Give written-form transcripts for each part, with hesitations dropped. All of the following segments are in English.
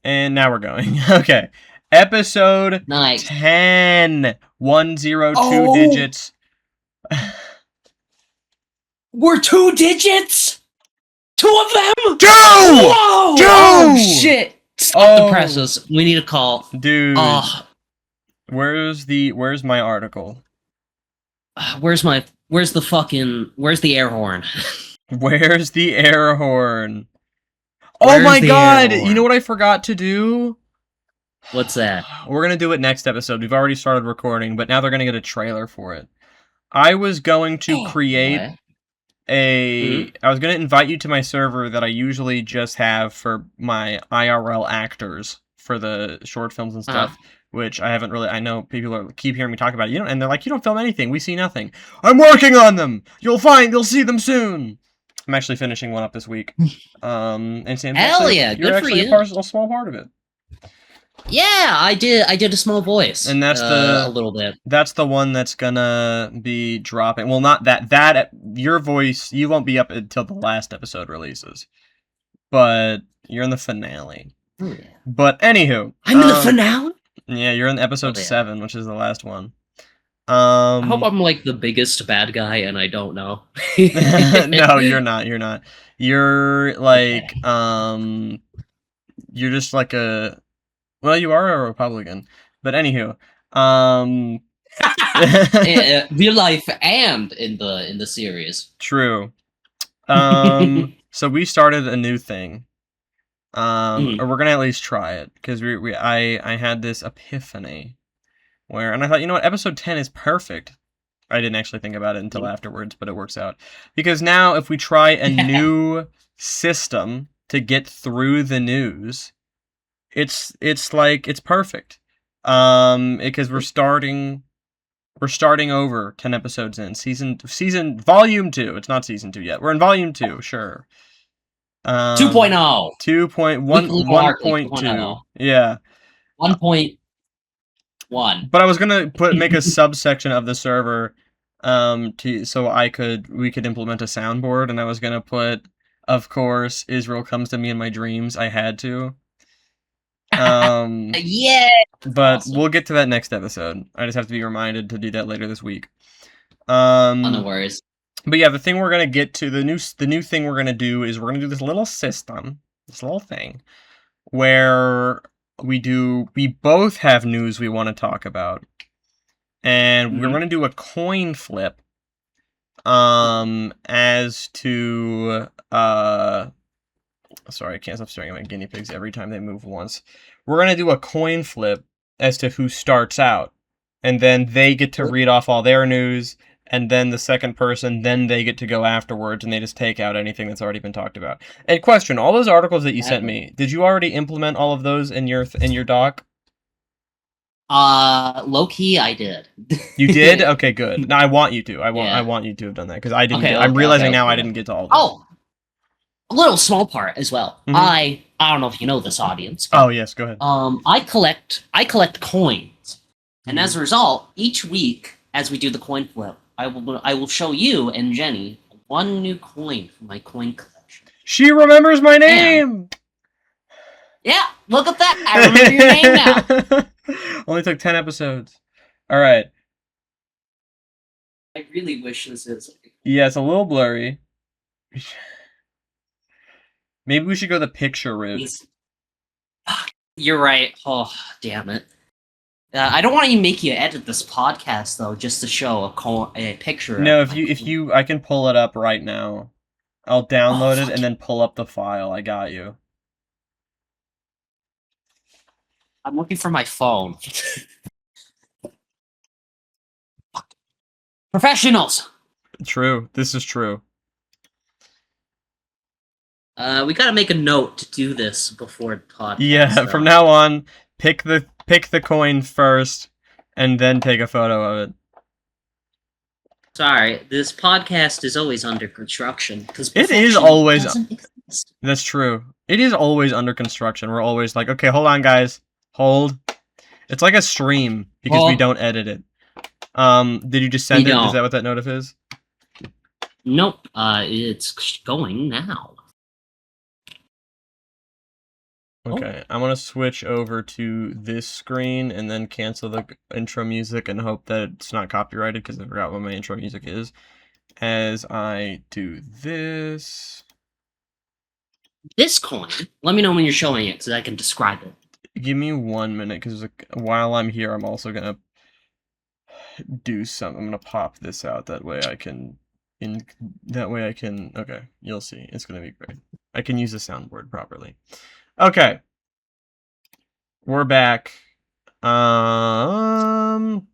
And now we're going. Okay. Episode Nice. 10. 102 Oh! digits. We're 2 digits? 2 of them? Two! Whoa! Two! Oh, shit! Stop the presses. We need a call. Dude. Where's my article? Where's the air horn? Where's the air horn? Oh my god! You know what I forgot to do? What's that? We're gonna do it next episode. We've already started recording, but now they're gonna get a trailer for it. I was going to create I was going to invite you to my server that I usually just have for my IRL actors for the short films and stuff, which I haven't really, I know people keep hearing me talk about it, and they're like, you don't film anything, we see nothing. I'm working on them! You'll see them soon! I'm actually finishing one up this week. And Sam, you're actually a small part of it. Yeah, I did a small voice. And that's a little bit. That's the one that's gonna be dropping. Well, not that your voice, you won't be up until the last episode releases. But you're in the finale. Oh, yeah. But anywho, I'm in the finale? Yeah, you're in episode 7, which is the last one. I hope I'm like the biggest bad guy and I don't know. No, you're not. You're like you're just like a, well, you are a Republican. But anywho, real life and in the series. True. So we started a new thing. Or we're gonna at least try it, because I had this epiphany and I thought, you know what, episode 10 is perfect. I didn't actually think about it until afterwards, but it works out. Because now if we try a new system to get through the news, it's perfect. Because we're starting over 10 episodes in season volume 2. It's not season 2 yet. We're in volume 2, sure. 2.0. 1.2. Yeah. 1.1. But I was gonna make a subsection of the server, so we could implement a soundboard, and I was gonna put, of course, Israel comes to me in my dreams. I had to. Yeah. But awesome. We'll get to that next episode. I just have to be reminded to do that later this week. No worries. But yeah, the thing we're gonna get to, the new thing we're gonna do is we're gonna do this little system, this little thing, where we both have news we want to talk about, and we're gonna do a coin flip, as to sorry, I can't stop staring at my guinea pigs every time they move once. We're gonna do a coin flip as to who starts out, and then they get to read off all their news. And then the second person, then they get to go afterwards, and they just take out anything that's already been talked about. And question, all those articles that you sent me, did you already implement all of those in your doc? Low-key, I did. You did? Okay, good. No, I want you to. I want you to have done that, because I didn't. I'm realizing now I didn't get to all of them. Oh, a little small part as well. Mm-hmm. I don't know if you know this audience. But, oh yes, go ahead. I collect coins, and as a result, each week as we do the coin flip, I will show you and Jenny one new coin from my coin collection. She remembers my name! Yeah, look at that! I remember your name now! Only took 10 episodes. Alright. I really wish this is... Yeah, it's a little blurry. Maybe we should go the picture route. You're right. Oh, damn it. I don't want to make you edit this podcast, though, just to show a picture. No, if you, I can pull it up right now. I'll download it and then pull up the file. I got you. I'm looking for my phone. Professionals! True. This is true. We gotta make a note to do this before the podcast. Yeah, from now on, pick the coin first, and then take a photo of it. Sorry, this podcast is always under construction. It is always... That's true. It is always under construction. We're always like, okay, hold on, guys. Hold. It's like a stream, because we don't edit it. Did you just send it? Is that what that notif is? Nope. It's going now. Okay, I'm gonna switch over to this screen and then cancel the intro music and hope that it's not copyrighted because I forgot what my intro music is. As I do this... This coin, let me know when you're showing it so I can describe it. Give me 1 minute because while I'm here, I'm also gonna do something. I'm gonna pop this out, that way I can... Okay, you'll see. It's gonna be great. I can use the soundboard properly. Okay. We're back. And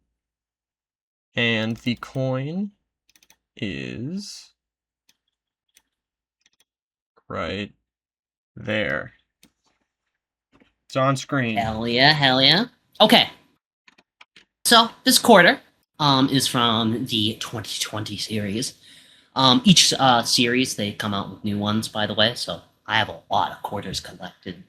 the coin is right there. It's on screen. Hell yeah, hell yeah. Okay. So this quarter is from the 2020 series. Each series, they come out with new ones, by the way, so I have a lot of quarters collected.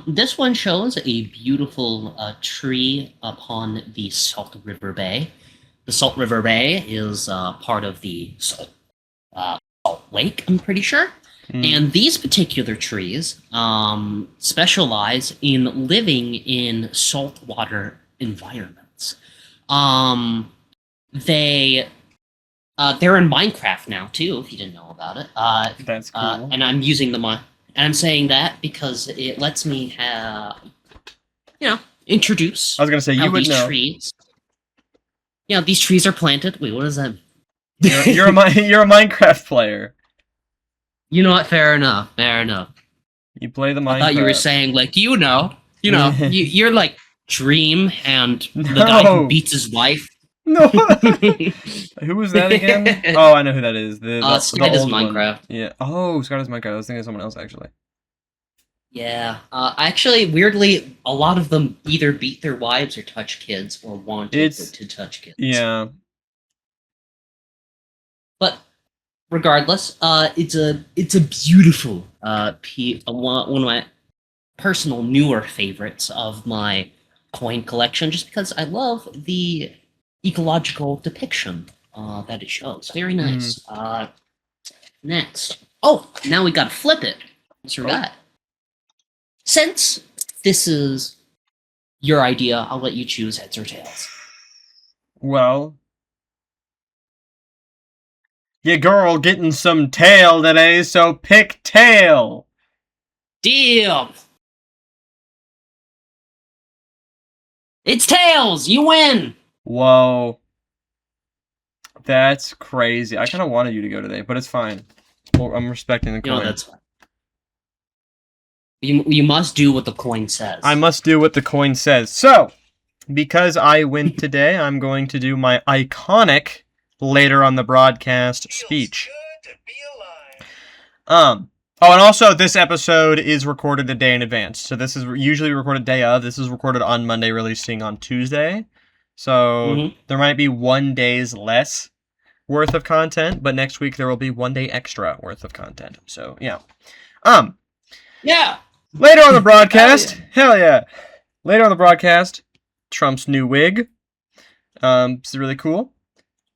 This one shows a beautiful tree upon the Salt River Bay. The Salt River Bay is part of the Salt Lake, I'm pretty sure. And these particular trees specialize in living in saltwater environments. They're in Minecraft now too, if you didn't know about it. That's cool. And I'm using them on, and I'm saying that because it lets me introduce. I was gonna say you would know. Trees. Yeah, these trees are planted. Wait, what is that? You're a Minecraft player. You know what? Fair enough. Fair enough. You play the Minecraft. I thought you were saying like you're like Dream and the guy who beats his wife. No. Who was that again? Oh, I know who that is. The Scott is old Minecraft. One. Yeah. Oh, Scott is Minecraft. I was thinking of someone else actually. Yeah. Actually, weirdly, a lot of them either beat their wives or touch kids or wanted to touch kids. Yeah. But regardless, it's a beautiful one of my personal newer favorites of my coin collection, just because I love the ecological depiction that it shows. Very nice. Next. Oh, now we gotta flip it. What's that? Since this is your idea, I'll let you choose heads or tails. Well, your girl getting some tail today, so pick tail. Deal. It's tails. You win. Whoa. That's crazy. I kind of wanted you to go today, but it's fine. Well, I'm respecting the coin. That's fine. You must do what the coin says. I must do what the coin says. So, because I win today, I'm going to do my iconic later on the broadcast speech. Oh, and also this episode is recorded a day in advance. So this is usually recorded day of. This is recorded on Monday, releasing on Tuesday. So there might be 1 day's less worth of content, but next week there will be 1 day extra worth of content. So yeah. Yeah. Later on the broadcast, hell yeah. Later on the broadcast, Trump's new wig. It's really cool.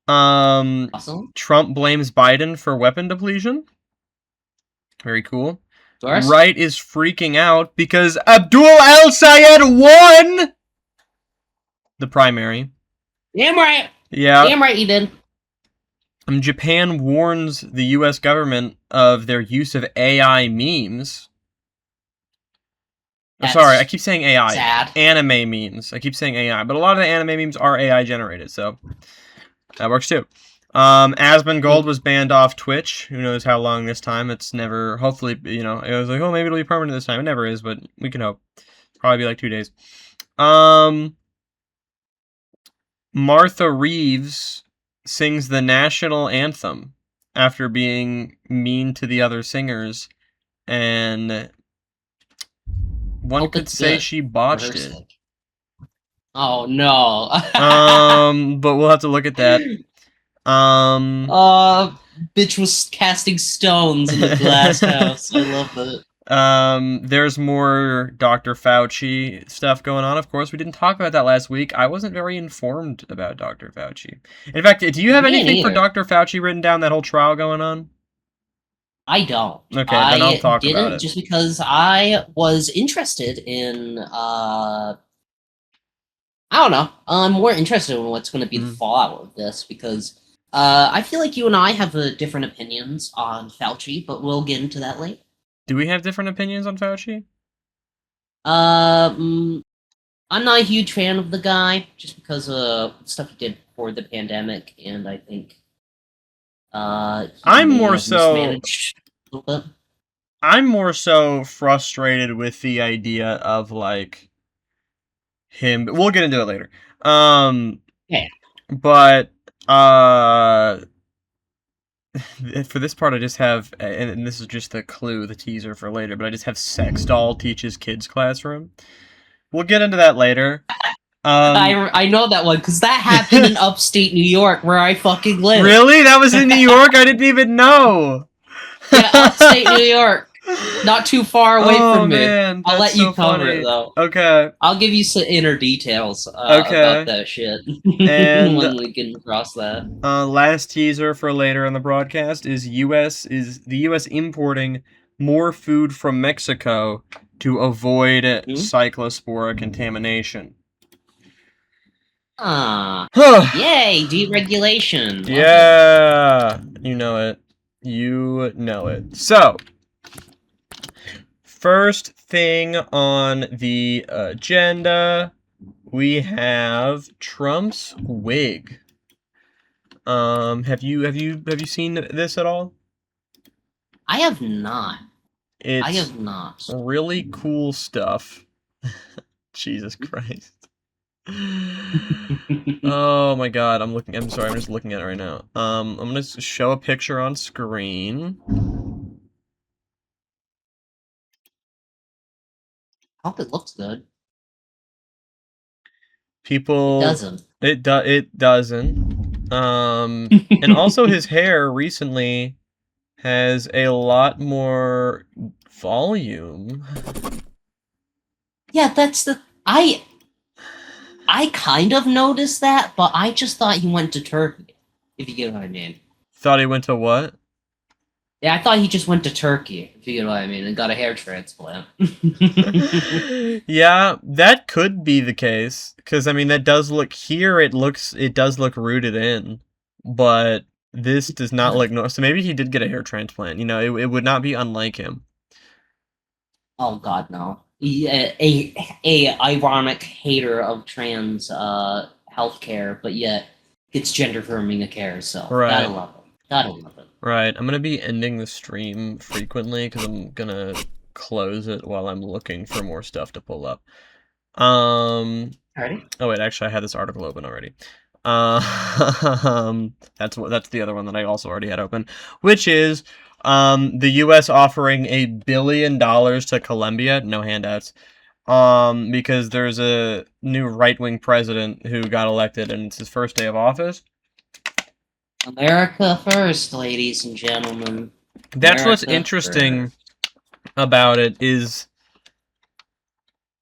Awesome. Trump blames Biden for weapon depletion. Very cool. Doris? Wright is freaking out because Abdul El-Sayed won the primary. Damn right. Yeah. Damn right you did. Japan warns the U.S. government of their use of AI memes. Sorry, I keep saying AI. Sad. Anime memes. I keep saying AI, but a lot of the anime memes are AI generated, so that works too. Asmongold was banned off Twitch. Who knows how long this time? It's never, hopefully, it was like, oh, maybe it'll be permanent this time. It never is, but we can hope. Probably be like 2 days. Martha Reeves sings the national anthem after being mean to the other singers, and one could say she botched it. Oh no. But we'll have to look at that. Bitch was casting stones in the glass house. I love that. There's more Dr. Fauci stuff going on. Of course, we didn't talk about that last week. I wasn't very informed about Dr. Fauci. In fact, do you have anything for Dr. Fauci written down, that whole trial going on? I don't. Okay, then I'll I talk about didn't it. just because I was interested in I don't know. I'm more interested in what's going to be the fallout of this because I feel like you and I have different opinions on Fauci, but we'll get into that later. Do we have different opinions on Fauci? I'm not a huge fan of the guy just because of stuff he did before the pandemic, and I think he I'm may more have so mismanaged a little bit. I'm more so frustrated with the idea of like him. We'll get into it later. Yeah. But for this part, I just have, and this is just the clue, the teaser for later. But I just have sex doll teaches kids classroom. We'll get into that later. I know that one because that happened in upstate New York where I fucking live. Really? That was in New York? I didn't even know. Yeah, upstate New York. Not too far away from me. Man, I'll let so you cover funny. it though. Okay. I'll give you some inner details Okay. about that shit And when we get across that. last teaser for later in the broadcast is the U.S. importing more food from Mexico to avoid cyclospora contamination. Yay, deregulation. Yeah, you know it. You know it. So, first thing on the agenda, we have Trump's wig. Have you seen this at all? I have not. It's I have not. really cool stuff. Jesus Christ. Oh my god, I'm sorry, I'm just looking at it right now. I'm gonna show a picture on screen. I hope it looks good. People... It doesn't. It doesn't. And also his hair recently has a lot more volume. Yeah, that's the... I kind of noticed that, but I just thought he went to Turkey, if you get what I mean. Thought he went to what? Yeah, I thought he just went to Turkey, if you get what I mean, and got a hair transplant. Yeah, that could be the case. Because, I mean, that does look... Here, it does look rooted in. But this does not look... No, so maybe he did get a hair transplant. You know, it would not be unlike him. Oh god, no. A ironic hater of trans healthcare, but yet gets gender affirming a care, so Right. gotta love it. Gotta love it. Right, I'm gonna be ending the stream frequently because I'm gonna close it while I'm looking for more stuff to pull up. Alrighty. Oh wait, actually I had this article open already. That's the other one that I also already had open, which is the U.S. offering $1 billion to Colombia, no handouts, because there's a new right-wing president who got elected and it's his first day of office. America first, ladies and gentlemen. That's what's interesting about it is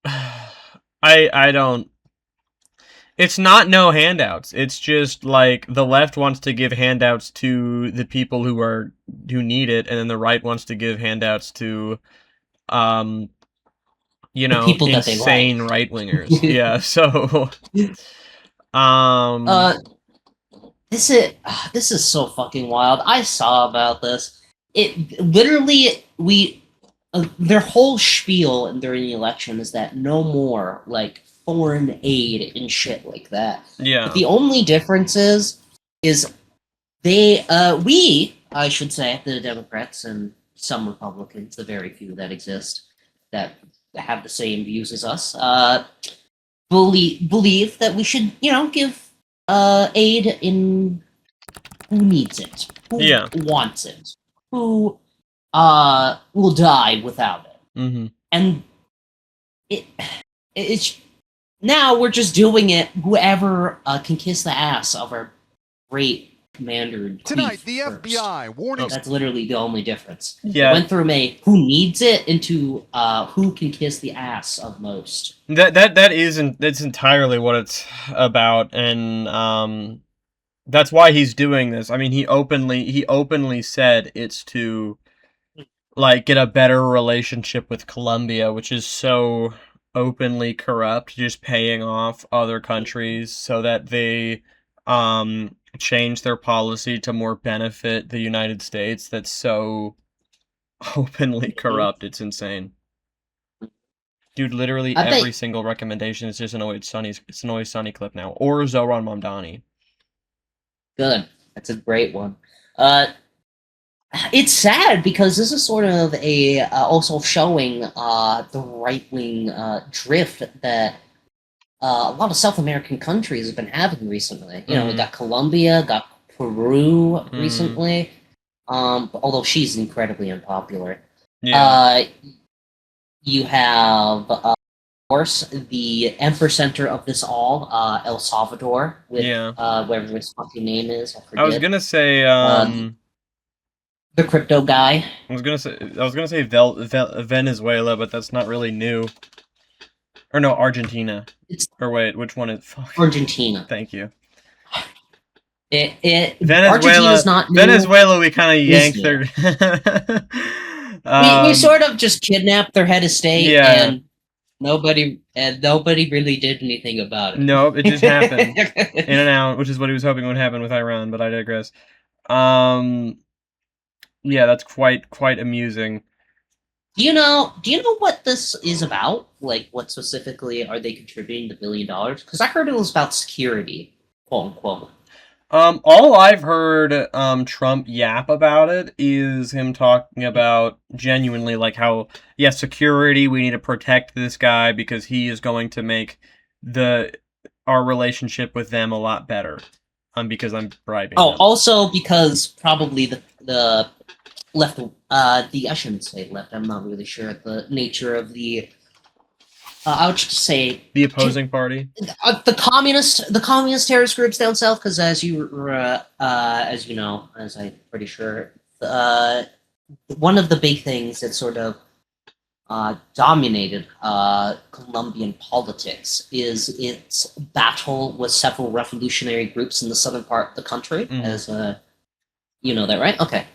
I don't... It's not no handouts. It's just like the left wants to give handouts to the people who need it, and then the right wants to give handouts to you know, people insane right-wingers. Yeah, so this is so fucking wild. I saw about this. It literally their whole spiel during the election is that no more like foreign aid and shit like that. Yeah. But the only difference is I should say, the Democrats and some Republicans, the very few that exist that have the same views as us, believe that we should, give aid in who needs it, who wants it, who will die without it. Mm-hmm. And it's now we're just doing it. Whoever can kiss the ass of our great commander tonight. The FBI warning. That's literally the only difference. Yeah. It went from a who needs it into who can kiss the ass of most. That's entirely what it's about, and that's why he's doing this. I mean, he openly said it's to like, get a better relationship with Colombia, which is so openly corrupt, just paying off other countries so that they change their policy to more benefit the United States. That's so openly corrupt. It's insane. Dude, literally I every bet. single recommendation is just it's an Always Sunny clip now. Or Zoran Mamdani. Good. That's a great one. It's sad because this is sort of a also showing the right wing drift that a lot of South American countries have been having recently. You know, we got Colombia, got Peru recently. Although she's incredibly unpopular. Yeah. You have, of course, the epicenter of this all, El Salvador, with whatever his fucking name is. I forget. I was gonna say the crypto guy. I was gonna say Venezuela, but that's not really new. Or no, Argentina. Or wait, which one is? Fuck. Argentina. Thank you. Argentina's not new. Venezuela, we kind of yanked their. We sort of just kidnapped their head of state, and nobody really did anything about it. No, it just happened in and out, which is what he was hoping would happen with Iran. But I digress. Yeah, that's quite amusing. Do you know what this is about? Like, what specifically are they contributing the $1 billion? Because I heard it was about security, quote unquote. All I've heard Trump yap about it is him talking about genuinely like how security, we need to protect this guy because he is going to make our relationship with them a lot better. Because I'm bribing them. Also because probably the left, I shouldn't say left, I'm not really sure the nature of the, I would just say... the opposing party? The communist terrorist groups down south, because as you know, as I'm pretty sure, one of the big things that sort of dominated Colombian politics is its battle with several revolutionary groups in the southern part of the country, as you know that, right? Okay.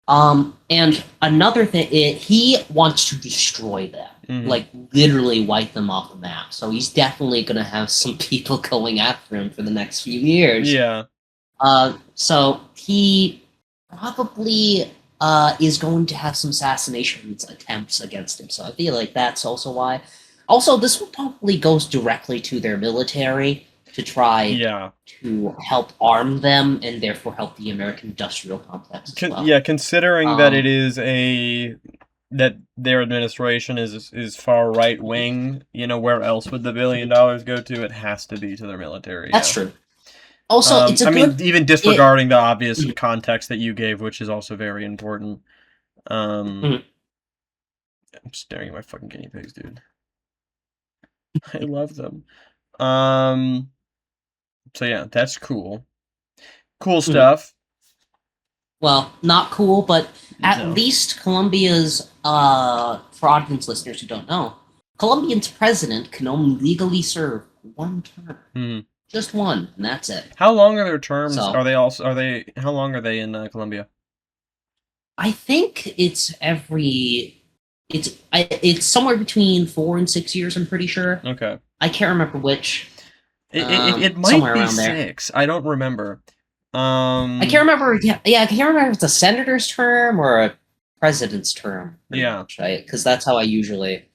And another thing, he wants to destroy them, like literally wipe them off the map. So he's definitely going to have some people going after him for the next few years. Yeah. So he probably is going to have some assassination attempts against him. So I feel like that's also why. Also, this one probably goes directly to their military to try to help arm them and therefore help the American industrial complex as well. Yeah, considering that it is that their administration is far right wing, you know, where else would the $1 billion go to? It has to be to their military. That's true. Also, it's even disregarding the obvious context that you gave, which is also very important. I'm staring at my fucking guinea pigs, dude. I love them. So yeah, that's cool. Cool stuff. Well, not cool, but at least Colombia's, for audience listeners who don't know, Colombian's president can only legally serve one term. Just one, and that's it. How long are their terms? How long are they in Colombia? I think it's somewhere between 4 and 6 years, I'm pretty sure. Okay. I can't remember which. It might be 6. I don't remember. I can't remember. Yeah, I can't remember if it's a senator's term or a president's term. Right, because that's how I usually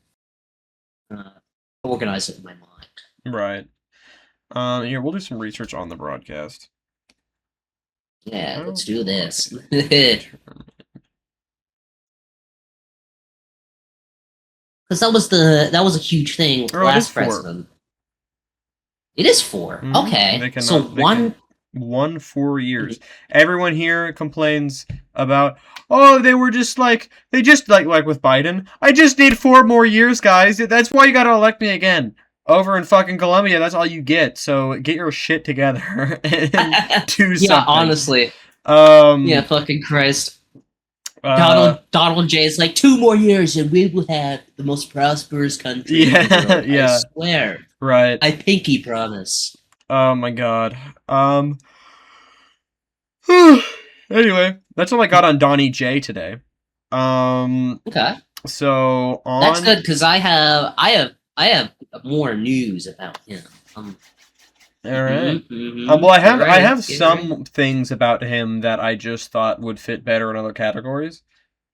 organize it in my mind. Right. Here, we'll do some research on the broadcast. Yeah, let's do this. Because that was a huge thing with the last president. It is 4. Okay. So 4 years. Everyone here complains about, oh, they just like with Biden. I just need 4 more years, guys. That's why you gotta elect me again. Over in fucking Colombia, that's all you get. So get your shit together and do something. Yeah, honestly. Yeah, fucking Christ. Donald J is like 2 more years and we will have the most prosperous country in the world. I swear. Right. I pinky promise. Oh my god. Anyway, that's all I got on Donnie J today. Okay. So on. That's good because I have more news about him. All right. Well, I have some things about him that I just thought would fit better in other categories.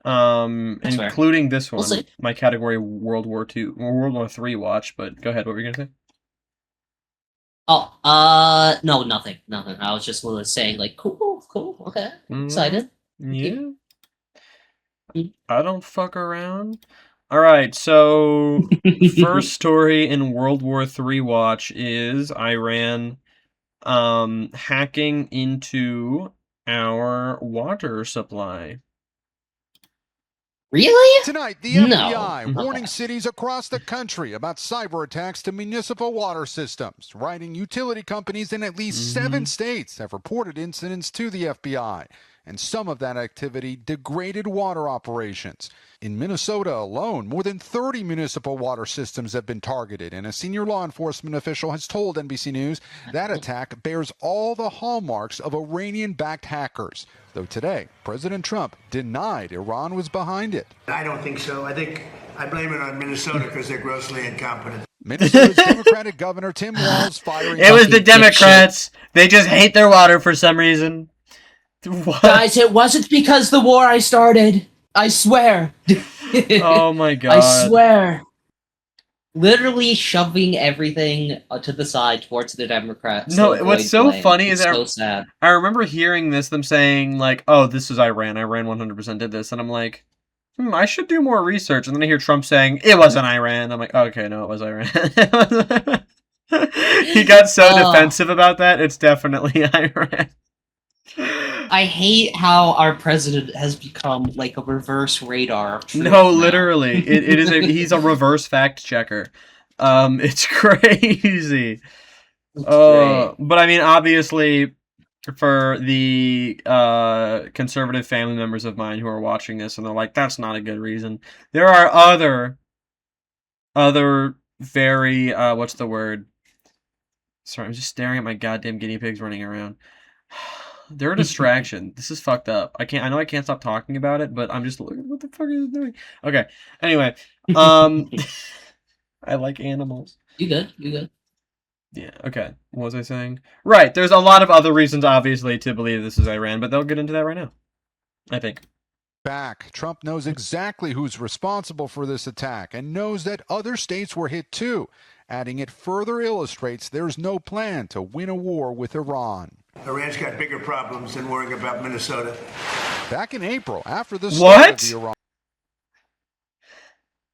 Including this one, my category World War III watch. But go ahead. What were you gonna say? Oh, no, nothing. I was just saying, like, cool, okay, excited. Yeah. I don't fuck around. All right, so first story in World War III watch is Iran hacking into our water supply. Really? Tonight, the FBI warning cities across the country about cyber attacks to municipal water systems. Writing utility companies in at least 7 states have reported incidents to the FBI, and some of that activity degraded water operations. In Minnesota alone, more than 30 municipal water systems have been targeted, and a senior law enforcement official has told NBC News that attack bears all the hallmarks of Iranian-backed hackers. Though today, President Trump denied Iran was behind it. I don't think so. I blame it on Minnesota because they're grossly incompetent. Minnesota's Democratic Governor Tim Walz firing. It was the Democrats. They just hate their water for some reason. What? Guys, it wasn't because the war I started. I swear. Oh my god. I swear. Literally shoving everything to the side towards the Democrats. No, what's so funny is so sad. I remember hearing this, them saying, like, oh, this is Iran. Iran 100% did this. And I'm like, I should do more research. And then I hear Trump saying, it wasn't Iran. I'm like, okay, no, it was Iran. He got so defensive about that. It's definitely Iran. I hate how our president has become like a reverse radar. No, literally, it is. He's a reverse fact checker. It's crazy. But I mean, obviously, for the conservative family members of mine who are watching this and they're like, "That's not a good reason." There are other very what's the word? Sorry, I'm just staring at my goddamn guinea pigs running around. They're a distraction. This is fucked up. I know I can't stop talking about it, but I'm just looking. What the fuck is it doing? Okay. Anyway, I like animals. You good? Yeah. Okay. What was I saying? Right. There's a lot of other reasons, obviously, to believe this is Iran, but they'll get into that right now. I think. Back. Trump knows exactly who's responsible for this attack and knows that other states were hit too. Adding it further illustrates there's no plan to win a war with Iran. Iran's got bigger problems than worrying about Minnesota. Back in April, after the start of the Iran.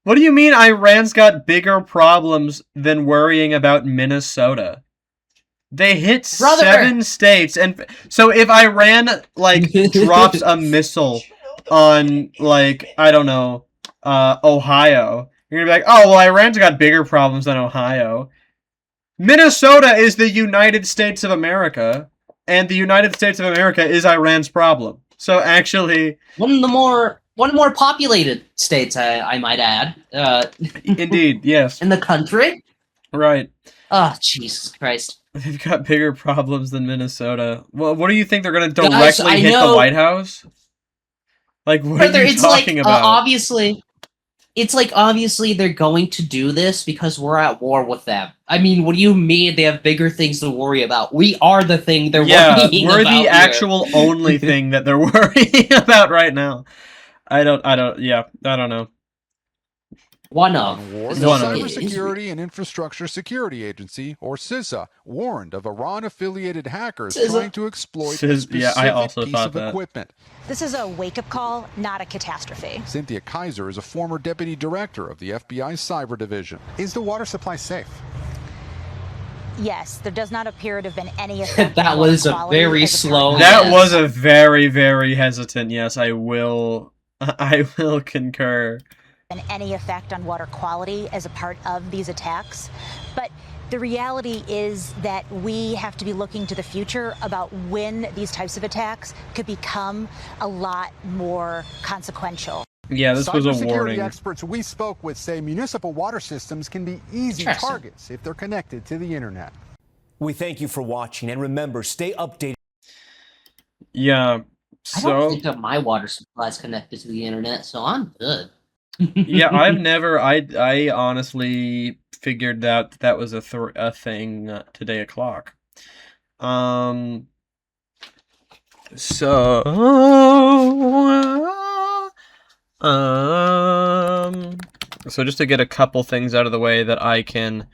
What do you mean Iran's got bigger problems than worrying about Minnesota? They hit 7 states, and so if Iran like drops a missile on like I don't know, Ohio, you're gonna be like, oh well, Iran's got bigger problems than Ohio. Minnesota is the United States of America. And the United States of America is Iran's problem. So actually, one of the more populated states, I might add. Indeed, yes. In the country. Right. Oh, Jesus Christ. They've got bigger problems than Minnesota. Well, what do you think they're going to directly hit the White House? Like, what are you talking about? Obviously they're going to do this because we're at war with them. I mean, what do you mean they have bigger things to worry about? We are the thing they're worrying about. Yeah, we're the actual only thing that they're worrying about right now. I don't know. One of. The Cybersecurity and Infrastructure Security Agency, or CISA, warned of Iran-affiliated hackers trying to exploit a specific piece of equipment. This is a wake-up call, not a catastrophe. Cynthia Kaiser is a former deputy director of the FBI's cyber division. Is the water supply safe? Yes, there does not appear to have been any effect. That was a very slow. That was a very, very hesitant. Yes, I will concur. And any effect on water quality as a part of these attacks. But the reality is that we have to be looking to the future about when these types of attacks could become a lot more consequential. Yeah, this was a warning. Cybersecurity experts we spoke with say municipal water systems can be easy targets if they're connected to the internet. We thank you for watching, and remember, stay updated. Yeah. I don't think that my water supply is connected to the internet, so I'm good. Yeah, I honestly figured that was a thing today o'clock. So just to get a couple things out of the way that I can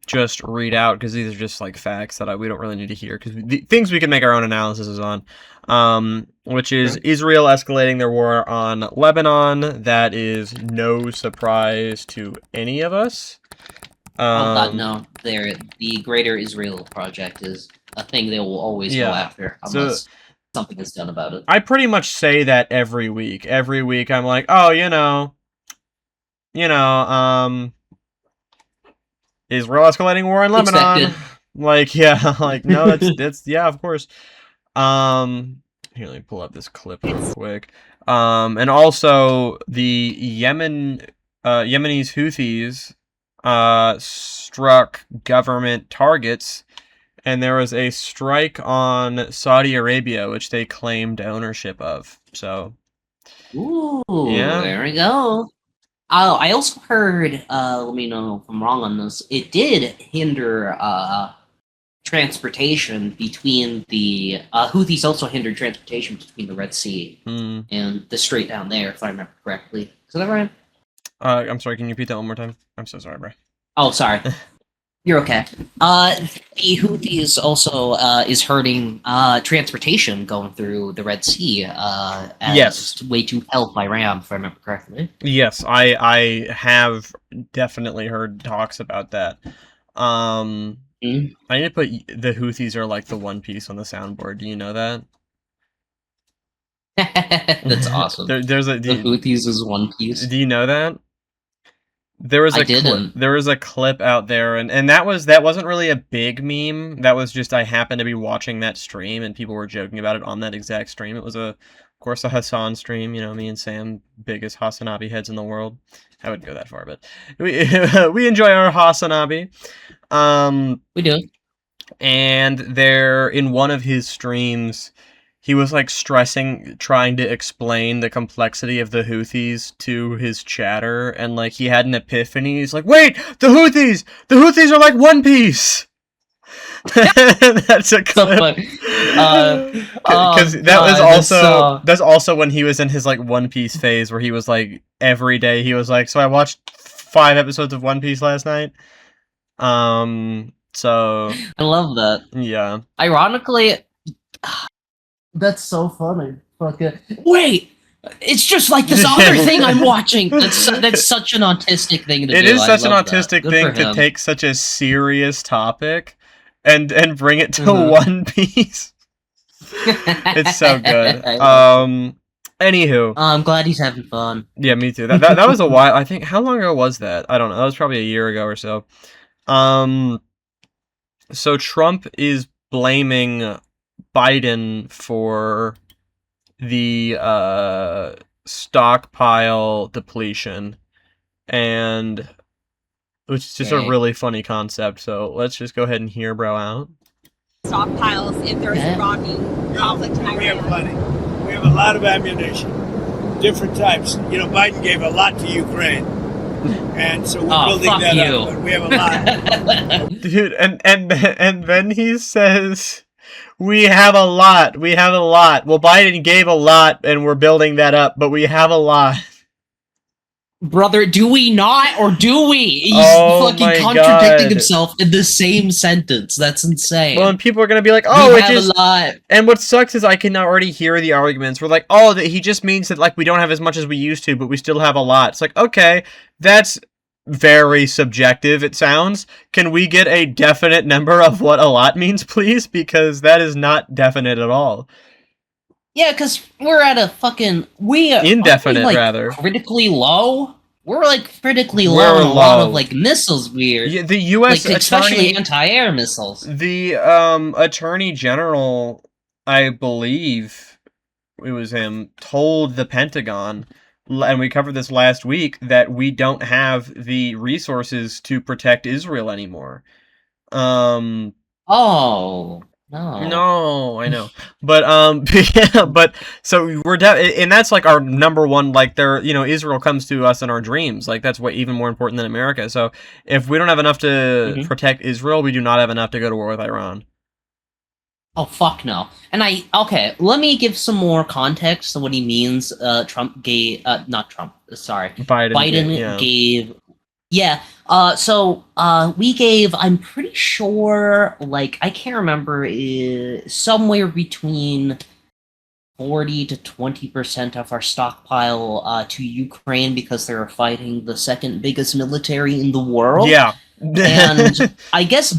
just read out, because these are just like facts that we don't really need to hear, because things we can make our own analysis on, which is Israel escalating their war on Lebanon. That is no surprise to any of us. Oh God, no! The Greater Israel Project is a thing they will always go after unless something is done about it. I pretty much say that every week. Every week I'm like, oh, Israel escalating war in Lebanon. Expected. Like, yeah, like, no, that's yeah, of course. Here, let me pull up this clip real quick. And also the Yemenese Houthis struck government targets, and there was a strike on Saudi Arabia, which they claimed ownership of. So, ooh, yeah, there we go. Oh, I also heard, let me know if I'm wrong on this, it did hinder transportation between the... Houthis also hindered transportation between the Red Sea and the strait down there, if I remember correctly. Is that right? I'm sorry, can you repeat that one more time? I'm so sorry, bro. Oh, sorry. You're okay. The Houthis also is hurting transportation going through the Red Sea. As way to help Iran, if I remember correctly. Yes, I have definitely heard talks about that. I need to put the Houthis are like the One Piece on the soundboard. Do you know that? That's awesome. The Houthis is One Piece. Do you know that? There was a clip out there, and that wasn't really a big meme. That was just, I happened to be watching that stream, and people were joking about it on that exact stream. It was of course a Hassan stream. Me and Sam, biggest Hasanabi heads in the world. I wouldn't go that far, but we enjoy our Hasanabi. We do. And there, in one of his streams, he was like trying to explain the complexity of the Houthis to his chatter, and like he had an epiphany. He's like, "Wait, the Houthis are like One Piece." That's a clip. Because that's also when he was in his like One Piece phase, where he was like every day he was like, "So I watched 5 episodes of One Piece last night." So I love that. Yeah. Ironically, that's so funny. Fucking wait, it's just like this other thing I'm watching. That's such an autistic thing to do. It is such an autistic thing to take such a serious topic and bring it to One Piece. It's so good. Anywho, I'm glad he's having fun. Yeah, me too. That was a while. I think, how long ago was that? I don't know. That was probably a year ago or so. So Trump is blaming Biden for the stockpile depletion, and which is just a really funny concept. So let's just go ahead and hear bro out. Stockpiles if there's a rocking conflict in Iran. We have plenty. We have a lot of ammunition, different types. Biden gave a lot to Ukraine, and so we're building that up. But we have a lot, dude. And then he says, "We have a lot. We have a lot." Well, Biden gave a lot, and we're building that up, but we have a lot. Brother, do we not, or do we? He's fucking contradicting himself in the same sentence. That's insane. Well, and people are gonna be like, "Oh, we have a lot." And what sucks is I can already hear the arguments. We're like, "Oh, that he just means that like we don't have as much as we used to, but we still have a lot." It's like, okay, that's very subjective. It sounds. Can we get a definite number of what a lot means, please? Because that is not definite at all. Yeah, because we're at a fucking... Indefinite, rather. Critically low? We're, like, critically low on a lot of, like, missiles weird. Yeah, the U.S. Like, especially anti-air missiles. The, Attorney General, I believe it was him, told the Pentagon, and we covered this last week, that we don't have the resources to protect Israel anymore. Oh... No, I know, but yeah, but so we're and that's like our number one. Like, Israel comes to us in our dreams. Like, that's what even more important than America. So if we don't have enough to protect Israel, we do not have enough to go to war with Iran. Oh, fuck no. And okay, let me give some more context to what he means. Trump gave, not Trump, sorry. Biden gave, yeah. So we gave, I'm pretty sure, like, I can't remember, somewhere between 40 to 20% of our stockpile to Ukraine because they were fighting the second biggest military in the world. Yeah. And I guess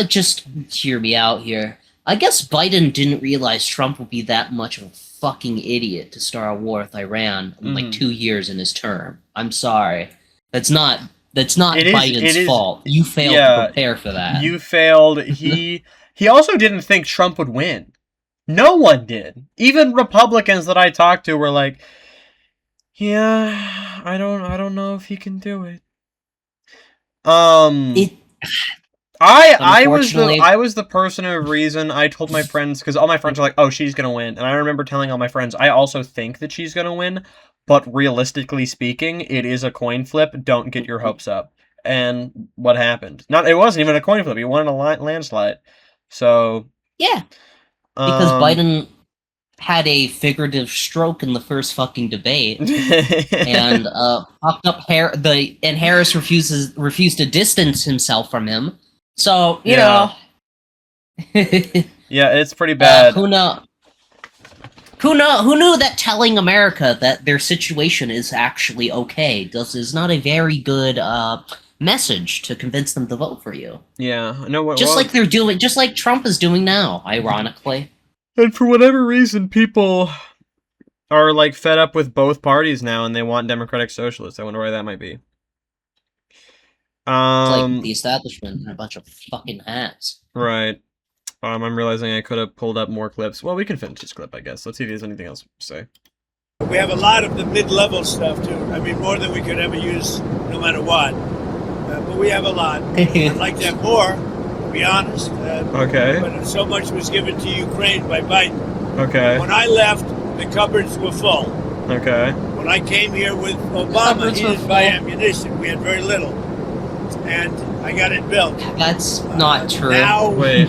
just hear me out here. I guess Biden didn't realize Trump would be that much of a fucking idiot to start a war with Iran in like 2 years in his term. I'm sorry. That's not Biden's fault. You failed to prepare for that. You failed. He also didn't think Trump would win. No one did. Even Republicans that I talked to were like, "Yeah, I don't know if he can do it." I was the person of reason. I told my friends, because all my friends are like, "Oh, she's gonna win," and I remember telling all my friends, "I also think that she's gonna win, but realistically speaking, it is a coin flip. Don't get your hopes up." And what happened? It wasn't even a coin flip. He won in a landslide. So yeah, because Biden had a figurative stroke in the first fucking debate, and fucked up Harris refused to distance himself from him. So you know, yeah, it's pretty bad. Who knew that telling America that their situation is actually okay is not a very good message to convince them to vote for you. Yeah, I know what. Just like Trump is doing now, ironically. And for whatever reason, people are like fed up with both parties now, and they want democratic socialists. I wonder why that might be. It's like the establishment and a bunch of fucking hats. Right. I'm realizing I could have pulled up more clips. Well, we can finish this clip, I guess. Let's see if there's anything else to say. We have a lot of the mid-level stuff, too. I mean, more than we could ever use, no matter what. But we have a lot. I'd like to have more, to be honest. Okay. But so much was given to Ukraine by Biden. Okay. When I left, the cupboards were full. Okay. When I came here with Obama, he didn't buy ammunition. We had very little. And I got it built. That's not true. Now, wait.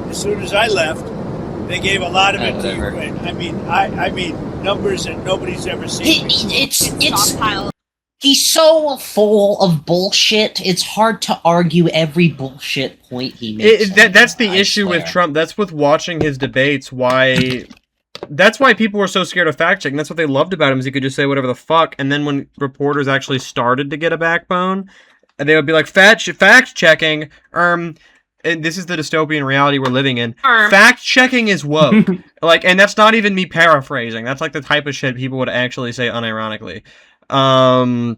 As soon as I left, they gave a lot of it to Ukraine. I mean, numbers that nobody's ever seen. He's so full of bullshit. It's hard to argue every bullshit point he makes. That's the issue with Trump. That's with watching his debates. That's why people were so scared of fact checking. That's what they loved about him, is he could just say whatever the fuck. And then when reporters actually started to get a backbone, and they would be like, fact checking, and this is the dystopian reality we're living in. Fact checking is woke. And that's not even me paraphrasing. That's like the type of shit people would actually say unironically. Well,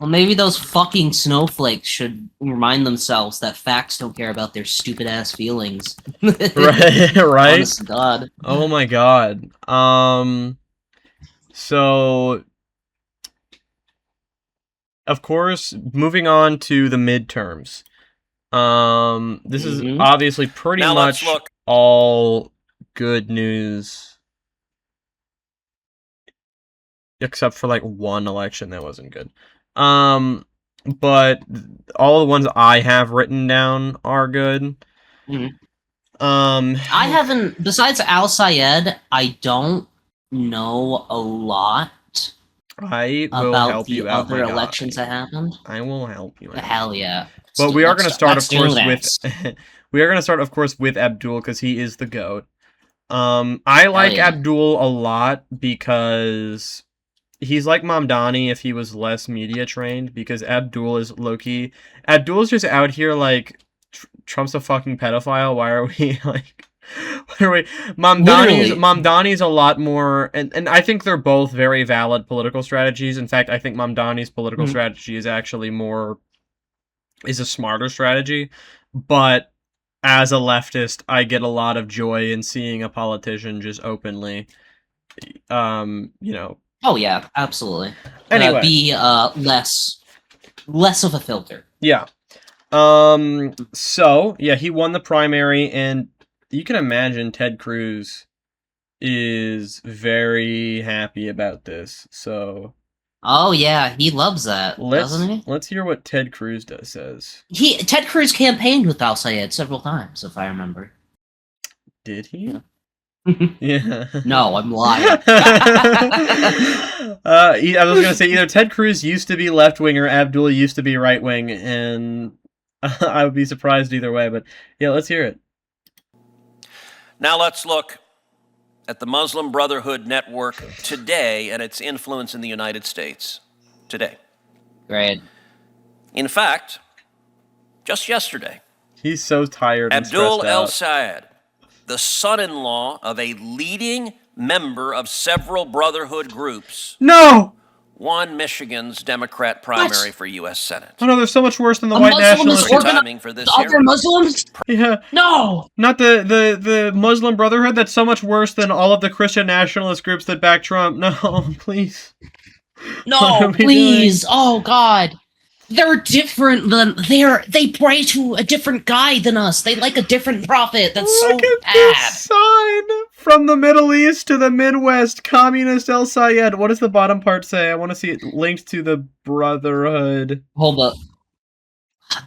maybe those fucking snowflakes should remind themselves that facts don't care about their stupid ass feelings. Right. Honest to God. Oh my God. So, of course, moving on to the midterms. This is obviously pretty much all good news, except for like one election that wasn't good. But all the ones I have written down are good. I haven't, besides Al Sayed, I don't know a lot. I will help you out. About the other elections that happened. I will help you out. Hell yeah. But we are going to start, of course, with Abdul, because he is the GOAT. I like Abdul a lot because he's like Mamdani if he was less media trained, because Abdul is low-key. Abdul's just out here like, Trump's a fucking pedophile. Why are we like... Mamdani's a lot more, and I think they're both very valid political strategies. In fact, I think Mamdani's political strategy is actually is a smarter strategy. But as a leftist, I get a lot of joy in seeing a politician just openly, Oh yeah, absolutely. Anyway, be less of a filter. Yeah. So yeah, he won the primary, and you can imagine Ted Cruz is very happy about this. So Oh yeah, he loves that, doesn't he? Let's hear what Ted Cruz says. Ted Cruz campaigned with Al Sayed several times, if I remember. Did he? Yeah. Yeah. No, I'm lying. I was gonna say either Ted Cruz used to be left wing or Abdul used to be right wing, and I would be surprised either way. But yeah, let's hear it. Now let's look at the Muslim Brotherhood Network today and its influence in the United States today. Great. In fact, just yesterday, he's so tired. Abdul El Sayed, the son-in-law of a leading member of several Brotherhood groups, won Michigan's Democrat primary for U.S. Senate. Oh no, they're so much worse than the white nationalists. Timing for this other Muslims? Yeah. No! Not the Muslim Brotherhood. That's so much worse than all of the Christian nationalist groups that back Trump. No, please. No, please. Oh, God. They're different than... They pray to a different guy than us. They like a different prophet. That's Look so at bad. This sign! From the Middle East to the Midwest, Communist El Sayed. What does the bottom part say? I want to see it linked to the Brotherhood. Hold up.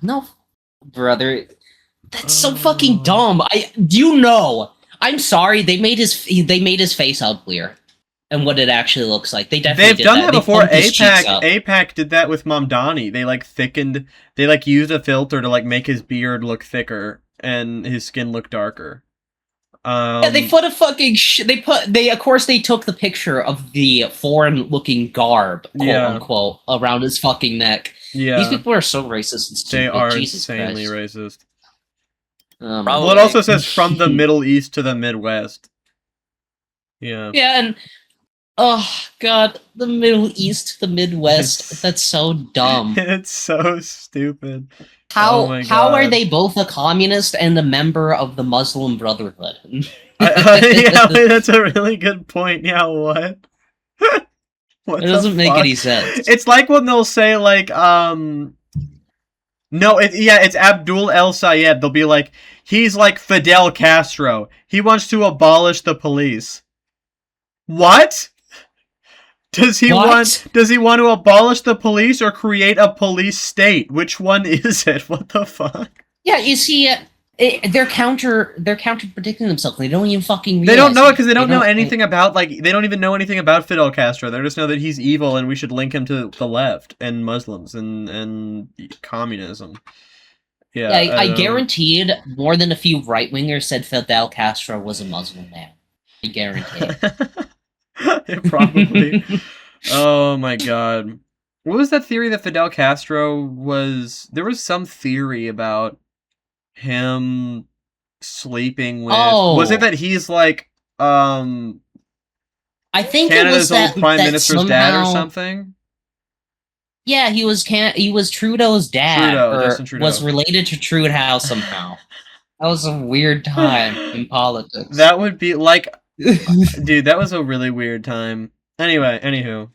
No, brother. That's so fucking dumb. I'm sorry, they made his face uglier. And what it actually looks like. They definitely They've done that before. APAC APAC did that with Mamdani. They thickened. They used a filter to make his beard look thicker and his skin look darker. Yeah, they put a fucking. Of course they took the picture of the foreign-looking garb, quote unquote, around his fucking neck. Yeah, these people are so racist and stupid. They are Jesus insanely Christ. racist. Well, it also says from the Middle East to the Midwest. Yeah. Yeah, and oh god, the Middle East, the Midwest. That's so dumb. It's so stupid. How are they both a communist and a member of the Muslim Brotherhood? Yeah, that's a really good point. Yeah, what? It doesn't make any sense. It's like when they'll say it's Abdul El Sayed. They'll be like, he's like Fidel Castro. He wants to abolish the police. What? Does he want to abolish the police or create a police state? Which one is it? What the fuck? Yeah, you see, they're contradicting themselves. They don't even fucking realize. They don't know it because they don't know anything about they don't even know anything about Fidel Castro. They just know that he's evil and we should link him to the left and Muslims and communism. Yeah, I guaranteed more than a few right-wingers said Fidel Castro was a Muslim man. I guarantee it. Probably. Oh my god. What was that theory that Fidel Castro was... There was some theory about him sleeping with... Oh. Was it that he's like, I think Canada's it was old prime minister's dad or something? Yeah, he was Trudeau's dad, Justin Trudeau. was related to Trudeau somehow. That was a weird time in politics. That would be like... Dude, that was a really weird time. Anyway, anywho.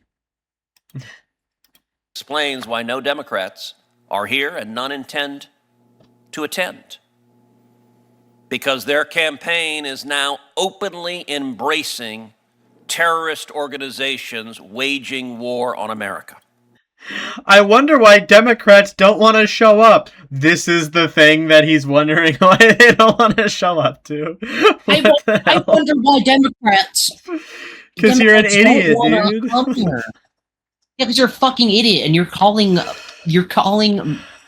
Explains why no Democrats are here and none intend to attend. Because their campaign is now openly embracing terrorist organizations waging war on America. I wonder why Democrats don't want to show up. This is the thing that he's wondering why they don't want to show up to. I wonder why Democrats... Because you're an idiot, dude. Yeah, because you're a fucking idiot, and you're calling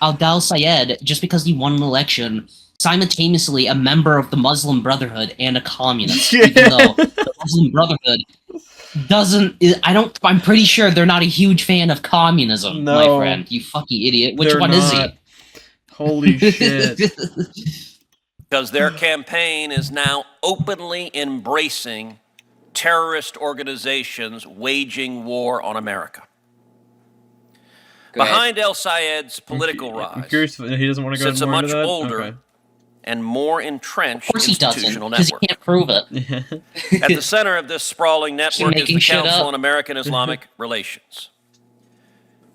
Abdul Sayed just because he won an election simultaneously a member of the Muslim Brotherhood and a communist, even though the Muslim Brotherhood I'm pretty sure they're not a huge fan of communism, my friend. You fucking idiot. Which one is he? Holy shit. Because their campaign is now openly embracing terrorist organizations waging war on America. Behind El Sayed's political rise he doesn't want to go sits a more much into that? older and more entrenched institutional because network. He can't prove it. At the center of this sprawling network is the Council on American Islamic Relations.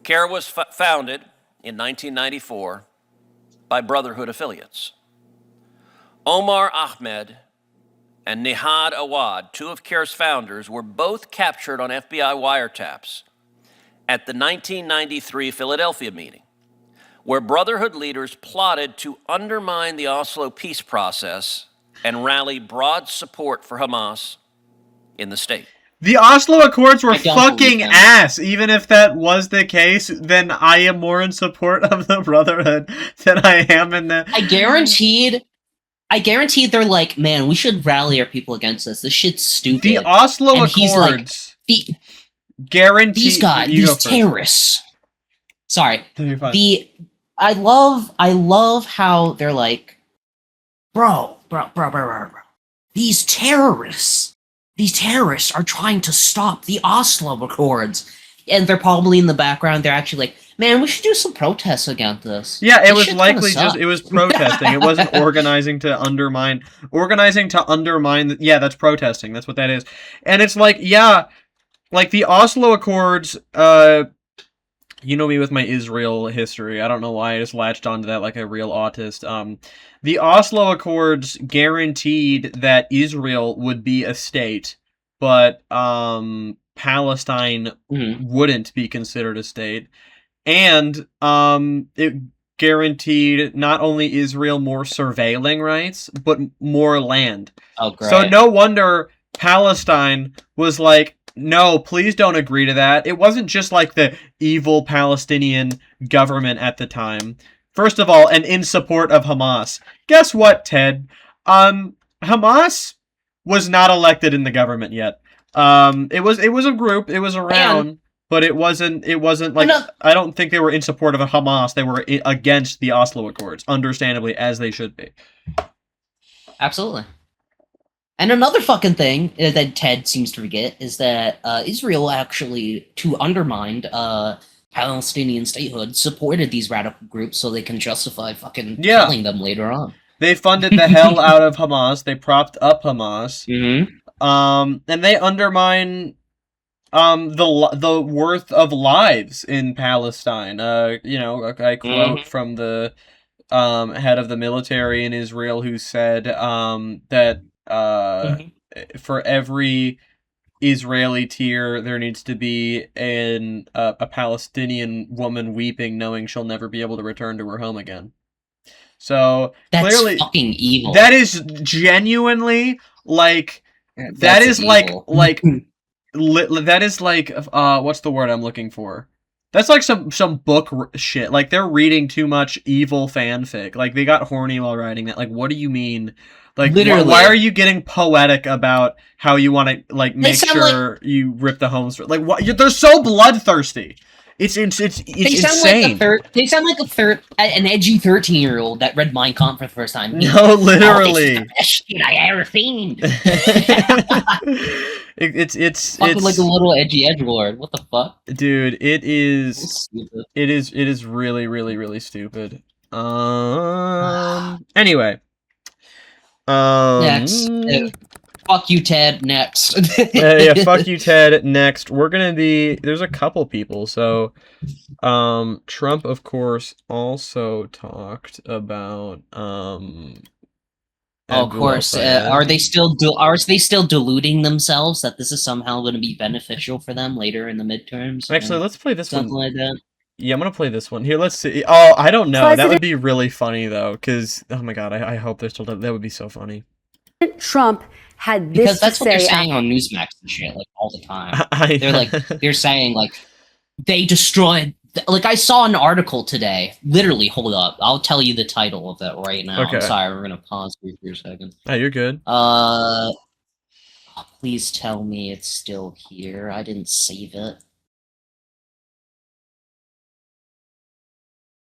CAIR was founded in 1994 by Brotherhood affiliates. Omar Ahmed and Nihad Awad, two of CARE's founders, were both captured on FBI wiretaps at the 1993 Philadelphia meeting, where Brotherhood leaders plotted to undermine the Oslo peace process and rally broad support for Hamas in the state. The Oslo Accords were fucking ass. Even if that was the case, then I am more in support of the Brotherhood than I am in the... I guaranteed they're like, man, we should rally our people against this. This shit's stupid. The Oslo Accords guarantee these terrorists. Sorry. I love how they're like, bro. These terrorists are trying to stop the Oslo Accords. And they're probably in the background, they're actually like, man, we should do some protests against this. Yeah, it was likely it was protesting. It wasn't organizing to undermine. Yeah, that's protesting. That's what that is. And it's like, yeah, like the Oslo Accords, you know me with my Israel history. I don't know why I just latched onto that like a real autist. The Oslo Accords guaranteed that Israel would be a state, but Palestine wouldn't be considered a state. And it guaranteed not only Israel more surveilling rights, but more land. Oh, great. So no wonder Palestine was like, no, please don't agree to that. It wasn't just like the evil Palestinian government at the time. First of all, and in support of Hamas. Guess what, Ted? Hamas was not elected in the government yet. It was a group, it was around, but it wasn't like, I don't think they were in support of Hamas. They were against the Oslo Accords, understandably, as they should be. Absolutely. And another fucking thing that Ted seems to forget is that Israel actually, to undermine Palestinian statehood, supported these radical groups so they can justify fucking killing them later on. They funded the hell out of Hamas. They propped up Hamas. And they undermine the worth of lives in Palestine. You know, I quote from the head of the military in Israel who said that for every Israeli tear, there needs to be a Palestinian woman weeping, knowing she'll never be able to return to her home again. So that's clearly, fucking evil. That is genuinely like that is evil. That is like what's the word I'm looking for? That's like some book shit. Like they're reading too much evil fanfic. Like they got horny while writing that. Like what do you mean? Like why are you getting poetic about how you want to like make sure you rip the homes? Like what? They're so bloodthirsty. It's insane. They sound like an edgy 13-year-old that read Mein Kampf for the first time. No, literally. Oh, this is the best shit I ever seen. It's like a little edgy edgelord. What the fuck, dude? It is really, really, really stupid. Anyway. Next. Fuck you, Ted. Next. Yeah, fuck you, Ted. Next. We're gonna be... There's a couple people. So, Trump, of course, also talked about... of course. Are they still deluding themselves that this is somehow going to be beneficial for them later in the midterms? Actually, let's play this one. Something like that. Yeah, I'm gonna play this one. Here, let's see. Oh, I don't know. That would be really funny, though, because... Oh my god, I hope they're still... That would be so funny. Trump had this because that's what they're saying on Newsmax and shit, like all the time. They're saying like they destroyed. Like I saw an article today. Literally, hold up, I'll tell you the title of it right now. Okay. I'm sorry, we're gonna pause for a second. Oh, you're good. Please tell me it's still here. I didn't save it.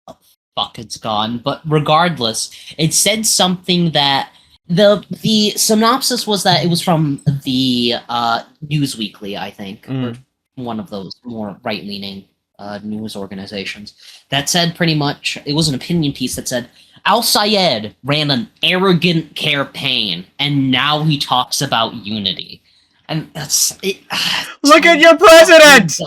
Oh, fuck, it's gone. But regardless, it said something that. The synopsis was that it was from the News Weekly, I think, or one of those more right-leaning news organizations, that said pretty much, it was an opinion piece that said, Al-Sayed ran an arrogant campaign, and now he talks about unity. And that's... Look at your president!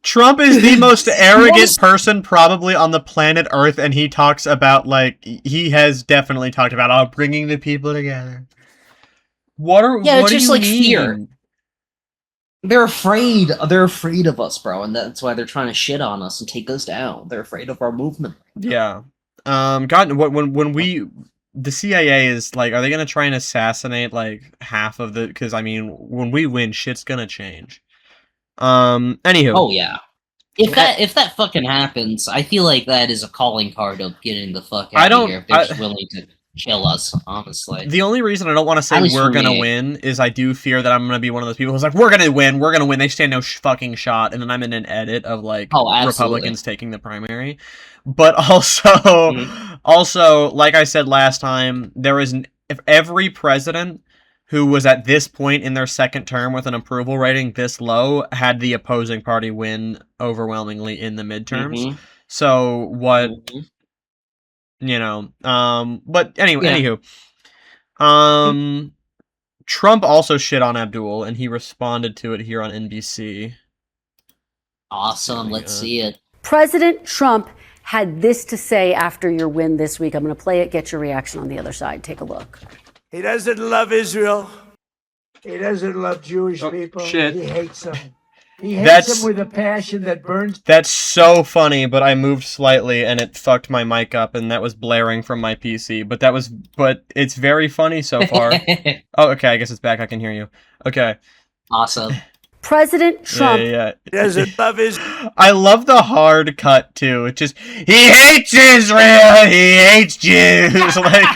Trump is the most arrogant person probably on the planet Earth, and he talks about, like, he has definitely talked about, bringing the people together. What just do you like mean? fear. They're afraid. They're afraid of us, bro, and that's why they're trying to shit on us and take us down. They're afraid of our movement. Yeah. God, when the CIA is like, are they gonna try and assassinate like half of the? Because I mean, when we win, shit's gonna change. Anywho. Oh yeah. If that fucking happens, I feel like that is a calling card of getting the fuck out of here. If they're just willing to kill us, honestly. The only reason I don't want to say we're gonna win is I do fear that I'm gonna be one of those people who's like, we're gonna win, they stand no fucking shot, and then I'm in an edit of like Republicans taking the primary. But also, like I said last time, if every president who was at this point in their second term with an approval rating this low had the opposing party win overwhelmingly in the midterms. So what... You know, but anyway, Trump also shit on Abdul, and he responded to it here on NBC. Awesome, let's see it. President Trump had this to say after your win this week. I'm going to play it, get your reaction on the other side. Take a look. He doesn't love Israel. He doesn't love Jewish people. Shit. He hates them. He hates them with a passion that burns. That's so funny, but I moved slightly and it fucked my mic up, and that was blaring from my PC. But it's very funny so far. Oh, okay. I guess it's back. I can hear you. Okay. Awesome. President Trump. Yeah. He doesn't love Israel. I love the hard cut too. It's just, he hates Israel. He hates Jews. Like,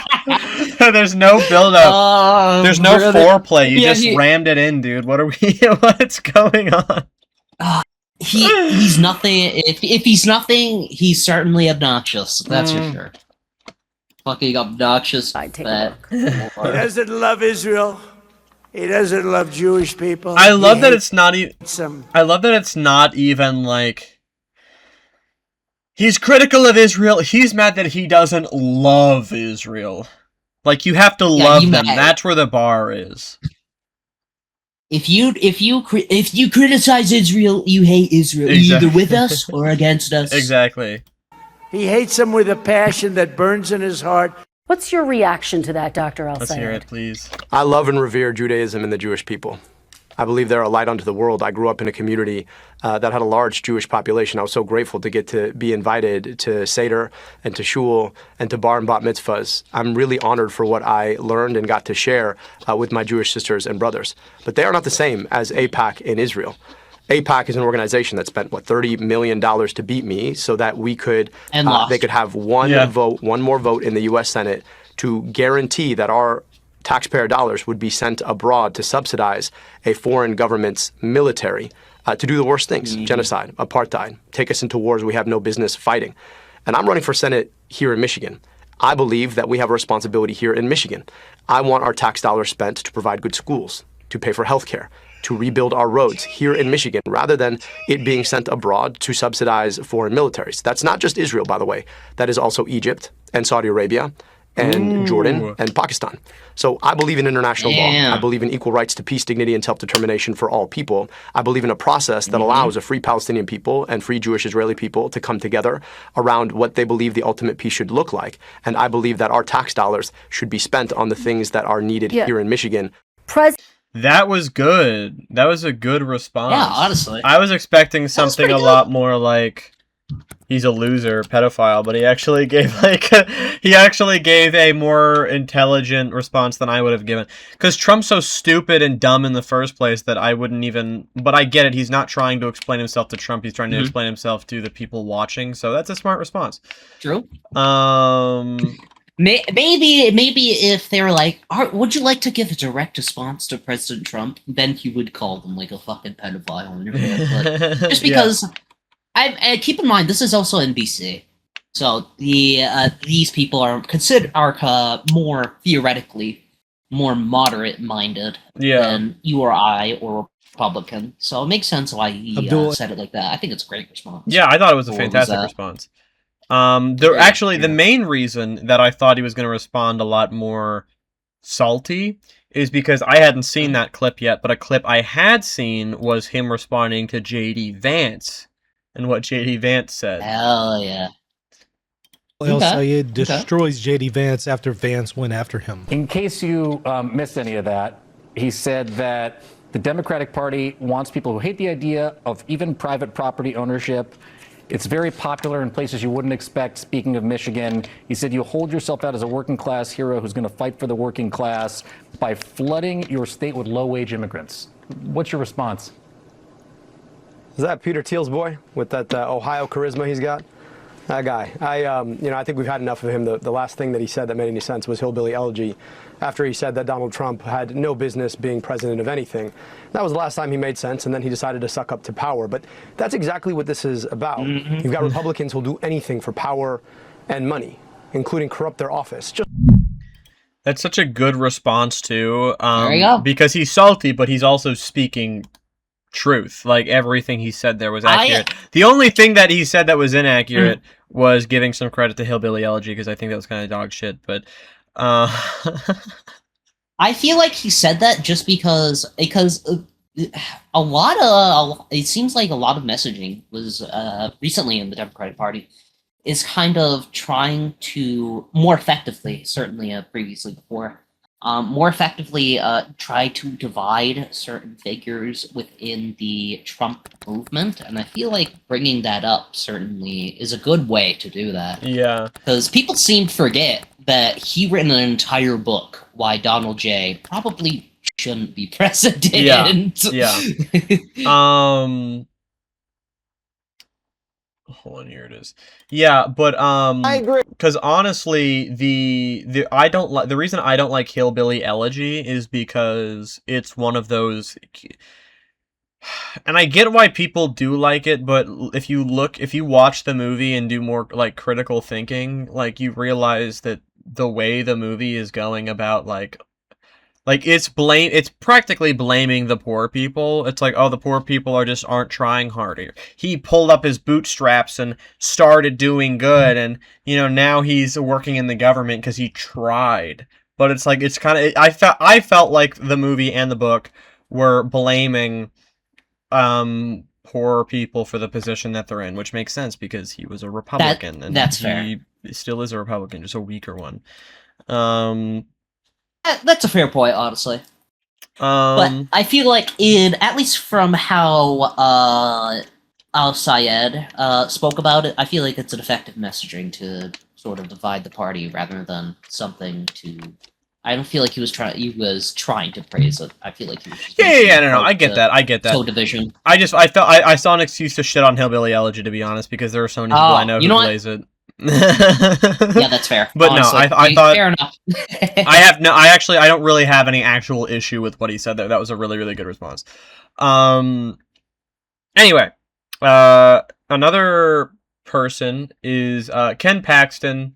there's no build up. There's no foreplay. You just rammed it in, dude. What's going on? He's nothing. If he's nothing, he's certainly obnoxious. That's for sure. Fucking obnoxious. I take a look. He doesn't love Israel. He doesn't love Jewish people. I love that it's not even. I love that it's not even like. He's critical of Israel. He's mad that he doesn't love Israel. Like, you have to love them. That's where the bar is. If you criticize Israel, you hate Israel. Exactly. You're either with us or against us. Exactly. He hates them with a passion that burns in his heart. What's your reaction to that, Dr. El-Sayed? Let's hear it, please. I love and revere Judaism and the Jewish people. I believe they're a light unto the world. I grew up in a community that had a large Jewish population. I was so grateful to get to be invited to Seder and to Shul and to Bar and Bat mitzvahs. I'm really honored for what I learned and got to share with my Jewish sisters and brothers. But they are not the same as AIPAC in Israel. AIPAC is an organization that spent, $30 million to beat me so that we could, they could have one more vote in the U.S. Senate to guarantee that our taxpayer dollars would be sent abroad to subsidize a foreign government's military to do the worst things, genocide, apartheid, take us into wars we have no business fighting. And I'm running for Senate here in Michigan. I believe that we have a responsibility here in Michigan. I want our tax dollars spent to provide good schools, to pay for health care, to rebuild our roads here in Michigan, rather than it being sent abroad to subsidize foreign militaries. That's not just Israel, by the way. That is also Egypt and Saudi Arabia and Jordan and Pakistan. So I believe in international law. I believe in equal rights to peace, dignity, and self-determination for all people. I believe in a process that allows a free Palestinian people and free Jewish Israeli people to come together around what they believe the ultimate peace should look like. And I believe that our tax dollars should be spent on the things that are needed here in Michigan. That was good. That was a good response. Yeah, honestly. I was expecting something a lot more like, he's a loser, pedophile, but he actually gave a more intelligent response than I would have given. Because Trump's so stupid and dumb in the first place that I wouldn't even... But I get it, he's not trying to explain himself to Trump, he's trying to explain himself to the people watching, so that's a smart response. True. Maybe if they were like, would you like to give a direct response to President Trump? Then he would call them like a fucking pedophile. But just because... I keep in mind, this is also NBC, so these people are more theoretically more moderate-minded than you or I or Republican. So it makes sense why he said it like that. I think it's a great response. Yeah, I thought it was a fantastic response. The main reason that I thought he was going to respond a lot more salty is because I hadn't seen that clip yet, but a clip I had seen was him responding to J.D. Vance and what J.D. Vance said. Hell yeah. El Sayed destroys J.D. Vance after Vance went after him. In case you missed any of that, he said that the Democratic Party wants people who hate the idea of even private property ownership. It's very popular in places you wouldn't expect. Speaking of Michigan, he said you hold yourself out as a working class hero who's going to fight for the working class by flooding your state with low-wage immigrants. What's your response? Is that Peter Thiel's boy with that Ohio charisma he's got? That guy. I think we've had enough of him. The last thing that he said that made any sense was hillbilly elegy, after he said that Donald Trump had no business being president of anything. That was the last time he made sense, and then he decided to suck up to power. But that's exactly what this is about. Mm-hmm. You've got Republicans who'll do anything for power and money, including corrupt their office. That's such a good response, too. There you go. Because he's salty, but he's also speaking truth. Like, everything he said there was accurate. The only thing that he said that was inaccurate was giving some credit to hillbilly elegy, because I think that was kind of dog shit, but I feel like he said that just because it seems like a lot of messaging was recently in the Democratic Party is kind of trying to more effectively, certainly previously before, more effectively try to divide certain figures within the Trump movement, and I feel like bringing that up certainly is a good way to do that. Yeah. Because people seem to forget that he written an entire book why Donald J. probably shouldn't be president. Yeah. Hold on, here it is. Yeah, but I agree. Because honestly, the reason I don't like hillbilly elegy is because it's one of those, and I get why people do like it, but if you watch the movie and do more like critical thinking, like you realize that the way the movie is going about like it's practically blaming the poor people. It's like, oh, the poor people aren't trying harder. He pulled up his bootstraps and started doing good, and now he's working in the government because he tried. But it's like, it's kind of, I felt like the movie and the book were blaming poor people for the position that they're in, which makes sense because he was a Republican, and that's fair. He still is a Republican, just a weaker one. That's a fair point, honestly. But I feel like at least from how Al Sayed spoke about it, I feel like it's an effective messaging to sort of divide the party rather than something to. I don't feel like he was trying to praise it. I feel like he was just no, I get that. So division. I saw an excuse to shit on hillbilly elegy, to be honest, because there are so many people I know who plays it. Yeah, that's fair. But honestly, no, I thought fair enough. I don't really have any actual issue with what he said there. That was a really, really good response. Anyway, another person is Ken Paxton.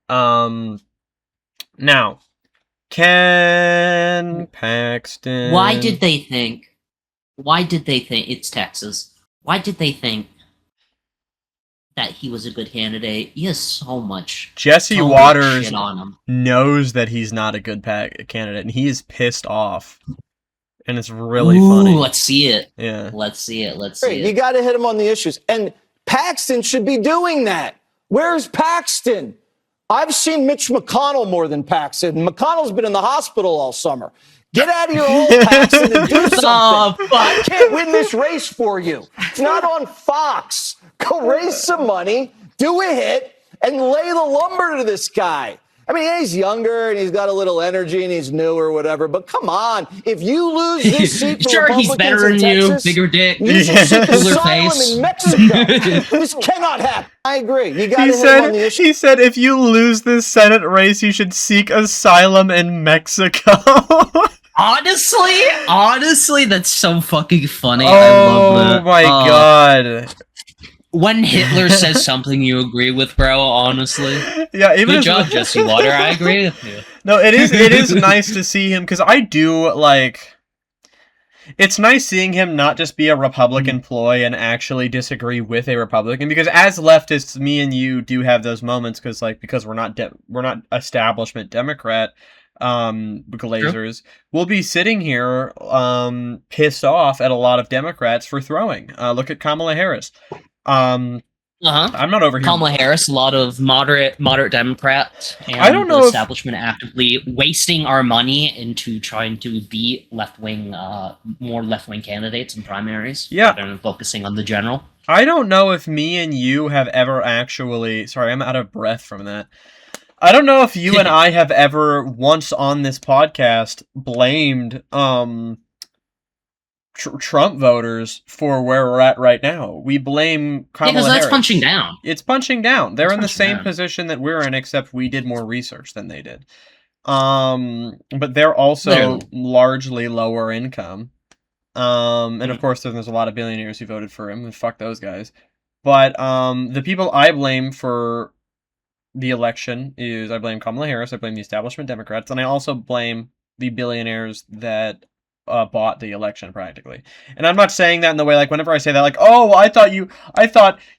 Now, Ken Paxton. Why did they think it's Texas? Why did they think that he was a good candidate? He has so much. Jesse Waters shit on him. Knows that he's not a good candidate, and he is pissed off. And it's really funny. Let's see it. Yeah. Let's see it. You got to hit him on the issues. And Paxton should be doing that. Where's Paxton? I've seen Mitch McConnell more than Paxton. McConnell's been in the hospital all summer. Get out of your hole, Paxton, and do something. I can't win this race for you. It's not on Fox. Go raise some money, do a hit, and lay the lumber to this guy. I mean, he's younger and he's got a little energy and he's new or whatever, but come on. If you lose this seat to sure, Republicans he's better than Texas, you, bigger dick, you should seek cooler asylum face. in Mexico. This cannot happen. I agree. You got to hit him on the issue. He said, if you lose this Senate race, you should seek asylum in Mexico. Honestly, that's so fucking funny. Oh, I love that. Oh my god. When Hitler says something you agree with, bro, honestly. Yeah, even good job, Jesse Water. I agree with you. No, it is nice to see him, because I do, like... It's nice seeing him not just be a Republican ploy and actually disagree with a Republican, because as leftists, me and you do have those moments, because we're not establishment Democrat. glazers, will be sitting here pissed off at a lot of Democrats for throwing. Look at Kamala Harris. I'm not over here. Kamala Harris, a lot of moderate Democrats, and I don't know the establishment actively wasting our money into trying to beat more left-wing candidates in primaries. Yeah, rather than focusing on the general. I don't know if me and you have ever actually. Sorry, I'm out of breath from that. I don't know if you and I have ever once on this podcast blamed Trump voters for where we're at right now. We blame Kamala Harris. Because that's punching down. It's punching down. They're in the same position that we're in, except we did more research than they did. But they're also largely lower income. And of course, there's a lot of billionaires who voted for him, and fuck those guys. But the people I blame for the election is I blame Kamala Harris, I blame the establishment Democrats, and I also blame the billionaires that bought the election practically. And I'm not saying that in the way like whenever I say that like, oh, well, I thought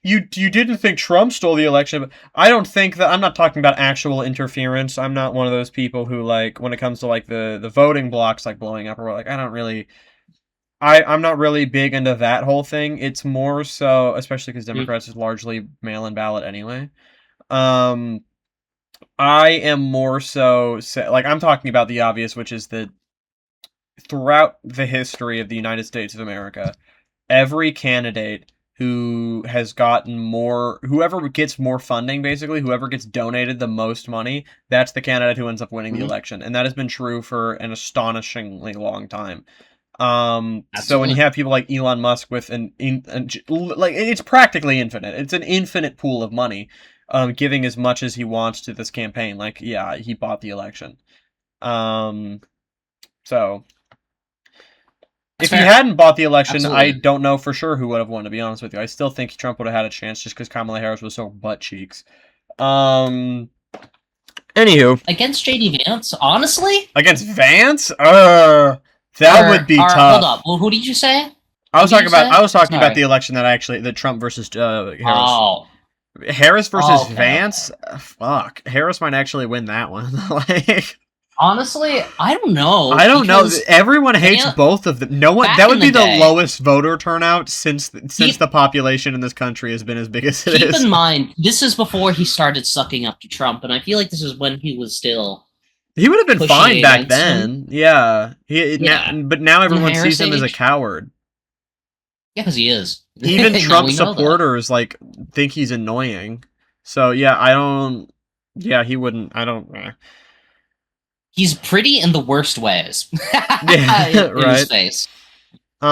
you didn't think Trump stole the election, but I don't think that. I'm not talking about actual interference. I'm not one of those people who like when it comes to like the voting blocks like blowing up or like I don't really. I'm not really big into that whole thing. It's more so, especially because Democrats is largely mail-in ballot anyway. I am more so like I'm talking about the obvious, which is that throughout the history of the United States of America, every candidate who has gotten more, whoever gets more funding, basically, whoever gets donated the most money, that's the candidate who ends up winning the election. And that has been true for an astonishingly long time. So when you have people like Elon Musk with like it's practically infinite. It's an infinite pool of money, giving as much as he wants to this campaign. Like, yeah, he bought the election. So if he hadn't bought the election, I don't know for sure who would have won, to be honest with you. I still think Trump would have had a chance just because Kamala Harris was so butt cheeks. Anywho. Against JD Vance, honestly? Against Vance? That would be tough. Hold up. Well, who did you say? I was talking about the election the Trump versus Harris. Oh. Harris versus Vance? Fuck. Harris might actually win that one. Like, honestly, I don't know. I don't know. Everyone hates both of them. No one. That would be the lowest voter turnout since the population in this country has been as big as it is. Keep in mind, this is before he started sucking up to Trump, and I feel like this is when he was still. He would have been fine back then. Yeah. But now everyone sees him as a coward. Yeah, because he is. Even Trump supporters like think he's annoying. So yeah, I don't. Yeah, he wouldn't. I don't. He's pretty in the worst ways. Yeah, in right. His face. May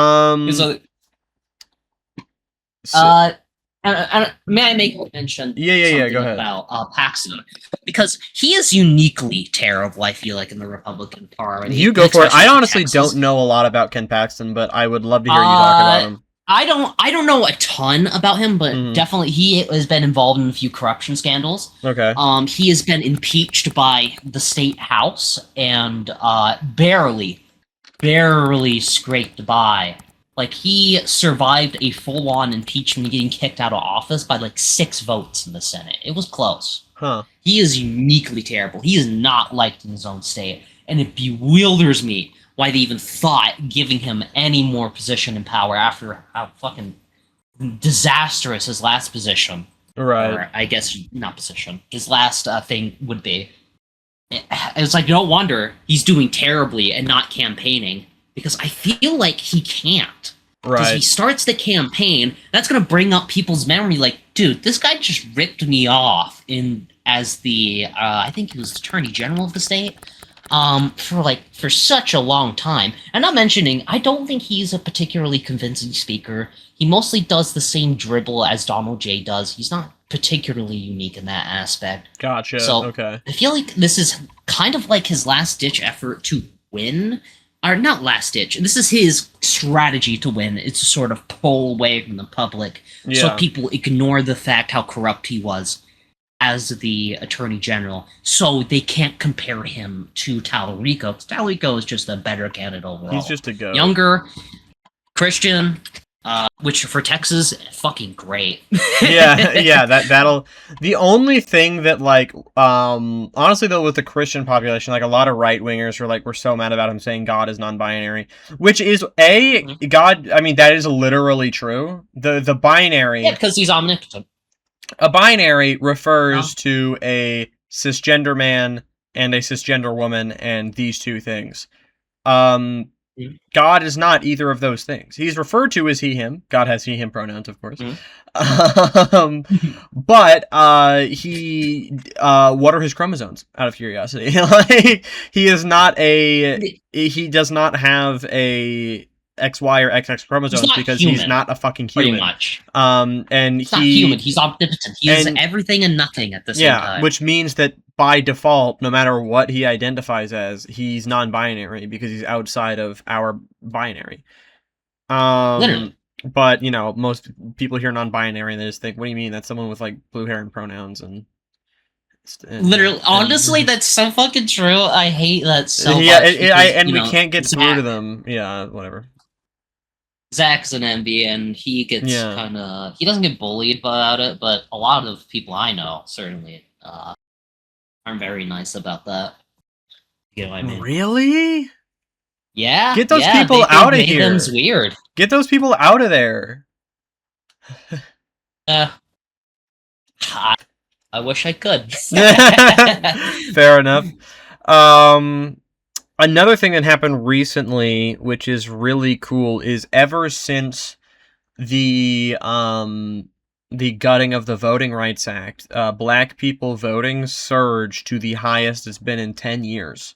I make a mention? Yeah. Go ahead. About Paxton, because he is uniquely terrible. I feel like in the Republican Party. You go for it. I honestly don't know a lot about Ken Paxton, but I would love to hear you talk about him. I don't know a ton about him, but definitely he has been involved in a few corruption scandals. Okay. He has been impeached by the state house and barely scraped by. Like, he survived a full-on impeachment, getting kicked out of office by like 6 votes in the Senate. It was close. Huh. He is uniquely terrible. He is not liked in his own state, and it bewilders me why they even thought giving him any more position and power after how fucking disastrous his last position. Right. Or, I guess, not position. His last thing would be. It's like, no wonder he's doing terribly and not campaigning, because I feel like he can't. Right. Because he starts the campaign, that's going to bring up people's memory like, dude, this guy just ripped me off as the, I think he was Attorney General of the state. For such a long time. And not mentioning, I don't think he's a particularly convincing speaker. He mostly does the same dribble as Donald J. does. He's not particularly unique in that aspect. Gotcha. So, okay. I feel like this is kind of like his last-ditch effort to win. Or not last-ditch. This is his strategy to win. It's to sort of pull away from the public so people ignore the fact how corrupt he was as the Attorney General, so they can't compare him to Tallarico. Tallarico is just a better candidate overall. He's just a goat. Younger, Christian, Which for Texas, fucking great. yeah, that'll. The only thing that like, honestly though, with the Christian population, like a lot of right wingers were so mad about him saying God is non-binary, which is God. I mean, that is literally true. The binary. Yeah, because he's omnipotent. A binary refers to a cisgender man and a cisgender woman, and these two things. God is not either of those things. He's referred to as he, him. God has he, him pronouns, of course. But what are his chromosomes, out of curiosity? Like, he does not have a XY or XX chromosomes because he's not a fucking human. Pretty much. And he's not human. He's omnipotent. He is everything and nothing at the same time. Yeah, which means that by default, no matter what he identifies as, he's non-binary because he's outside of our binary. Literally. But, you know, most people hear non-binary and they just think, what do you mean? That's someone with, like, blue hair and pronouns and... Literally, honestly, that's so fucking true. I hate that so much. Yeah, we can't get through to them. Yeah, whatever. Zach's an MB, and he gets kind of... He doesn't get bullied about it, but a lot of people I know, certainly, aren't very nice about that. You know what I mean? Really? Yeah. Get those people out of here. Them's weird. Get those people out of there. I wish I could. Fair enough. Another thing that happened recently, which is really cool, is ever since the gutting of the Voting Rights Act, black people voting surged to the highest it's been in 10 years.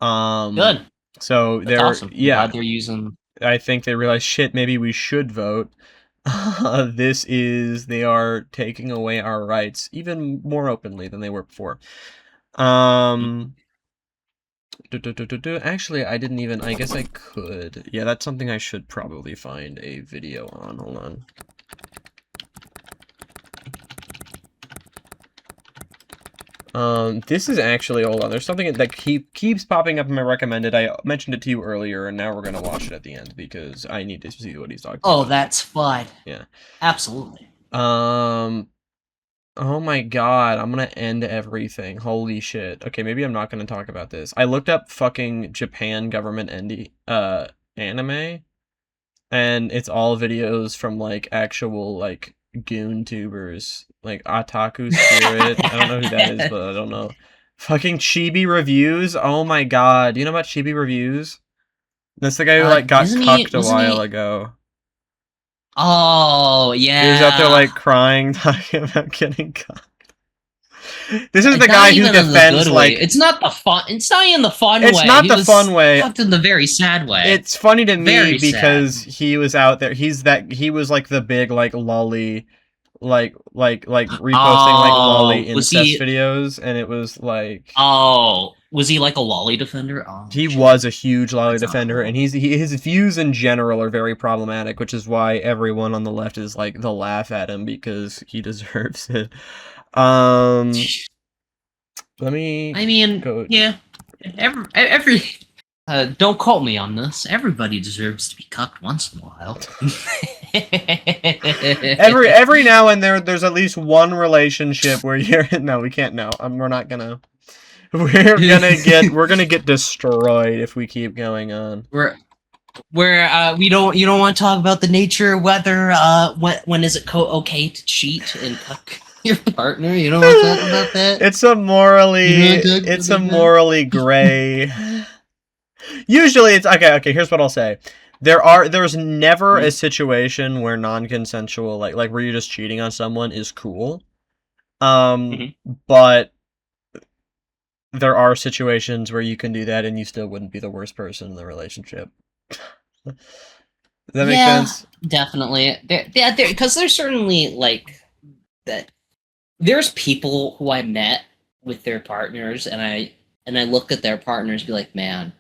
Good. So That's awesome. yeah, they're using. I think they realized, shit, maybe we should vote. They are taking away our rights even more openly than they were before. Actually, I guess I could. Yeah, that's something I should probably find a video on. Hold on. This is actually, hold on, there's something that keeps popping up in my recommended. I mentioned it to you earlier, and now we're gonna watch it at the end because I need to see what he's talking about. Oh, that's fine. Yeah. Absolutely. Oh my god, I'm gonna end everything. Holy shit. Okay, maybe I'm not gonna talk about this. I looked up fucking Japan government anime, and it's all videos from, like, actual, like, goon tubers. Like, Otaku Spirit. I don't know who that is, but I don't know. Fucking Chibi Reviews? Oh my god. Do you know about Chibi Reviews? That's the guy who, like, got cucked a while ago. Oh, yeah. He was out there, like, crying, talking about getting cucked. This is the guy who defends, like... It's not the fun... It's not in the fun way. It's not the fun way. It's in the very sad way. It's funny to me because he was out there. He was, like, the big, like, lolly... like reposting like lolly incest videos, and it was like, was he like a lolly defender? He was a huge lolly defender, and his views in general are very problematic, which is why everyone on the left is like, they'll laugh at him because he deserves it. Let me. I mean, yeah. Every don't quote me on this. Everybody deserves to be cucked once in a while. every now and there's at least one relationship where you're we can't we're gonna get destroyed if we keep going on. You don't want to talk about the nature whether when is it okay to cheat and cuck your partner? You don't want to talk about that. It's a morally gray. Usually it's okay, here's what I'll say. There's never a situation where non-consensual, like where you're just cheating on someone is cool. But there are situations where you can do that and you still wouldn't be the worst person in the relationship. Does that make sense? Definitely. Because there's certainly, like, that. There's people who I met with their partners, and I look at their partners and be like, man,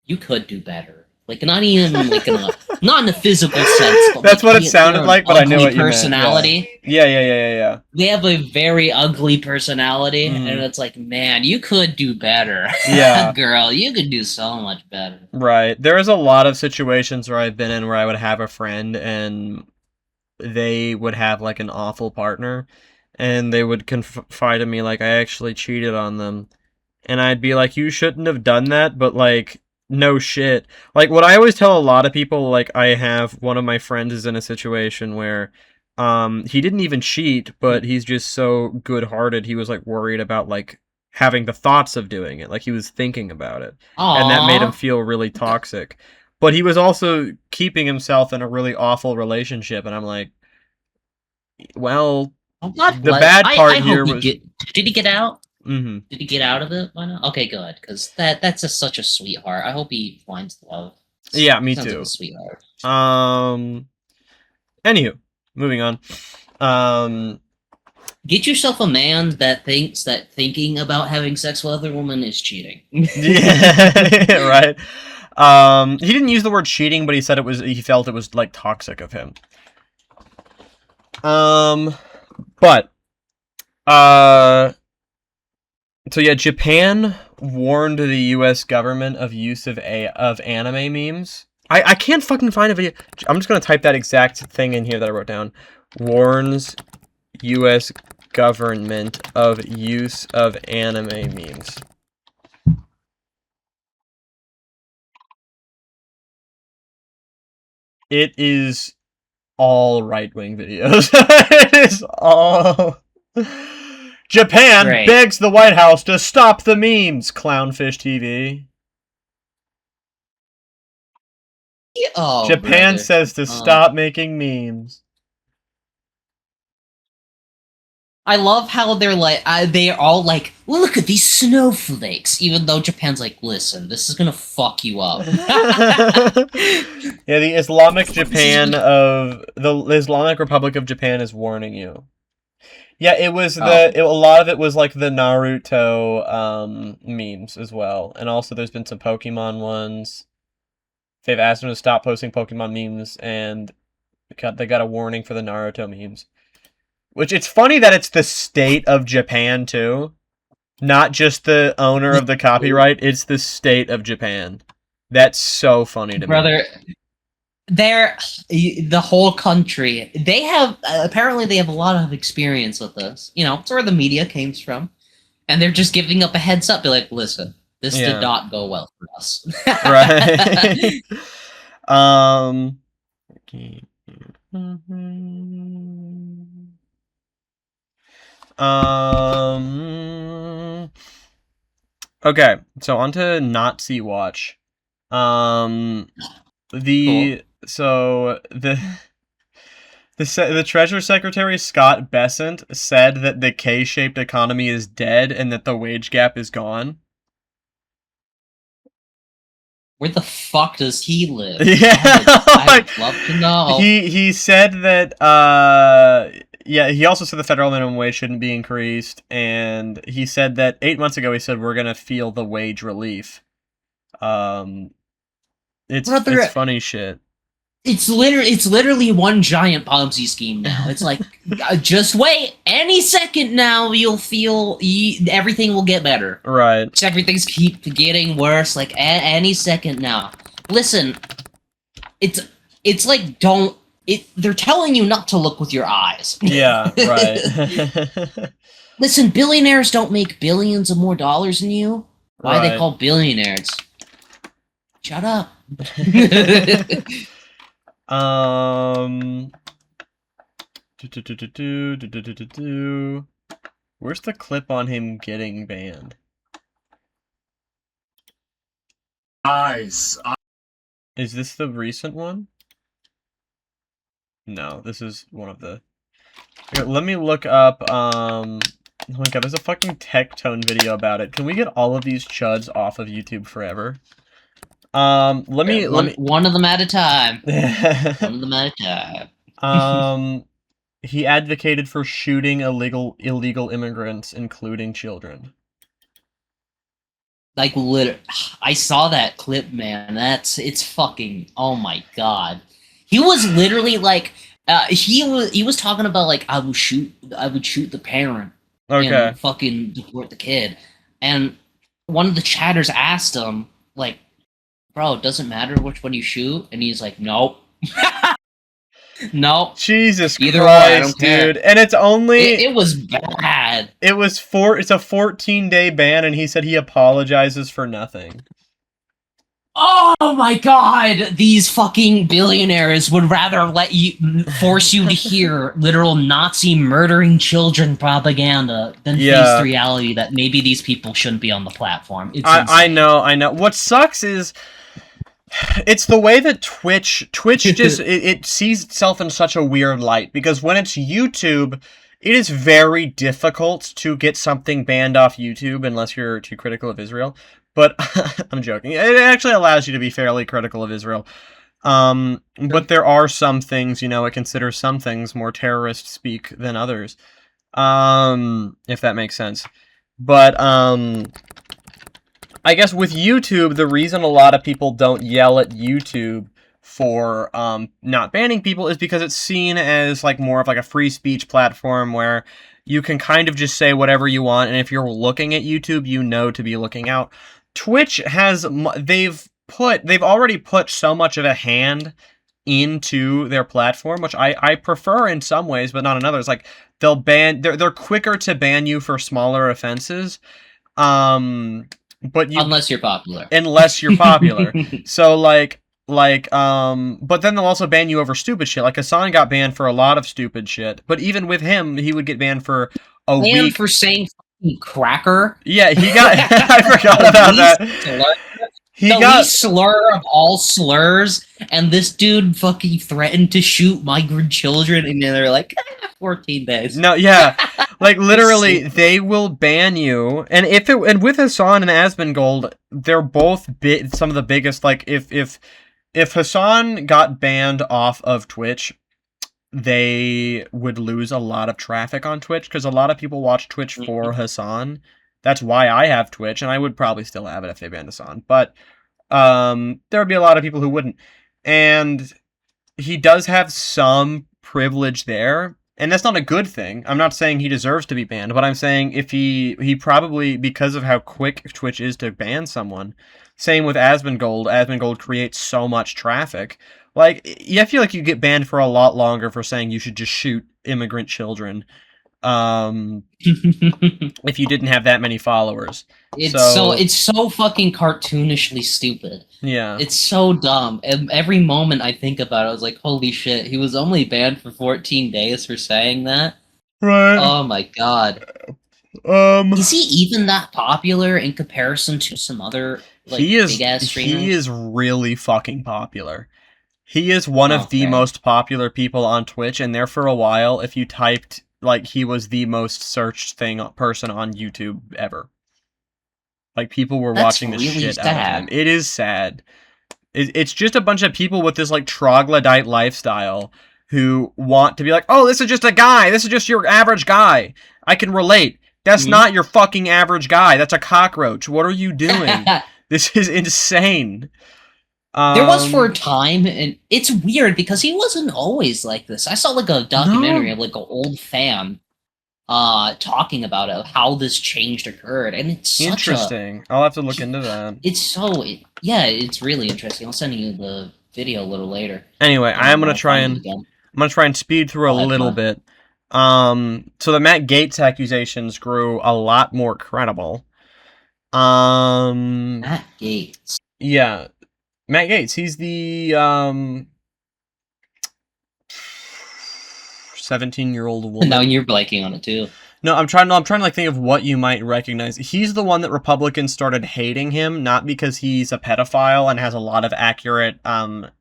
you could do better. Like, not even like in a Not in a physical sense, but that's like, what it sounded like, but I knew what you meant. Personality. Yeah. They have a very ugly personality, and it's like, man, you could do better. Yeah. Girl, you could do so much better. Right. There is a lot of situations where I've been in where I would have a friend and they would have like an awful partner and they would confide in me like I actually cheated on them. And I'd be like, you shouldn't have done that, but like, no shit. Like, what I always tell a lot of people, like, I have one of my friends is in a situation where he didn't even cheat, but he's just so good-hearted, he was like worried about like having the thoughts of doing it. Like, he was thinking about it. Aww. And that made him feel really toxic. But he was also keeping himself in a really awful relationship, and I'm like, well, the bad part here was... Did he get out? Mm-hmm. Did he get out of it? Why not? Okay, good, because that's just such a sweetheart. I hope he finds love. Yeah, me too. Like a sweetheart. Anywho, moving on. Get yourself a man that thinks that thinking about having sex with other women is cheating. Yeah, right. He didn't use the word cheating, but he said he felt it was like toxic of him. So yeah, Japan warned the U.S. government of use of anime memes. I can't fucking find a video. I'm just gonna type that exact thing in here that I wrote down. Warns U.S. government of use of anime memes. It is all right-wing videos. It is all... Japan begs the White House to stop the memes, Clownfish TV. Oh, Japan says to stop making memes. I love how they're like, they're all like, well, look at these snowflakes, even though Japan's like, listen, this is gonna fuck you up. Yeah, the Islamic Republic of Japan is warning you. Yeah, it was a lot of it was like the Naruto memes as well. And also there's been some Pokemon ones. They've asked them to stop posting Pokemon memes, and they got a warning for the Naruto memes. Which, it's funny that it's the state of Japan, too. Not just the owner of the copyright, it's the state of Japan. That's so funny to me. The whole country, they have, apparently they have a lot of experience with this. You know, it's where the media came from. And they're just giving up a heads up. Be like, listen, this did not go well for us. Right. Okay, so on to Nazi Watch. The Treasury Secretary Scott Bessent said that the K-shaped economy is dead and that the wage gap is gone. Where the fuck does he live? Yeah, I'd love to know. He said that yeah, he also said the federal minimum wage shouldn't be increased, and he said that 8 months ago he said we're gonna feel the wage relief. It's funny shit. It's literally one giant Ponzi scheme now. It's like, just wait, any second now you'll feel everything will get better. Right. Everything's keep getting worse. Like any second now. Listen, it's like they're telling you not to look with your eyes. Yeah, right. Listen, billionaires don't make billions of more dollars than you. Why are they called billionaires? Shut up. Where's the clip on him getting banned? Nice. Is this the recent one? No, this is one of the... Here, let me look up, oh my god, there's a fucking Tectone video about it. Can we get all of these chuds off of YouTube forever? Let me one of them at a time. One of them at a time. He advocated for shooting illegal immigrants, including children. Like, I saw that clip, man. It's fucking, oh my god. He was literally like, he was talking about like, I would shoot the parent and fucking deport the kid. And one of the chatters asked him, like, bro, it doesn't matter which one you shoot? And he's like, nope. No. Jesus Either Christ, way, I don't care. dude. And it's only... It was bad. It's a 14-day ban, and he said he apologizes for nothing. Oh my god! These fucking billionaires would rather force you to hear literal Nazi murdering children propaganda than face the reality that maybe these people shouldn't be on the platform. I know. What sucks is... It's the way that Twitch just, it sees itself in such a weird light, because when it's YouTube, it is very difficult to get something banned off YouTube unless you're too critical of Israel. But, I'm joking. It actually allows you to be fairly critical of Israel. But there are some things, it considers some things more terrorist speak than others. If that makes sense. But, I guess with YouTube, the reason a lot of people don't yell at YouTube for not banning people is because it's seen as like more of like a free speech platform where you can kind of just say whatever you want, and if you're looking at YouTube, you know to be looking out. Twitch has they've already put so much of a hand into their platform, which I prefer in some ways, but not in others. Like they're quicker to ban you for smaller offenses. But unless you're popular. So but then they'll also ban you over stupid shit. Like Hassan got banned for a lot of stupid shit, but even with him, he would get banned for a week for saying fucking cracker. Yeah, he got. I forgot about that. The least slur of all slurs, and this dude fucking threatened to shoot migrant children, and they're like, 14 days. No, yeah, like literally, they will ban you. And with Hassan and Asmongold, they're both some of the biggest. Like if Hassan got banned off of Twitch, they would lose a lot of traffic on Twitch because a lot of people watch Twitch for Hassan. That's why I have Twitch, and I would probably still have it if they banned us on. But there would be a lot of people who wouldn't. And he does have some privilege there, and that's not a good thing. I'm not saying he deserves to be banned, but I'm saying if he probably, because of how quick Twitch is to ban someone, same with Asmongold. Asmongold creates so much traffic. Like, I feel like you get banned for a lot longer for saying you should just shoot immigrant children. If you didn't have that many followers. It's so fucking cartoonishly stupid. Yeah. It's so dumb. And every moment I think about it, I was like, holy shit, he was only banned for 14 days for saying that? Right. Oh my god. Is he even that popular in comparison to some other big-ass streamers? He is really fucking popular. He is one of the most popular people on Twitch, and there for a while, if you typed, like, he was the most searched person on YouTube ever. Like, people were watching the shit out of him. It is sad. It's just a bunch of people with this, like, troglodyte lifestyle who want to be like, oh, this is just a guy. This is just your average guy. I can relate. That's not your fucking average guy. That's a cockroach. What are you doing? This is insane. There was for a time, and it's weird because he wasn't always like this. I saw like a documentary of like an old fan talking about it, how this change occurred, and it's such interesting. I'll have to look into that. It's really interesting. I'll send you the video a little later. Anyway, I'm gonna try and speed through a little bit. So the Matt Gaetz accusations grew a lot more credible. Matt Gaetz. Yeah. Matt Gaetz, he's the 17-year-old woman. No, you're blanking on it too. No, I'm trying to like think of what you might recognize. He's the one that Republicans started hating him, not because he's a pedophile and has a lot of accurate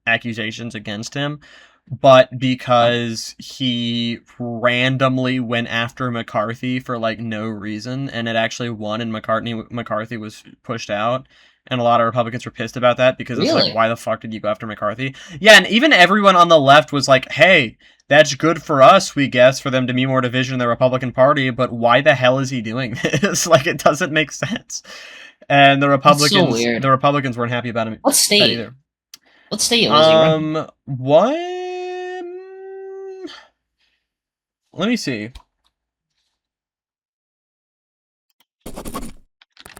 accusations against him, but because he randomly went after McCarthy for like no reason, and it actually won, and McCarthy was pushed out, and a lot of Republicans were pissed about that because it's like, why the fuck did you go after McCarthy? Yeah, and even everyone on the left was like, hey, that's good for us, we guess, for them to be more division in the Republican Party, but why the hell is he doing this? Like, it doesn't make sense. And the Republicans weren't happy about him. What state? Either. What state was he running? What? Let me see.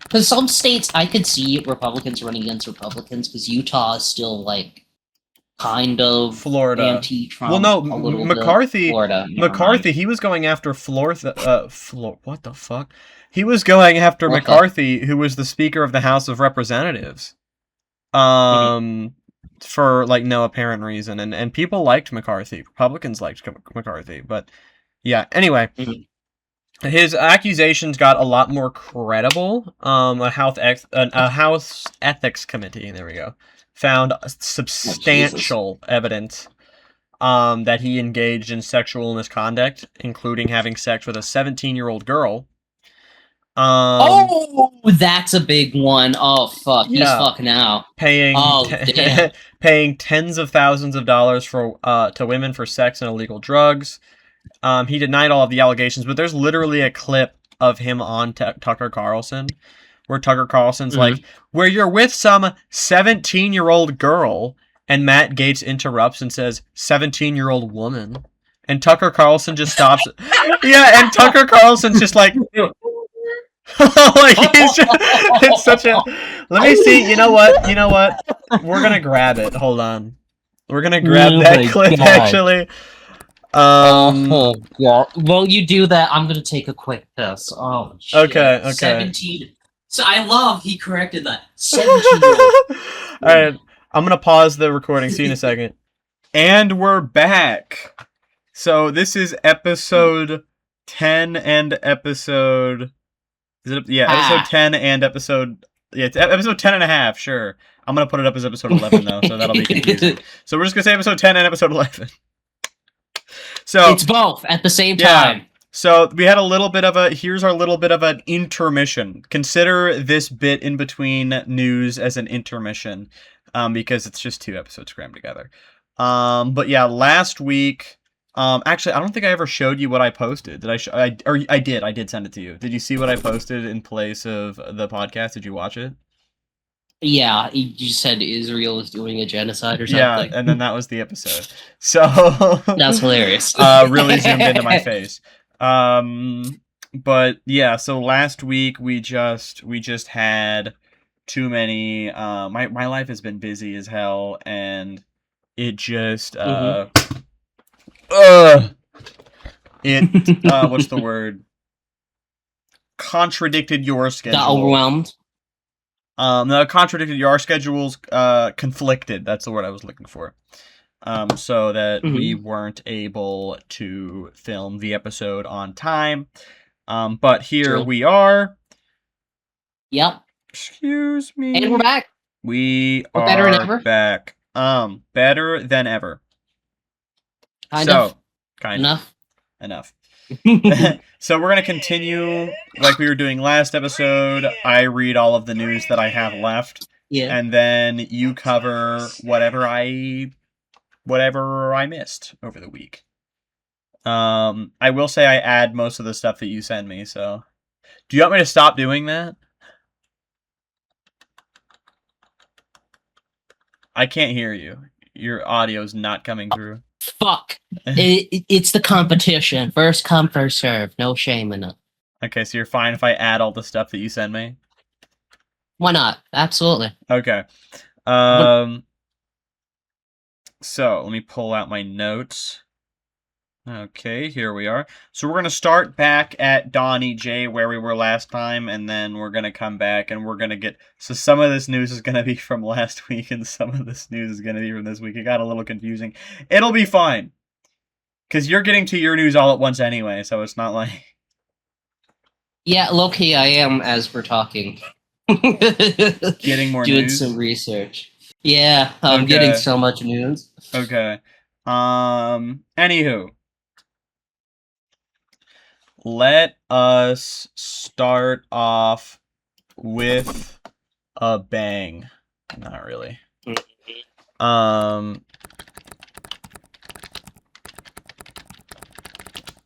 Because some states I could see Republicans running against Republicans, because Utah is still like kind of Florida anti-Trump. Well, no, McCarthy. Florida, McCarthy. He was going after Florida. What the fuck? He was going after McCarthy, who was the Speaker of the House of Representatives. For like no apparent reason, and people liked McCarthy. Republicans liked McCarthy, but yeah. Anyway. His accusations got a lot more credible. A House Ethics Committee, there we go, found substantial evidence that he engaged in sexual misconduct, including having sex with a 17-year-old girl. That's a big one. Oh, fuck. He's fucking out. Paying tens of thousands of dollars to women for sex and illegal drugs. He denied all of the allegations, but there's literally a clip of him on Tucker Carlson where Tucker Carlson's like, where you're with some 17-year-old girl, and Matt Gaetz interrupts and says, 17-year-old woman. And Tucker Carlson just stops. Yeah, and Tucker Carlson's just like... like, it's such a... Let me see, you know what? We're gonna grab it. Hold on. We're gonna grab that clip, actually. Yeah. Well, you do that. I'm gonna take a quick piss. Oh, shit. Okay. 17. So I love he corrected that. 17. All right, I'm gonna pause the recording. See you in a second. And we're back. So this is episode 10 and episode. Is it? Yeah, episode 10 and episode. Yeah, it's episode 10 and a half. Sure. I'm gonna put it up as episode 11 though, so that'll be confusing. So we're just gonna say episode 10 and episode 11. So it's both at the same time. So we had here's our little bit of an intermission. Consider this bit in between news as an intermission, because it's just 2 episodes crammed together. But yeah, last week, actually, I don't think I ever showed you what I posted. Did I did. I did send it to you. Did you see what I posted in place of the podcast? Did you watch it? Yeah, you said Israel is doing a genocide or something. Yeah, and then that was the episode. So that's hilarious. Really zoomed into my face. But yeah, so last week we just had too many. My life has been busy as hell, and it just what's the word? Contradicted your schedule. Got overwhelmed. No, contradicted your schedules, conflicted. That's the word I was looking for. So that we weren't able to film the episode on time. But here we are. Yep. Excuse me. And we're back. We're better than ever. Back. Better than ever. Enough. So we're going to continue like we were doing last episode. I read all of the news that I have left. Yeah. And then you cover whatever I missed over the week. I will say I add most of the stuff that you send me, so... Do you want me to stop doing that? I can't hear you. Your audio's not coming through. Fuck. It's the competition. First come, first serve. No shame in it. Okay, so you're fine if I add all the stuff that you send me? Why not? Absolutely. Okay. So, let me pull out my notes. Okay, here we are. So we're going to start back at Donnie J, where we were last time, and then we're going to come back, and we're going to get... So some of this news is going to be from last week, and some of this news is going to be from this week. It got a little confusing. It'll be fine. Because you're getting to your news all at once anyway, so it's not like... Yeah, low-key I am as we're talking. Getting more Doing news? some research. Yeah, I'm getting so much news. Okay. Anywho. Let us start off with a bang. Not really.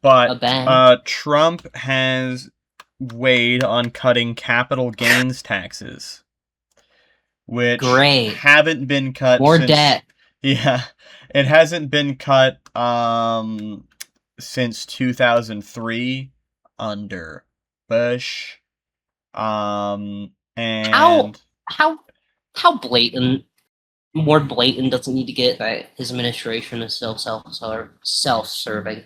But Trump has weighed on cutting capital gains taxes, which haven't been cut More since, debt. Yeah, it hasn't been cut since 2003 under Bush. And How blatant? More blatant doesn't need to get that his administration is still self-serving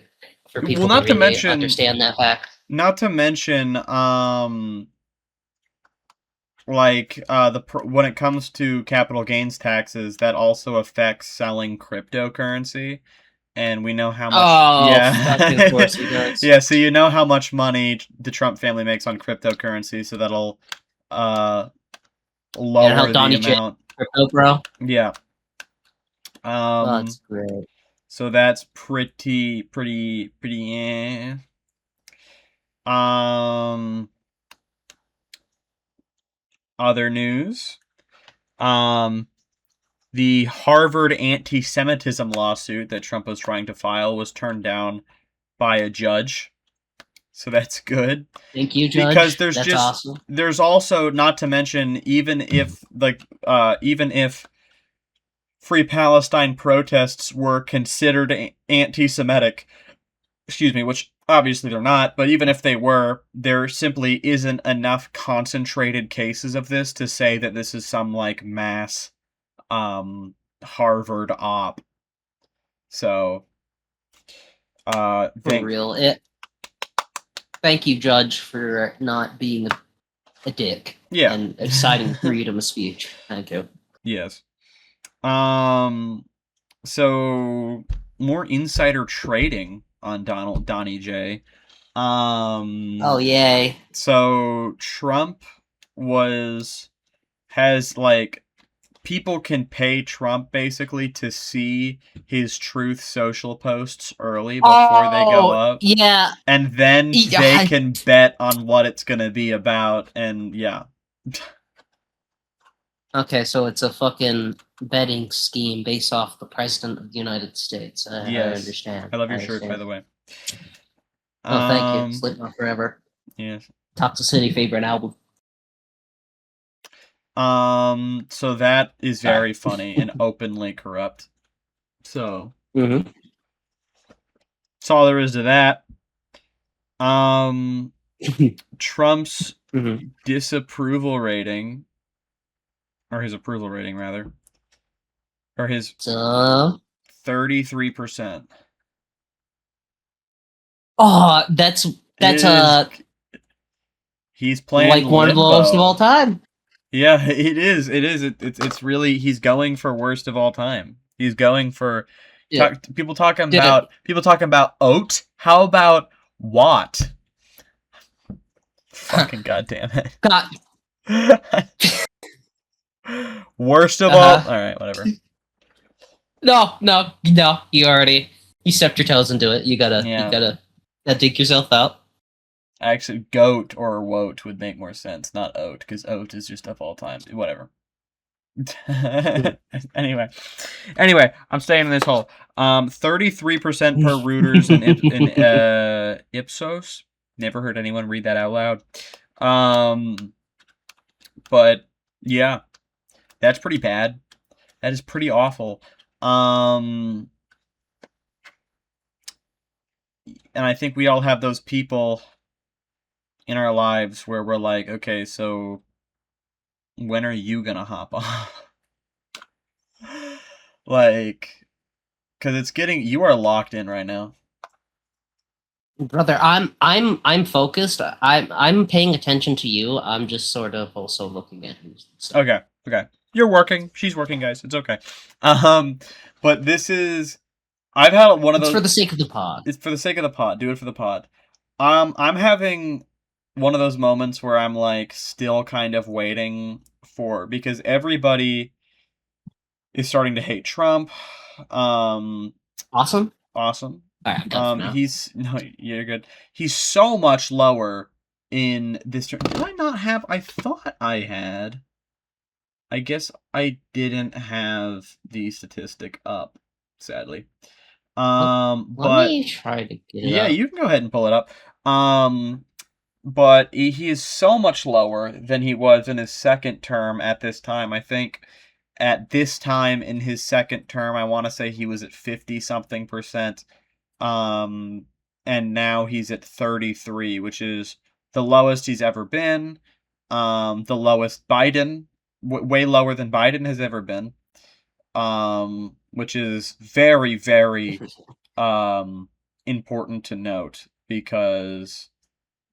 for people to really understand that fact. Not to mention, when it comes to capital gains taxes, that also affects selling cryptocurrency, and we know how much. Of course he does. Yeah, so you know how much money the Trump family makes on cryptocurrency, so that'll lower the amount. Crypto bro. Yeah. That's great. So that's pretty. Other news. The Harvard anti-Semitism lawsuit that Trump was trying to file was turned down by a judge. So that's good. Thank you, Judge. Because that's awesome. There's also, not to mention, even if Free Palestine protests were considered anti-Semitic, which obviously they're not, but even if they were, there simply isn't enough concentrated cases of this to say that this is some, mass, Harvard op. So, for real. Thank you, Judge, for not being a dick. Yeah. And deciding freedom of speech. Thank you. Yes. So more insider trading on Donnie J. Oh yay. So Trump has people can pay Trump basically to see his Truth Social posts early before they go up. Yeah. And then they can bet on what it's gonna be about, and yeah. Okay, so it's a fucking betting scheme based off the President of the United States. I understand. I love your shirt, by the way. Oh, thank you. Slipknot forever. Yes. Toxic City favorite album. So that is very funny and openly corrupt. So that's all there is to that. Trump's disapproval rating, or his approval rating rather, or his 33%. Oh, that's he's playing one of the lowest of all time. Yeah, it is. It's really, he's going for worst of all time. He's going for people talking about oat. How about Watt? Fucking goddamn it. God. Worst of all. All right, whatever. No. You stepped your toes into it. You gotta dig yourself out. Actually, goat or woat would make more sense, not oat, because oat is just of all time. Whatever. Anyway, I'm staying in this hole. 33% per Reuters in Ipsos. Never heard anyone read that out loud. But yeah, that's pretty bad. That is pretty awful. And I think we all have those people in our lives where we're like, okay, so when are you gonna hop off? Because you are locked in right now, brother. I'm focused. I'm paying attention to you. I'm just sort of also looking at you. Okay. You're working. She's working, guys. It's okay. But this is. I've had one of those. It's for the sake of the pod. It's for the sake of the pod. Do it for the pod. I'm having one of those moments where I'm still kind of waiting because everybody is starting to hate Trump. Awesome. Awesome. All right, you're good. He's so much lower in this term. Did I not have? I thought I had. I guess I didn't have the statistic up, sadly. Let But me try to get it yeah, up. you can go ahead and pull it up. But he is so much lower than he was in his second term at this time. I think at this time in his second term, I want to say he was at 50-something%. And now he's at 33, which is the lowest he's ever been. The lowest Biden, way lower than Biden has ever been. Which is very, very important to note, because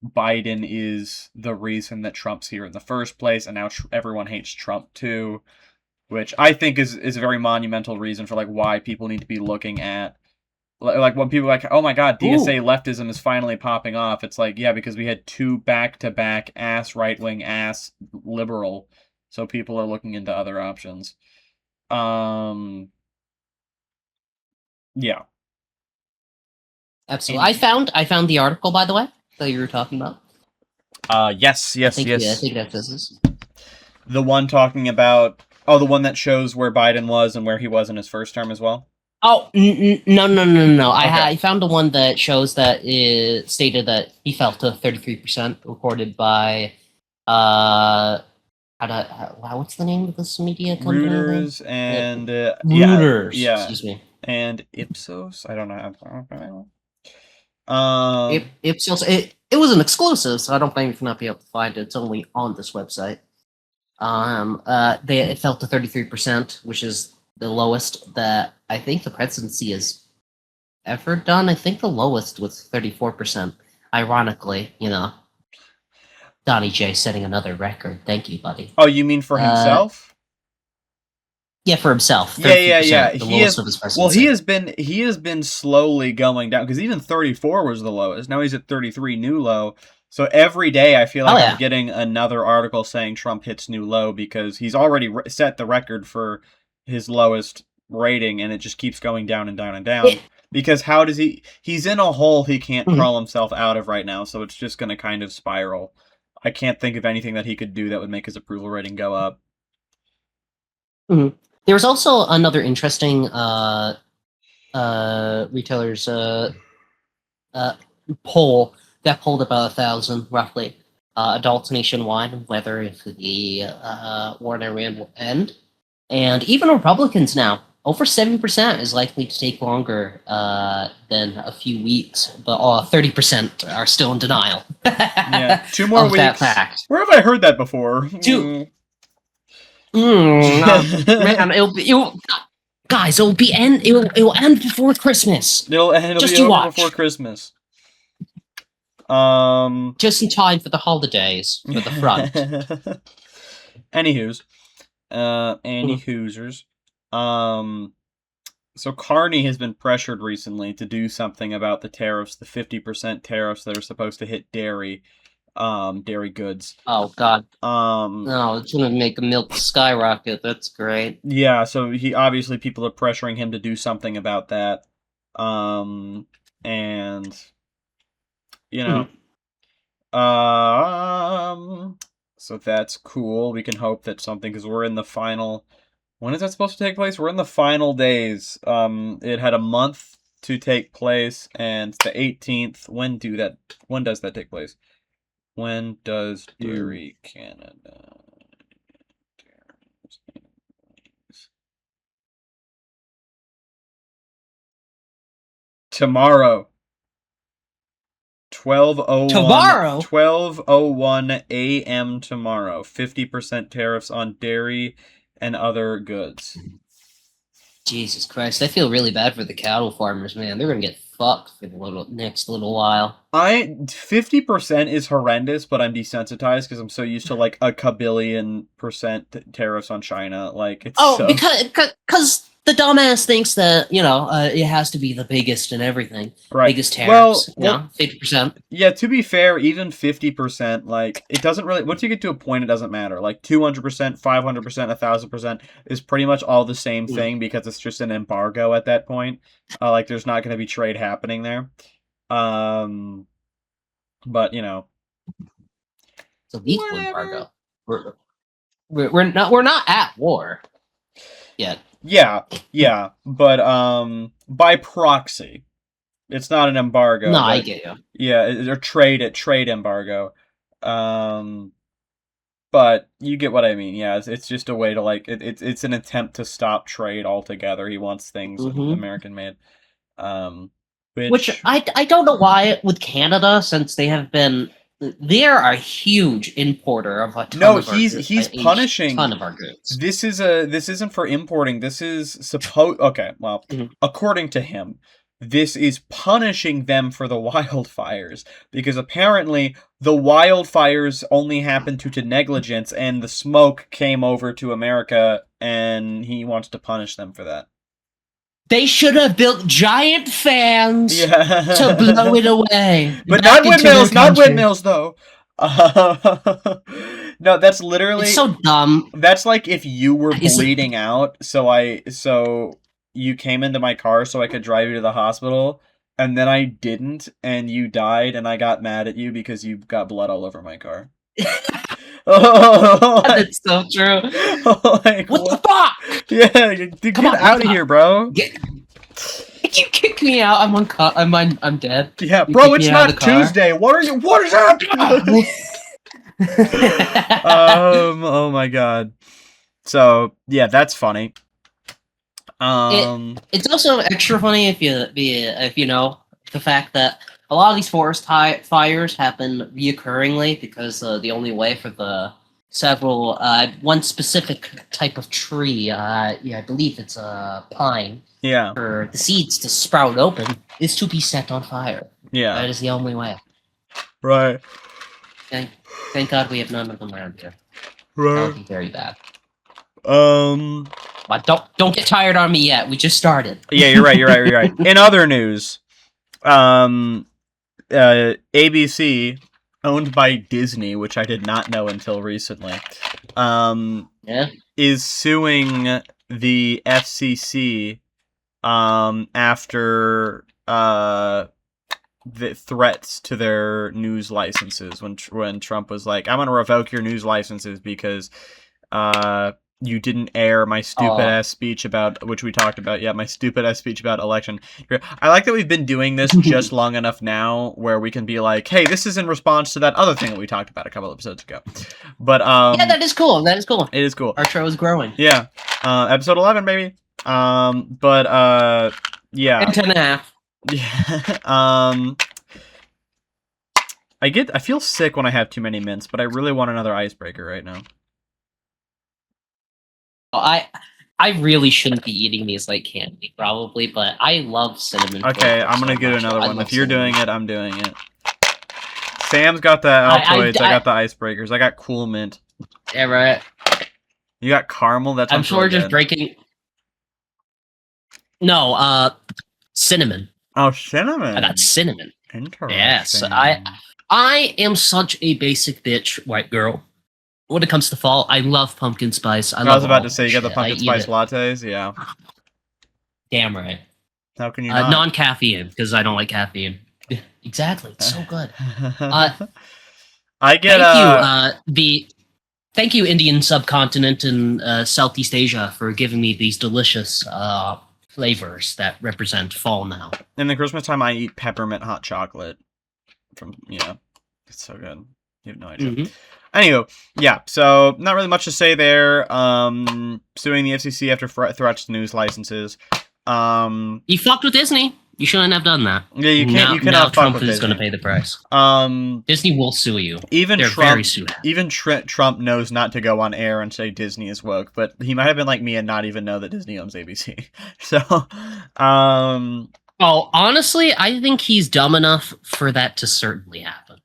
Biden is the reason that Trump's here in the first place, and now everyone hates Trump too, which I think is a very monumental reason for like why people need to be looking at, like when people are like, oh my god, DSA leftism is finally popping off. It's like, yeah, because we had 2 back-to-back ass right-wing ass liberal, so people are looking into other options. Yeah. Absolutely. I found the article, by the way, that you were talking about. Yes. I think that this. The one talking about, the one that shows where Biden was and where he was in his first term as well? Oh, no. Okay. I found the one that shows that it stated that he fell to 33%, reported by, what's the name of this media company? Reuters and, Reuters, yeah. excuse me. And Ipsos? I don't know. Ipsos, it was an exclusive, so I don't think you'll not be able to find it. It's only on this website. It fell to 33%, which is the lowest that I think the presidency has ever done. I think the lowest was 34%. Ironically, Donnie J setting another record. Thank you, buddy. Oh, you mean for himself? Yeah, for himself. Yeah. The lowest of his presidency. Well, he has been slowly going down, because even 34 was the lowest. Now he's at 33, new low. So every day I feel like I'm getting another article saying Trump hits new low, because he's already set the record for his lowest rating, and it just keeps going down and down and down. Because how does he's in a hole he can't crawl himself out of right now, so it's just going to kind of spiral. I can't think of anything that he could do that would make his approval rating go up. Mm-hmm. There was also another interesting retailers poll that polled about 1,000 roughly adults nationwide whether if the war in Iran will end, and even Republicans now, over 7% is likely to take longer than a few weeks, but 30% are still in denial. Yeah, 2 more weeks. That fact. Where have I heard that before? Man, guys, it will end before Christmas. It'll just be over watch. Before Christmas. Just in time for the holidays for the front. Anywho's, so Carney has been pressured recently to do something about the tariffs, the 50% tariffs that are supposed to hit dairy goods. Oh god. No, it's gonna make the milk skyrocket. That's great. Yeah, so people are pressuring him to do something about that. And so that's cool. We can hope that something, because we're in the final. When is that supposed to take place? We're in the final days. It had a month to take place, and it's the 18th. When does that take place? When does Dairy Canada? Tomorrow. 12:01 a.m. tomorrow. 50% tariffs on dairy and other goods. Jesus Christ, I feel really bad for the cattle farmers, man. They're gonna get fucked for the next little while. 50% is horrendous, but I'm desensitized because I'm so used to like a kabillion% tariffs on China. Like it's because the dumbass thinks that it has to be the biggest and everything. Right. Biggest tariffs. Well, 50%. Yeah, to be fair, even 50%, like it doesn't really. Once you get to a point, it doesn't matter. Like 200%, 500%, 1,000% is pretty much all the same thing because it's just an embargo at that point. Like there's not going to be trade happening there. But it's a lethal embargo. We're not at war yet. Yeah, but by proxy, it's not an embargo. No, I get you. Yeah, or trade embargo. But you get what I mean. Yeah, it's just a way to like it's an attempt to stop trade altogether. He wants things American made. Which I don't know why with Canada, since they're a huge importer of a ton of he's punishing ton of our goods. This isn't for importing. This is according to him, this is punishing them for the wildfires because apparently the wildfires only happened due to negligence and the smoke came over to America and he wants to punish them for that. They should have built giant fans to blow it away. But not windmills though. No, that's literally it's so dumb. That's like if you were bleeding out, so you came into my car so I could drive you to the hospital, and then I didn't, and you died, and I got mad at you because you got blood all over my car. That's so true. Like, what the fuck? Yeah, dude, get out of here, bro. You kick me out. I'm dead. Yeah, bro, it's not Tuesday. What is happening? Oh my god. So yeah, that's funny. It's also extra funny if you know the fact that a lot of these forest fires happen reoccurringly because the only way for the several one specific type of tree, I believe it's a pine. Yeah. For the seeds to sprout open is to be set on fire. Yeah. That is the only way. Right. Thank God we have none of them around here. Right. That would be very bad. But don't get tired on me yet. We just started. Yeah, you're right. In other news, ABC, owned by Disney, which I did not know until recently, is suing the FCC after the threats to their news licenses when Trump was like, I'm going to revoke your news licenses because you didn't air my stupid-ass speech about, which we talked about, my stupid-ass speech about election. I like that we've been doing this just long enough now where we can be like, hey, this is in response to that other thing that we talked about a couple episodes ago. But yeah, that is cool. It is cool. Our show is growing. Yeah. Episode 11, baby. Yeah. 10.5. Yeah. I feel sick when I have too many mints, but I really want another icebreaker right now. I really shouldn't be eating these like candy, probably, but I love cinnamon. Okay, I'm gonna get another one. If you're doing it, I'm doing it. Sam's got the Altoids. I got the icebreakers. I got Cool Mint. Yeah, right. You got caramel. That's I'm sure we're just breaking. No, cinnamon. Oh, cinnamon. I got cinnamon. Interesting. Yes, I am such a basic bitch, white girl. When it comes to fall, I love pumpkin spice. I was about to say, you got the pumpkin spice lattes? Yeah. Damn right. How can you not? Non-caffeine, because I don't like caffeine. Exactly. It's so good. I get Thank you, Indian subcontinent and Southeast Asia, for giving me these delicious flavors that represent fall now. In the Christmas time, I eat peppermint hot chocolate. It's so good. You have no idea. Mm-hmm. Anywho, yeah, so not really much to say there. Suing the FCC after threats to news licenses. You fucked with Disney. You shouldn't have done that. Yeah, you can't. You cannot fuck with Disney. Trump is going to pay the price. Disney will sue you. Even Trump knows not to go on air and say Disney is woke, but he might have been like me and not even know that Disney owns ABC. So, Oh, honestly, I think he's dumb enough for that to certainly happen.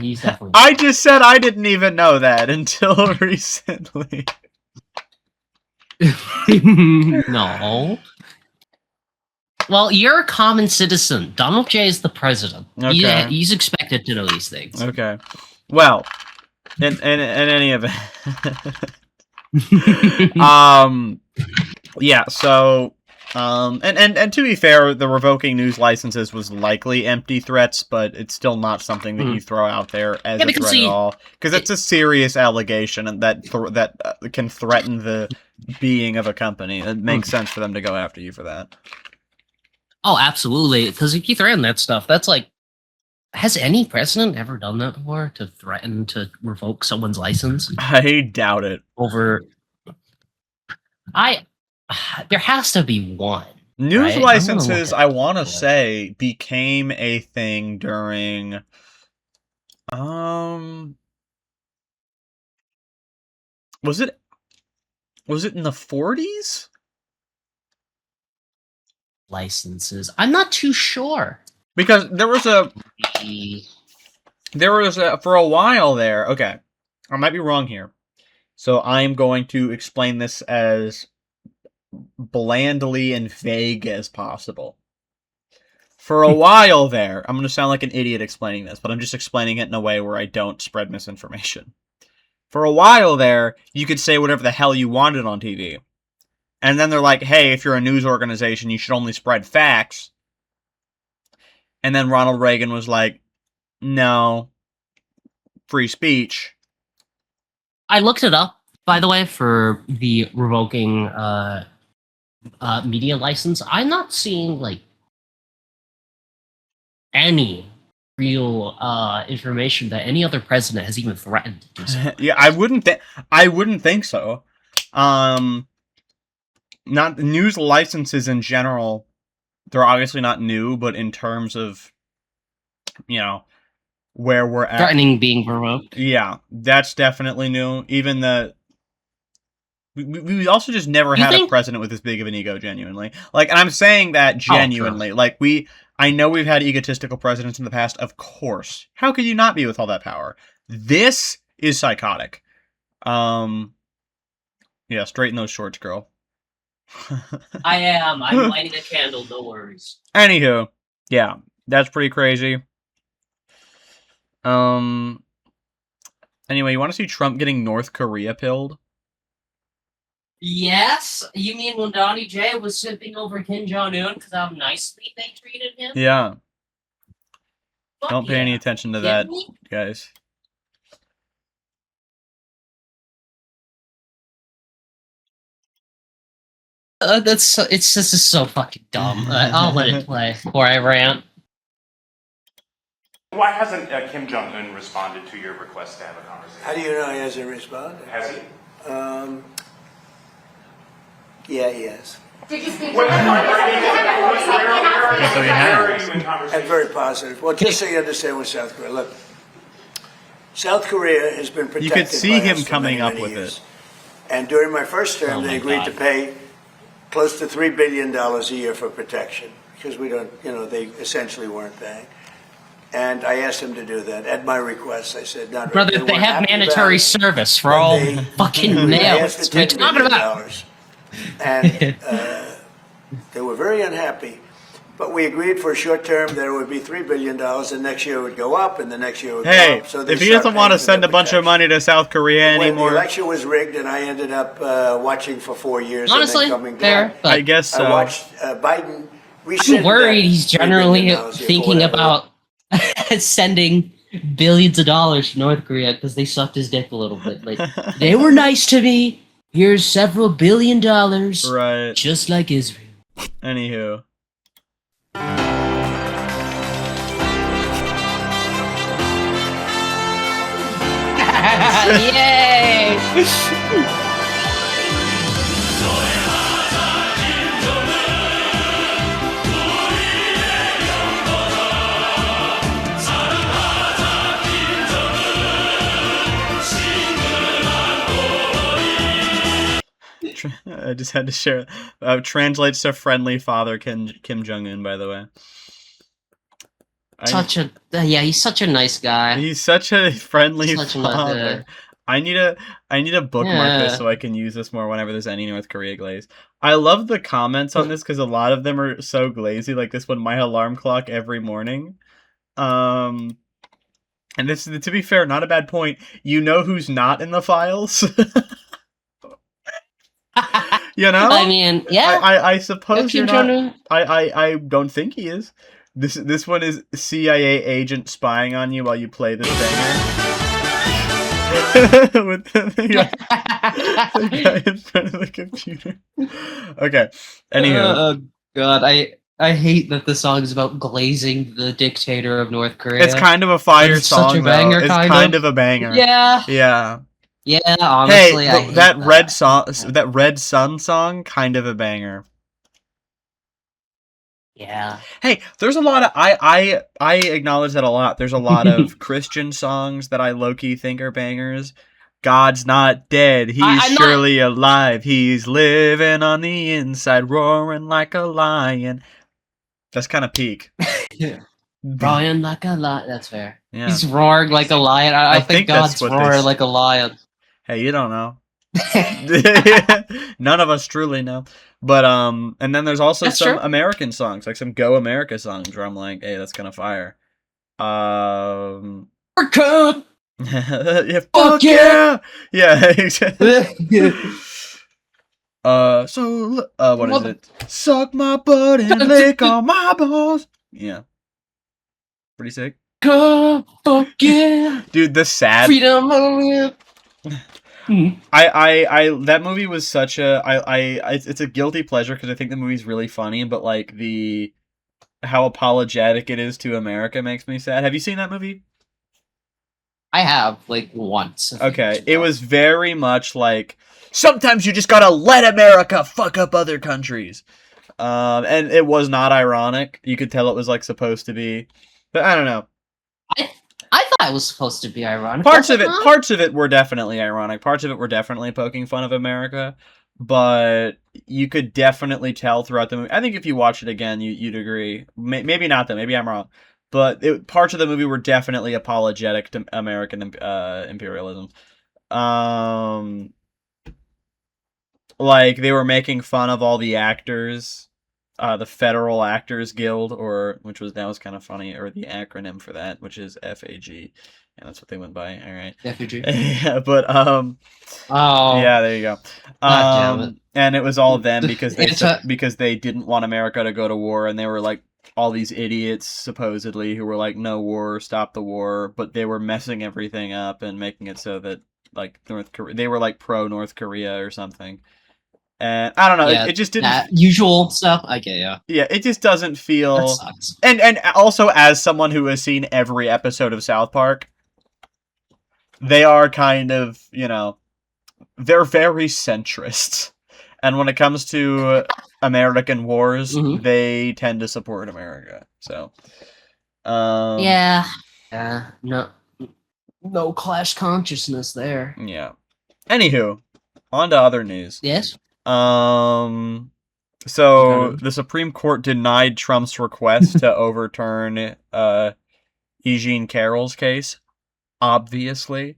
He's definitely. I just said I didn't even know that until recently. No. Well, you're a common citizen. Donald J is the president. Okay. He's expected to know these things. Okay. Well, in any event, yeah. So, and to be fair, the revoking news licenses was likely empty threats, but it's still not something that you throw out there as a threat at all, because it's a serious allegation and that can threaten the being of a company. It makes sense for them to go after you for that. Oh, absolutely. Because if you threaten that stuff, that's like, has any president ever done that before? To threaten to revoke someone's license? I doubt it. There has to be one. News right? licenses, I want to say, became a thing during, was it in the 40s? Licenses. I'm not too sure. Because there was for a while there, okay, I might be wrong here. So I'm going to explain this as blandly and vague as possible. For a while there, I'm going to sound like an idiot explaining this, but I'm just explaining it in a way where I don't spread misinformation. For a while there, you could say whatever the hell you wanted on TV. And then they're like, hey, if you're a news organization, you should only spread facts. And then Ronald Reagan was like, no, free speech. I looked it up, by the way, for the revoking media license. I'm not seeing, like, any real information that any other president has even threatened to do so. Yeah, I wouldn't think so. Not news licenses in general, they're obviously not new, but in terms of, where we're at. Threatening being revoked. Yeah, that's definitely new. Even we also just never had a president with this big of an ego, genuinely. Like, and I'm saying that genuinely. I know we've had egotistical presidents in the past, of course. How could you not be with all that power? This is psychotic. Yeah, straighten those shorts, girl. I am. I'm lighting a candle, no worries. Anywho, yeah, that's pretty crazy. Anyway, you want to see Trump getting North Korea pilled? Yes? You mean when Donnie J was simping over Kim Jong-un because how nicely they treated him? Yeah. Fuck Don't pay any attention to that, guys. This is so fucking dumb. I'll let it play before I rant. Why hasn't Kim Jong-un responded to your request to have a conversation? How do you know he hasn't responded? Has he? Yeah, he has. Did you speak to him? And very positive. Well, just so you understand with South Korea, look, South Korea has been protected. You could see by him us for coming many, up many with years. it. And during my first term, they agreed to pay close to $3 billion a year for protection because we don't, they essentially weren't paying. And I asked him to do that at my request. I said, "Not brother, they have mandatory service for all fucking males. What are you talking about?" And they were very unhappy. But we agreed for a short term that it would be $3 billion, and next year it would go up, and the next year it would go up. So if he doesn't want to send a bunch of money to South Korea anymore... When the election was rigged, and I ended up watching for 4 years honestly, and then coming fair, down. I guess so. I watched Biden... I'm worried he's generally thinking about sending billions of dollars to North Korea because they sucked his dick a little bit. Like, they were nice to me. Here's several $1 billion. Right. Just like Israel. Anywho. Yay! I just had to share. Translates to friendly father Kim Jong-un, by the way. He's such a nice guy. He's such a friendly father. I need to bookmark this so I can use this more whenever there's any North Korea glaze. I love the comments on this because a lot of them are so glazy. Like this one, my alarm clock every morning. And this, to be fair, not a bad point. You know who's not in the files? You know? I mean, yeah. I suppose you're not. I don't think he is. This one is CIA agent spying on you while you play this banger. With the guy in front of the computer. Okay. Anywho. Oh god, I hate that the song is about glazing the dictator of North Korea. It's kind of a fire song, such a banger, though. It's kind of a banger. Yeah. Yeah. Yeah, honestly, hey, that Red Sun song, kind of a banger. Yeah. Hey, there's a lot of I acknowledge that a lot. There's a lot of Christian songs that I low-key think are bangers. God's not dead. He's surely alive. He's living on the inside, roaring like a lion. That's kind of peak. Roaring like a lion. That's fair. Yeah. He's roaring like a lion. I think God's roaring like a lion. Hey, you don't know. None of us truly know. But and then there's also some American songs, like some Go America songs, where I'm like, hey, that's kind of fire. America! Yeah, fuck yeah! Yeah, exactly. What is it? Suck my butt and lick on my balls. Yeah. Pretty sick. Fuck yeah! Dude, the sad freedom. I that movie was such a it's a guilty pleasure because I think the movie's really funny, but like how apologetic it is to America makes me sad. Have you seen that movie? I have, like, once. Okay, it was very much like sometimes you just gotta let America fuck up other countries, and it was not ironic. You could tell it was like supposed to be, but I don't know. I thought it was supposed to be ironic. Parts of it were definitely ironic. Parts of it were definitely poking fun of America, but you could definitely tell throughout the movie. I think if you watch it again, you'd agree. Maybe not though. Maybe I'm wrong. But parts of the movie were definitely apologetic to American imperialism. Like they were making fun of all the actors, the Federal Actors Guild, which was kind of funny, or the acronym for that, which is FAG. Yeah, that's what they went by. All right. FAG. Yeah, but oh. Yeah, there you go. God damn it. And it was all them because they didn't want America to go to war, and they were like all these idiots supposedly who were like no war, stop the war, but they were messing everything up and making it so that like North Korea, they were like pro North Korea or something. And I don't know, it just didn't that usual stuff. I get ya. Yeah, it just doesn't feel. That sucks. And also as someone who has seen every episode of South Park, they are kind of, they're very centrist. And when it comes to American wars, they tend to support America. So, yeah, no clash consciousness there. Yeah. Anywho, on to other news. Yes. So the Supreme Court denied Trump's request to overturn Eugene Carroll's case. Obviously.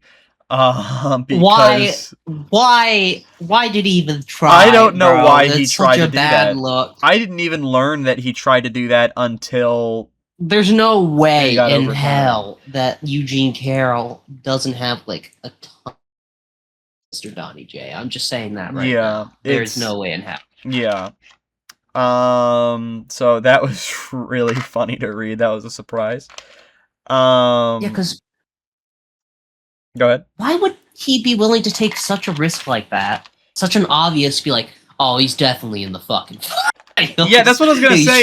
Because why did he even try? I don't know why he That's tried such to a do bad that. Look. I didn't even learn that he tried to do that until there's no way in overturned. hell that Eugene Carroll doesn't have like a ton. Mr. Donnie J. I'm just saying that right now. There's no way in hell. Yeah. So that was really funny to read. That was a surprise. Yeah, because go ahead. Why would he be willing to take such a risk like that? Such an obvious, be like, oh, he's definitely in the fucking. Yeah, that's what I was gonna say.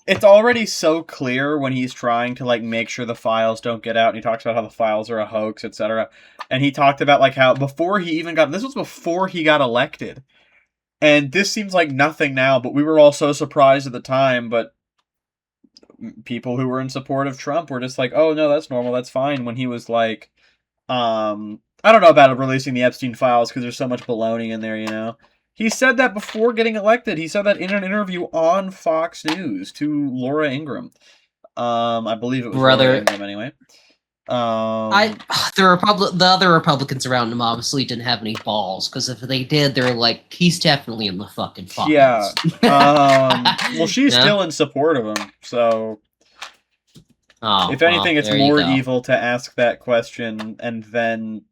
It's already so clear when he's trying to like make sure the files don't get out, and he talks about how the files are a hoax, etc. And he talked about like how before he even got this was before he got elected, and this seems like nothing now, but we were all so surprised at the time. But people who were in support of Trump were just like, oh no, that's normal, that's fine. When he was like, I don't know about releasing the Epstein files because there's so much baloney in there, you know. He said that before getting elected. He said that in an interview on Fox News to Laura Ingraham. I believe it was Laura Ingraham anyway. The other Republicans around him obviously didn't have any balls, because if they did, they're like, he's definitely in the fucking files. Yeah. Well, she's still in support of him, so if anything, it's more evil to ask that question and then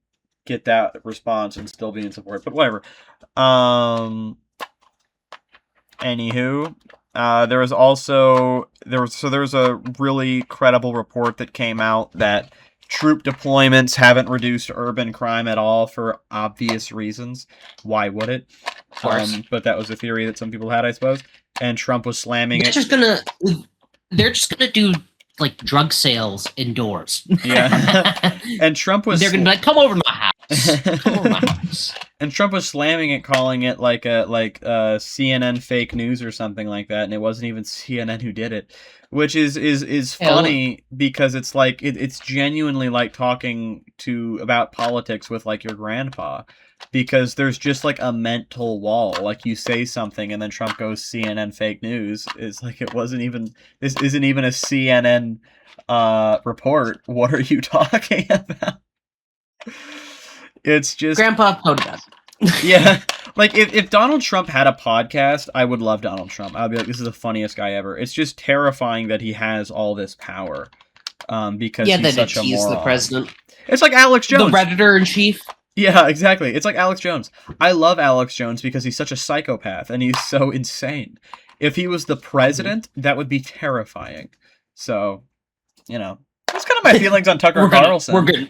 get that response and still be in support. But whatever. Anywho, there was a really credible report that came out that troop deployments haven't reduced urban crime at all for obvious reasons. Why would it? Of course. But that was a theory that some people had, I suppose. And Trump was slamming They're just gonna do like drug sales indoors. Yeah. And Trump was. They're gonna be like, "Come over to my house. Come over to my house." And Trump was slamming it, calling it like CNN fake news or something like that, and it wasn't even CNN who did it, which is funny because it's like it's genuinely like talking about politics with like your grandpa, because there's just like a mental wall. Like you say something and then Trump goes CNN fake news. It's like this isn't even a CNN report. What are you talking about? It's just Grandpa Podest. Yeah, like if Donald Trump had a podcast, I would love Donald Trump. I'd be like, this is the funniest guy ever. It's just terrifying that he has all this power, because he's such a moron. The president. It's like Alex Jones, the Redditor in chief. Yeah, exactly. It's like Alex Jones. I love Alex Jones because he's such a psychopath and he's so insane. If he was the president, that would be terrifying. So, that's kind of my feelings on Tucker Carlson. We're good.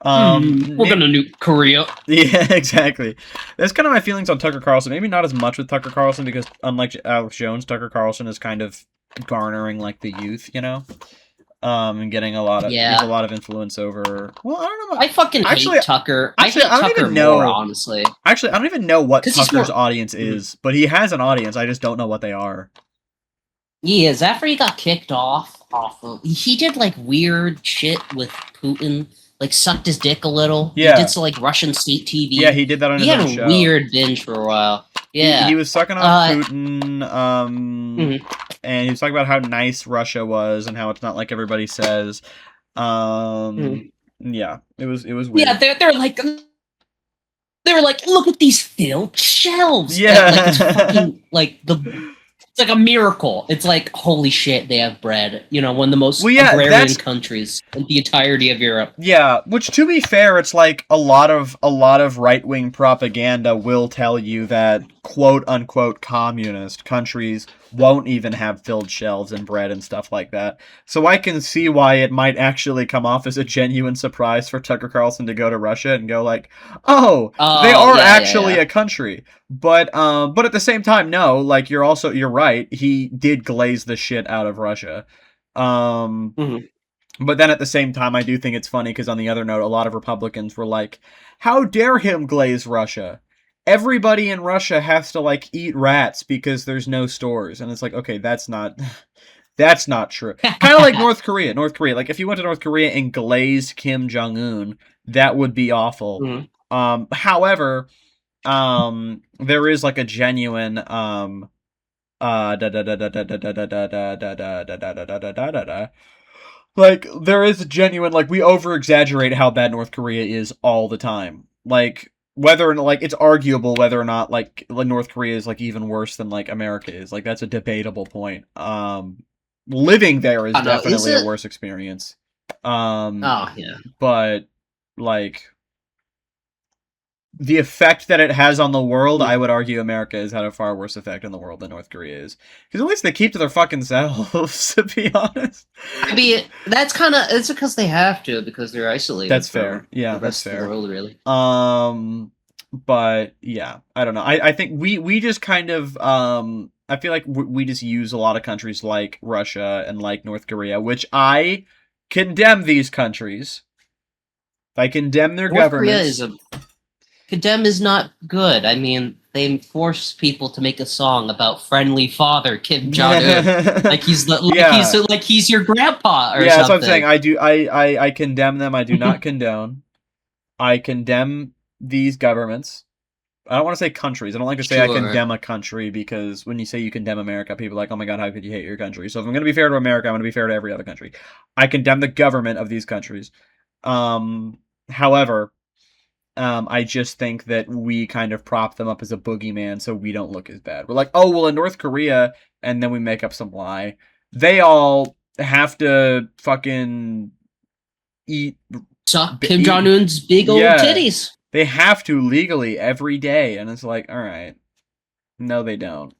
We're gonna nuke Korea. Yeah, exactly. That's kind of my feelings on Tucker Carlson. Maybe not as much with Tucker Carlson, because unlike Alex Jones, Tucker Carlson is kind of garnering like the youth, and getting a lot of influence over. Well, I don't know. I fucking hate Tucker. I hate Tucker more, honestly. Actually, I don't even know what Tucker's audience is, but he has an audience. I just don't know what they are. He is. After he got kicked off of, he did like weird shit with Putin. Like, sucked his dick a little. Yeah. He did some, like, Russian state TV. Yeah, he did that on his own show. He had a weird binge for a while. Yeah. He was sucking on Putin, and he was talking about how nice Russia was and how it's not like everybody says. Yeah, it was weird. Yeah, they're like, look at these filled shelves. Yeah. Like, it's fucking, like, it's like a miracle. It's like, holy shit, they have bread. One of the most agrarian countries in the entirety of Europe. Yeah, which, to be fair, it's like a lot of right-wing propaganda will tell you that quote-unquote communist countries won't even have filled shelves and bread and stuff like that. So I can see why it might actually come off as a genuine surprise for Tucker Carlson to go to Russia and go like, they are actually a country. But at the same time, no, like you're right. He did glaze the shit out of Russia. But then at the same time, I do think it's funny because on the other note, a lot of Republicans were like, how dare him glaze Russia? Everybody in Russia has to like eat rats because there's no stores. And it's like, okay, that's not true. Kind of like North Korea. Like if you went to North Korea and glazed Kim Jong-un, that would be awful. However, there is like a genuine like there is a genuine, like, we over exaggerate how bad North Korea is all the time. Like whether like it's arguable whether or not like North Korea is like even worse than like America is. Like that's a debatable point. Living there is definitely a worse experience. But like the effect that it has on the world, I would argue America has had a far worse effect on the world than North Korea is. Because at least they keep to their fucking selves, to be honest. I mean, it's because they have to, because they're isolated. That's fair. Yeah, that's fair. Of the world, really. But yeah, I don't know. I think we just kind of I feel like we just use a lot of countries like Russia and like North Korea, which I condemn these countries. I condemn their governments. Condemn is not good. I mean, they force people to make a song about friendly father Kim Jong-un, like he's your grandpa or something. Yeah, that's what I'm saying. I condemn them. I do not condone. I condemn these governments. I don't want to say countries. I don't like to say I condemn a country, because when you say you condemn America, people are like, oh my god, how could you hate your country? So if I'm going to be fair to America, I'm going to be fair to every other country. I condemn the government of these countries. However, I just think that we kind of prop them up as a boogeyman so we don't look as bad. We're like, oh, well, in North Korea, and then we make up some lie. They all have to fucking eat... Suck Kim Jong-un's big old titties. They have to legally every day, and it's like, all right. No, they don't.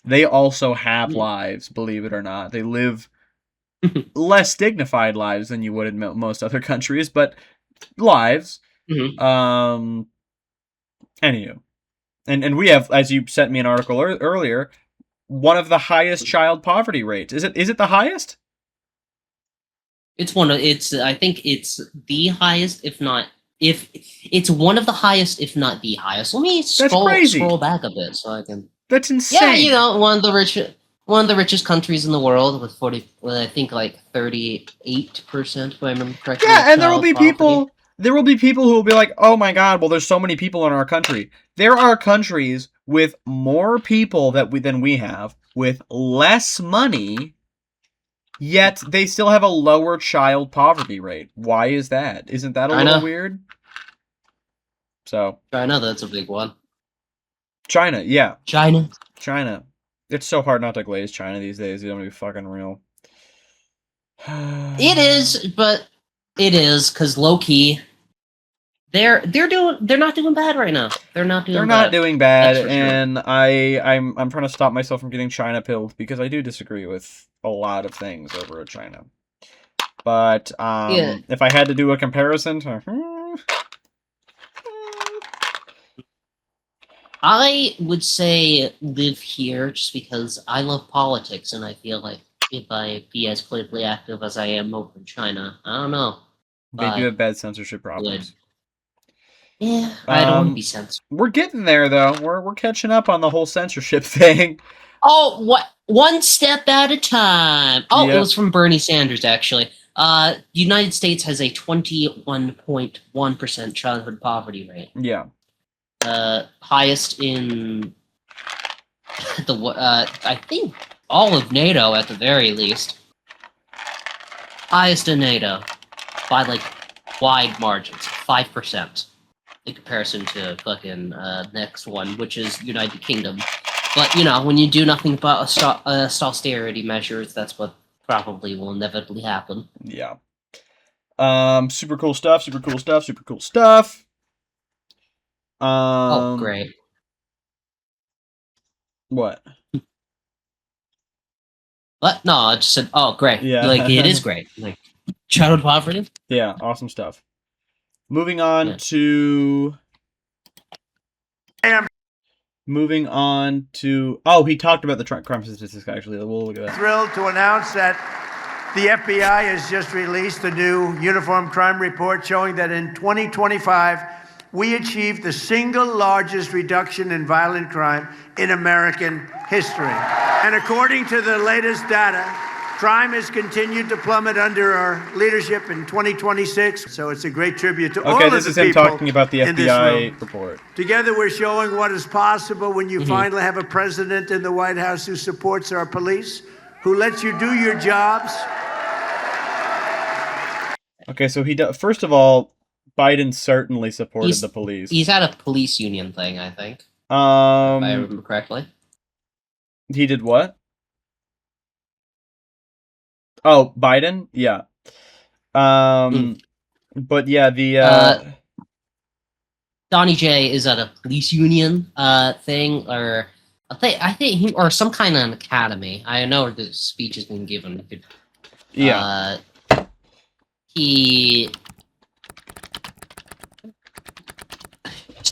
They also have lives, believe it or not. They live less dignified lives than you would in most other countries, but lives. Anywho. And we have, as you sent me an article earlier, one of the highest child poverty rates. Is it the highest? I think it's the highest, if it's one of the highest, if not the highest. Let me scroll back a bit so I can. That's insane. Yeah, one of the richest countries in the world with I think like 38%, if I remember correctly. Yeah, and there will be people who will be like, "Oh my god, well, there's so many people in our country." There are countries with more people than we have, with less money. Yet they still have a lower child poverty rate. Why is that? Isn't that a little weird? So China, that's a big one. China, yeah. China. It's so hard not to glaze China these days. You don't be fucking real. It is, because low key, they're not doing bad right now. They're not doing bad, sure. And I'm trying to stop myself from getting China pilled, because I do disagree with a lot of things over at China. But if I had to do a comparison to I would say live here just because I love politics, and I feel like if I be as politically active as I am over in China, I don't know. They do have bad censorship problems. Yeah, I don't want to be censored. We're getting there, though. We're catching up on the whole censorship thing. Oh, what? One step at a time. Oh, It was from Bernie Sanders, actually. The United States has a 21.1% childhood poverty rate. Yeah. Highest in I think all of NATO at the very least. Highest in NATO by like wide margins, 5% in comparison to fucking next one, which is United Kingdom. But when you do nothing but austerity measures, that's what probably will inevitably happen. Yeah. Super cool stuff. Oh, great. What? What? No, I just said, oh, great. Yeah. Like, it is great. Like, childhood poverty? Yeah, awesome stuff. Moving on to... Oh, he talked about the crime statistics, actually. We'll look at that. Thrilled to announce that the FBI has just released a new uniform crime report showing that in 2025, we achieved the single largest reduction in violent crime in American history. And according to the latest data, crime has continued to plummet under our leadership in 2026. So it's a great tribute to all of the people. Okay, this is him talking about the FBI report. Together we're showing what is possible when you finally have a president in the White House who supports our police, who lets you do your jobs. Okay, so first of all, Biden certainly supported the police. He's at a police union thing, I think. If I remember correctly. He did what? Oh, Biden? Yeah. But yeah, the Donnie J is at a police union thing, or I think or some kind of an academy. I know the speech has been given. Yeah. He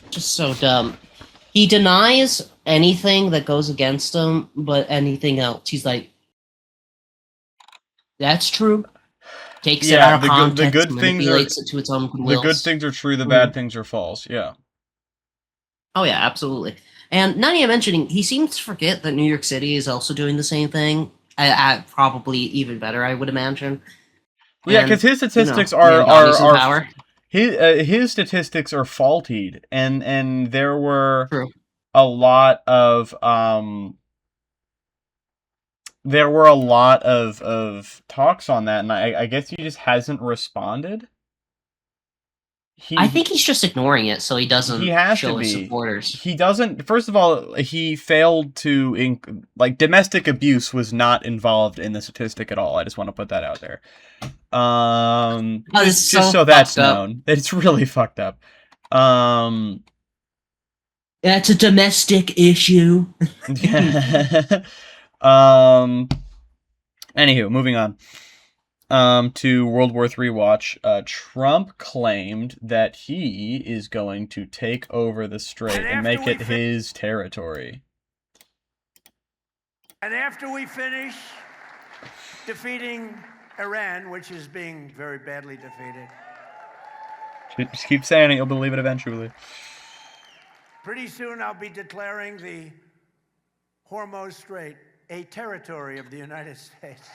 just so dumb. He denies anything that goes against him, but anything else, he's like, "That's true." Takes it out of context, manipulates it to its own will. The good things are true, the bad things are false. Yeah. Oh yeah, absolutely. And now you're mentioning, he seems to forget that New York City is also doing the same thing. Probably even better, I would imagine. Yeah, because his statistics are his statistics are faultied, and there were a lot of talks on that, and I guess he just hasn't responded. I think he's just ignoring it, so he doesn't show his supporters. He doesn't. First of all, he failed to domestic abuse was not involved in the statistic at all. I just want to put that out there. Just so that's known. It's really fucked up. That's a domestic issue. Anywho, moving on. To World War III watch, Trump claimed that he is going to take over the strait and make it his territory. And after we finish defeating Iran, which is being very badly defeated. Just keep saying it, you'll believe it eventually. Pretty soon I'll be declaring the Hormuz Strait a territory of the United States.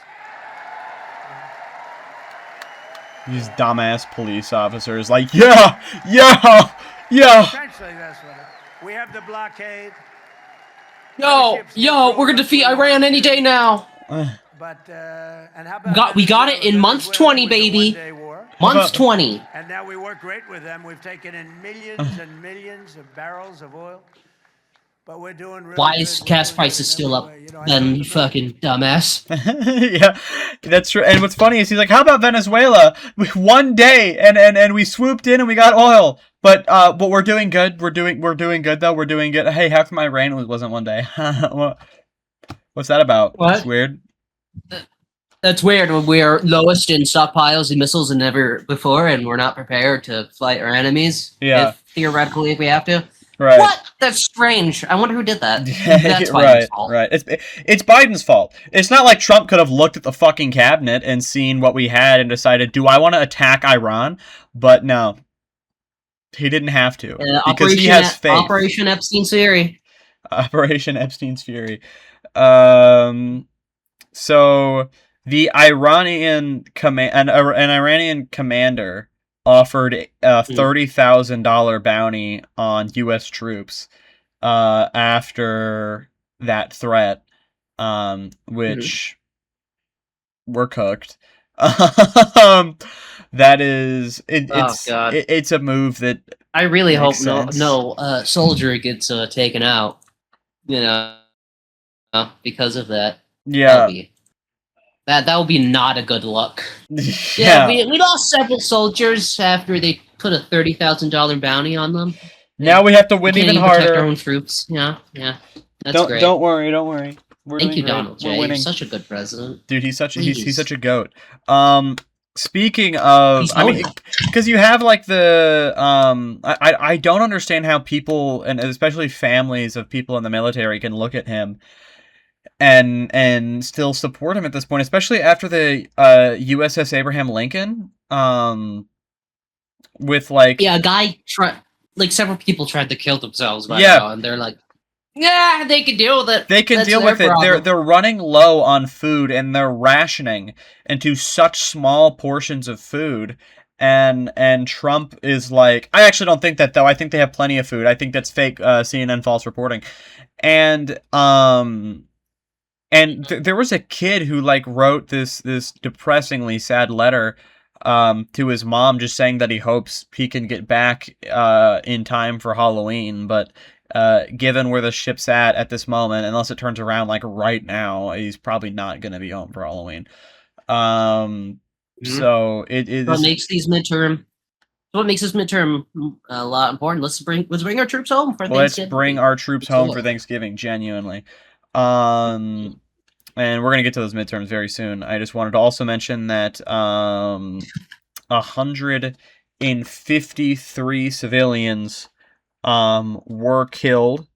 These dumbass police officers like, yeah. Essentially, that's what we have the blockade. Yo, we're gonna defeat Iran any day now. But and how about we got it in month 20, baby. Month 20. And now we work great with them. We've taken in millions and millions of barrels of oil. But we're doing really Why is gas prices still up? Then you fucking dumbass. Yeah, that's true. And what's funny is he's like, "How about Venezuela? One day, and we swooped in and we got oil. But we're doing good. We're doing good though. We're doing good. Hey, how come Iran wasn't one day? What's that about? What? That's weird. That's weird. We're lowest in stockpiles of missiles than ever before, and we're not prepared to fight our enemies. Yeah. Theoretically, if we have to. Right. What? That's strange. I wonder who did that. That's Biden's fault. Right. It's Biden's fault. It's not like Trump could have looked at the fucking cabinet and seen what we had and decided, do I want to attack Iran? But no. He didn't have to. Because he has faith. Operation Epstein's Fury. Operation Epstein's Fury. So the Iranian an Iranian commander offered a $30,000 bounty on U.S. troops after that threat, which were cooked. That is, it's a move that I really hope no soldier gets taken out, because of that. Yeah. That would be not a good look. Yeah, we lost several soldiers after they put a $30,000 bounty on them. Now we have to win even harder. Protect our own troops. Yeah. That's great. Don't worry. Thank you, Donald J. You're such a good president. Dude, he's such a goat. Speaking of, because you have like the I don't understand how people, and especially families of people in the military, can look at him and still support him at this point, especially after the USS Abraham Lincoln, with like a guy several people tried to kill themselves by now, and they're like, yeah, they can deal with it. They can deal with it. They're running low on food and they're rationing into such small portions of food. And Trump is like, I actually don't think that though. I think they have plenty of food. I think that's fake CNN false reporting. And there was a kid who like wrote this depressingly sad letter to his mom, just saying that he hopes he can get back in time for Halloween, but given where the ship's at this moment, unless it turns around like right now, he's probably not going to be home for Halloween. So what makes these midterm. What makes this midterm a lot important? Let's bring our troops home for Thanksgiving. Let's bring our troops home for Thanksgiving, genuinely. And we're gonna get to those midterms very soon. I just wanted to also mention that 153 civilians were killed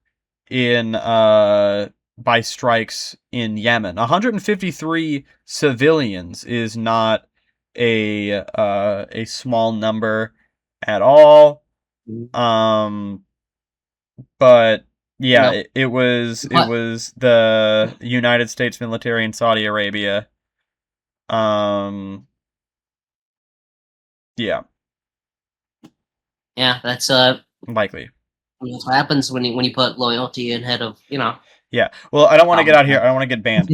in by strikes in Yemen. 153 civilians is not a small number at all. But yeah, it was the United States military in Saudi Arabia. Yeah. Yeah, that's likely. That's what happens when you put loyalty ahead of Yeah. Well, I don't want to get out here. I don't want to get banned.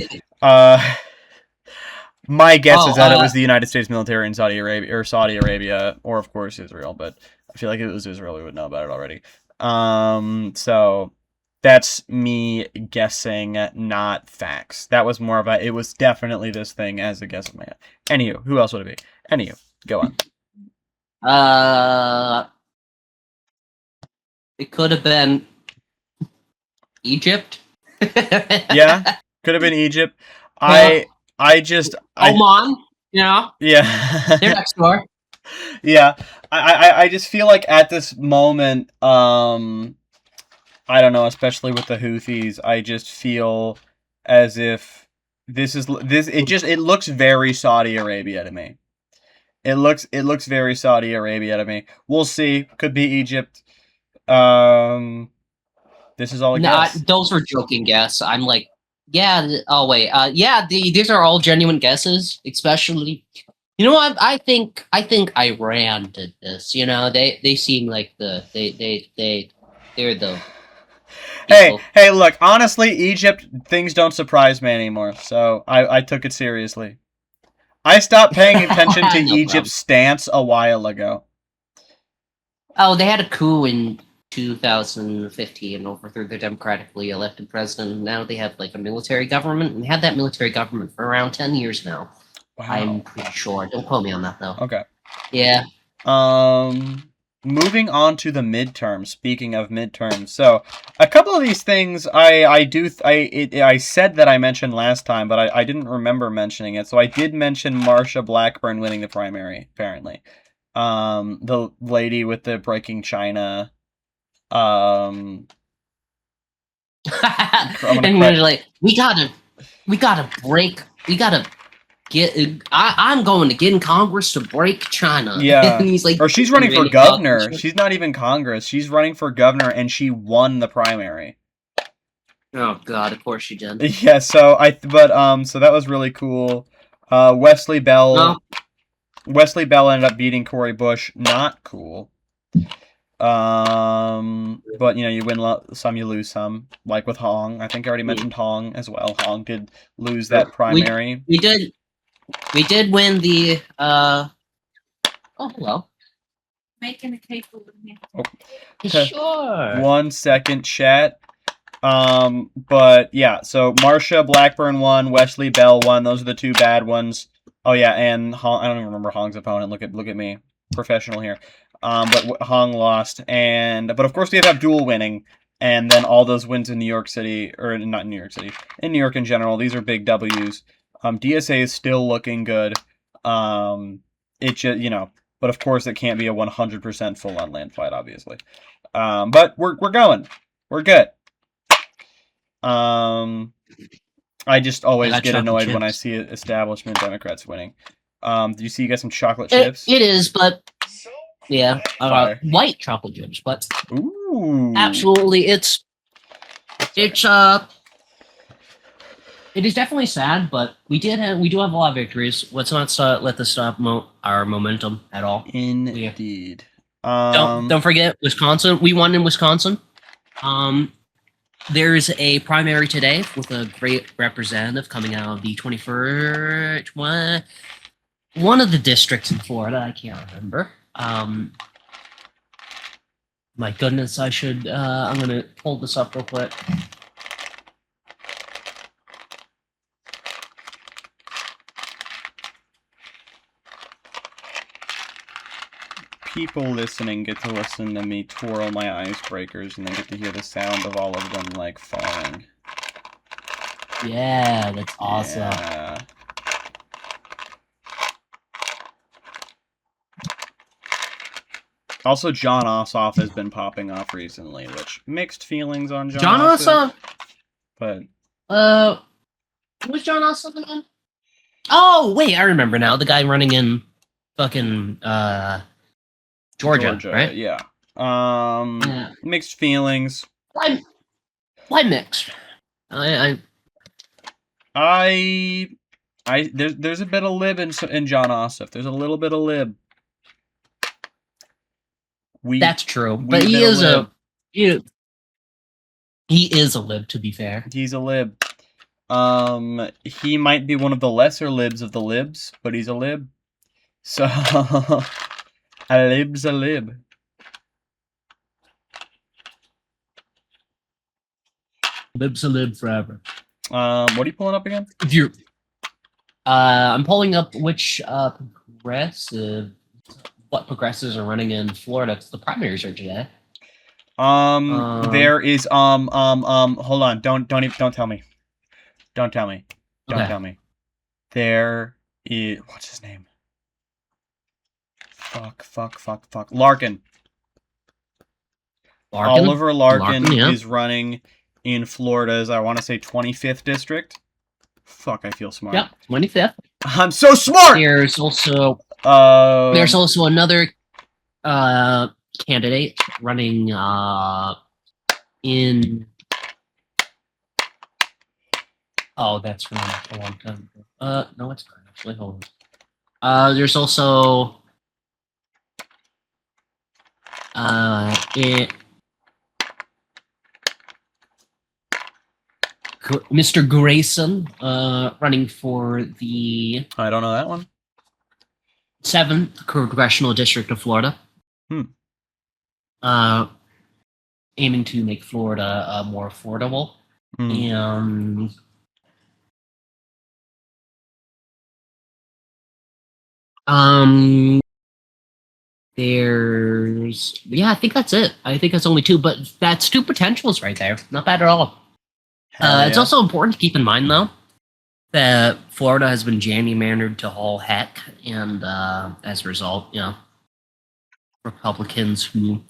My guess is that it was the United States military in Saudi Arabia, or of course Israel. But I feel like if it was Israel, we would know about it already. So that's me guessing, not facts. That was more of a. It was definitely this thing as a guess of man. Anywho, who else would it be? Anywho, go on. It could have been Egypt. Yeah, could have been Egypt. Yeah. Oman, yeah. They're next door. Yeah, I just feel like at this moment, I don't know, especially with the Houthis, I just feel as if it looks very Saudi Arabia to me. It looks very Saudi Arabia to me. We'll see. Could be Egypt. This is all a guess. Those were joking guess. I'm like, yeah. Oh wait, yeah. These are all genuine guesses, especially. You know what? I think Iran did this. They seem like they're the. Hey! Look. Honestly, Egypt things don't surprise me anymore. So I took it seriously. I stopped paying attention to Egypt's stance a while ago. Oh, they had a coup in 2015 and overthrew their democratically elected president. And now they have like a military government, and they had that military government for around 10 years now. Wow. I'm pretty sure. Don't quote me on that though. Okay. Yeah. Moving on to the midterms. Speaking of midterms, so a couple of these things I said that I mentioned last time, but I didn't remember mentioning it. So I did mention Marsha Blackburn winning the primary, apparently. The lady with the breaking China. And you're like, we gotta get. I'm going to get in Congress to break China. Yeah, and he's like, or she's running for governor. She's not even Congress. She's running for governor, and she won the primary. Oh God! Of course she did. Yeah. So so that was really cool. Wesley Bell. No. Wesley Bell ended up beating Cori Bush. Not cool. But you win some, you lose some. Like with Hong, I think I already mentioned Hong as well. Hong did lose that primary. We did win the. Oh, hello. Making a cake with me. Oh. Sure. 1 second, chat. But yeah, so Marsha Blackburn won, Wesley Bell won. Those are the two bad ones. Oh yeah, and Hong, I don't even remember Hong's opponent. Look at me, professional here. But Hong lost, but of course we have Abdul winning, and then all those wins in New York City, or not New York City, in New York in general. These are big W's. DSA is still looking good. It just but of course it can't be a 100% full-on land fight, obviously. But we're going, we're good. I just always get annoyed when I see establishment Democrats winning. Do you see you got some chocolate chips? It is, but yeah, white chocolate chips, but ooh, absolutely, it is definitely sad, but we do have a lot of victories. Let's not let this stop our momentum at all. Indeed. Don't forget Wisconsin. We won in Wisconsin. There's a primary today with a great representative coming out of the 21st one of the districts in Florida. I can't remember. My goodness, I should. I'm gonna pull this up real quick. People listening get to listen to me twirl my icebreakers, and they get to hear the sound of all of them like falling. Yeah, that's awesome. Yeah. Also, John Ossoff has been popping off recently, which mixed feelings on John Ossoff. But who's John Ossoff again? Oh wait, I remember now. The guy running in fucking Georgia, right? Yeah. Mixed feelings. Why mixed? There's a bit of lib in John Ossoff. There's a little bit of lib. That's true, but he is he is a lib, to be fair. He's a lib. He might be one of the lesser libs of the libs, but he's a lib. So, a lib's a lib. Lib's a lib forever. What are you pulling up again? I'm pulling up which what progressives are running in Florida. The primaries are today. There is hold on. Don't tell me. Don't tell me. Don't tell me. There is, what's his name? Fuck. Larkin. Oliver Larkin is running in Florida's, I want to say 25th district. Fuck, I feel smart. Yep, 25th. I'm so smart. There's also another candidate running in. Oh, that's from a long time ago. No, it's not actually. Hold on. There's also Mr. Grayson running for the I don't know that one. 7th Congressional District of Florida. Aiming to make Florida more affordable. And I think that's it. I think that's only 2, but that's 2 potentials right there. Not bad at all. It's also important to keep in mind, though, that Florida has been gerrymandered to all heck, and as a result, Republicans who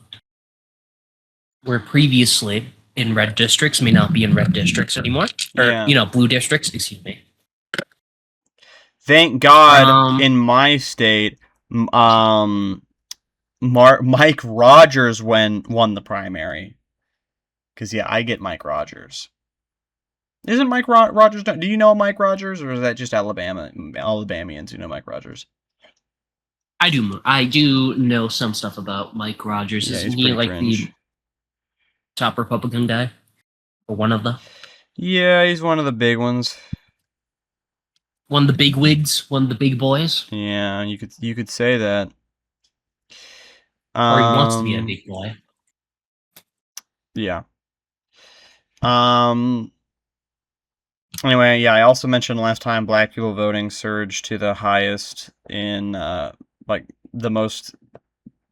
were previously in red districts may not be in red districts anymore, or blue districts. Excuse me. Thank God, in my state, Mike Rogers won the primary. Because I get Mike Rogers. Isn't Mike Rogers? Do you know Mike Rogers, or is that just Alabamians who know Mike Rogers? I do know some stuff about Mike Rogers. Isn't he like the top Republican guy, or one of the? Yeah, he's one of the big ones. One of the big wigs, one of the big boys. Yeah, you could say that. Or he wants to be a big boy. Yeah. Anyway, I also mentioned last time black people voting surged to the highest in the most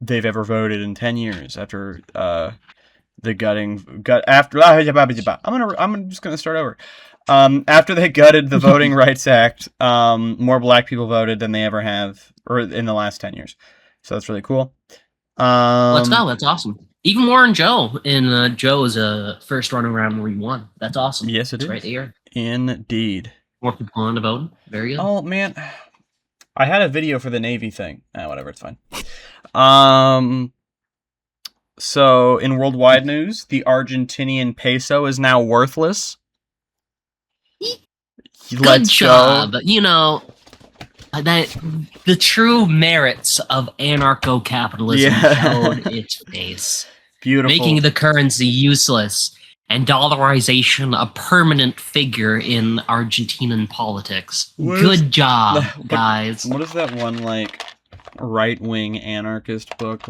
they've ever voted in 10 years after the I'm just gonna start over. After they gutted the Voting Rights Act, more black people voted than they ever have, or in the last 10 years. So that's really cool. Let's go. That's awesome. Even more in Joe. And Joe is a first running around where he won. That's awesome. Yes, it is. Right here. Indeed. More people on to vote. Very good. Oh, man. I had a video for the Navy thing. Whatever, it's fine. So, in worldwide news, the Argentinian peso is now worthless. Good job. That the true merits of anarcho-capitalism showed its face. Beautiful. Making the currency useless and dollarization a permanent figure in Argentinian politics. Good job, guys. What is that one, right-wing anarchist book,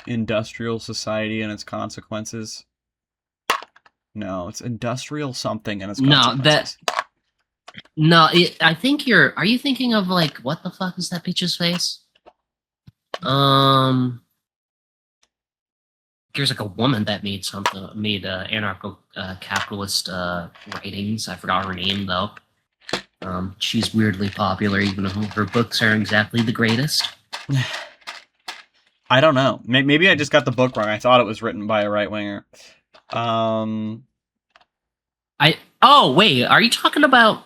Industrial Society and Its Consequences? No, it's Industrial something and Its Consequences. I think are you thinking of, what the fuck is that bitch's face? There's, a woman that made anarcho-capitalist writings. I forgot her name, though. She's weirdly popular, even though her books aren't exactly the greatest. I don't know. Maybe I just got the book wrong. I thought it was written by a right-winger. Oh, wait, are you talking about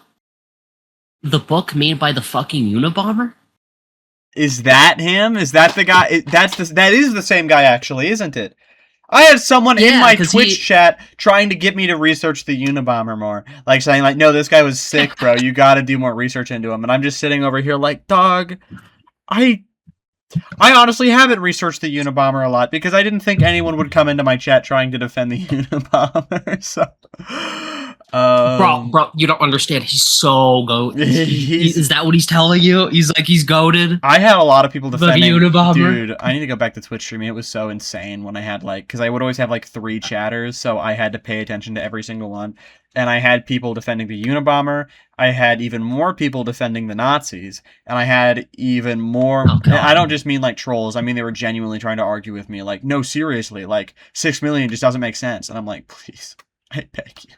the book made by the fucking Unabomber? Is that him? Is that the guy? That is the same guy, actually, isn't it? I had someone in my Twitch chat trying to get me to research the Unabomber more. Saying, no, this guy was sick, bro. You gotta do more research into him. And I'm just sitting over here dog, I I honestly haven't researched the Unabomber a lot because I didn't think anyone would come into my chat trying to defend the Unabomber. So, bro, you don't understand. He's so goat. Is that what he's telling you? He's like, he's goated. I had a lot of people defending. Unabomber. Dude, I need to go back to Twitch streaming. It was so insane when I had because I would always have 3 chatters, so I had to pay attention to every single one. And I had people defending the Unabomber. I had even more people defending the Nazis. And I had even more... I don't just mean trolls. I mean they were genuinely trying to argue with me. No, seriously. 6 million just doesn't make sense. And I'm like, please, I beg you.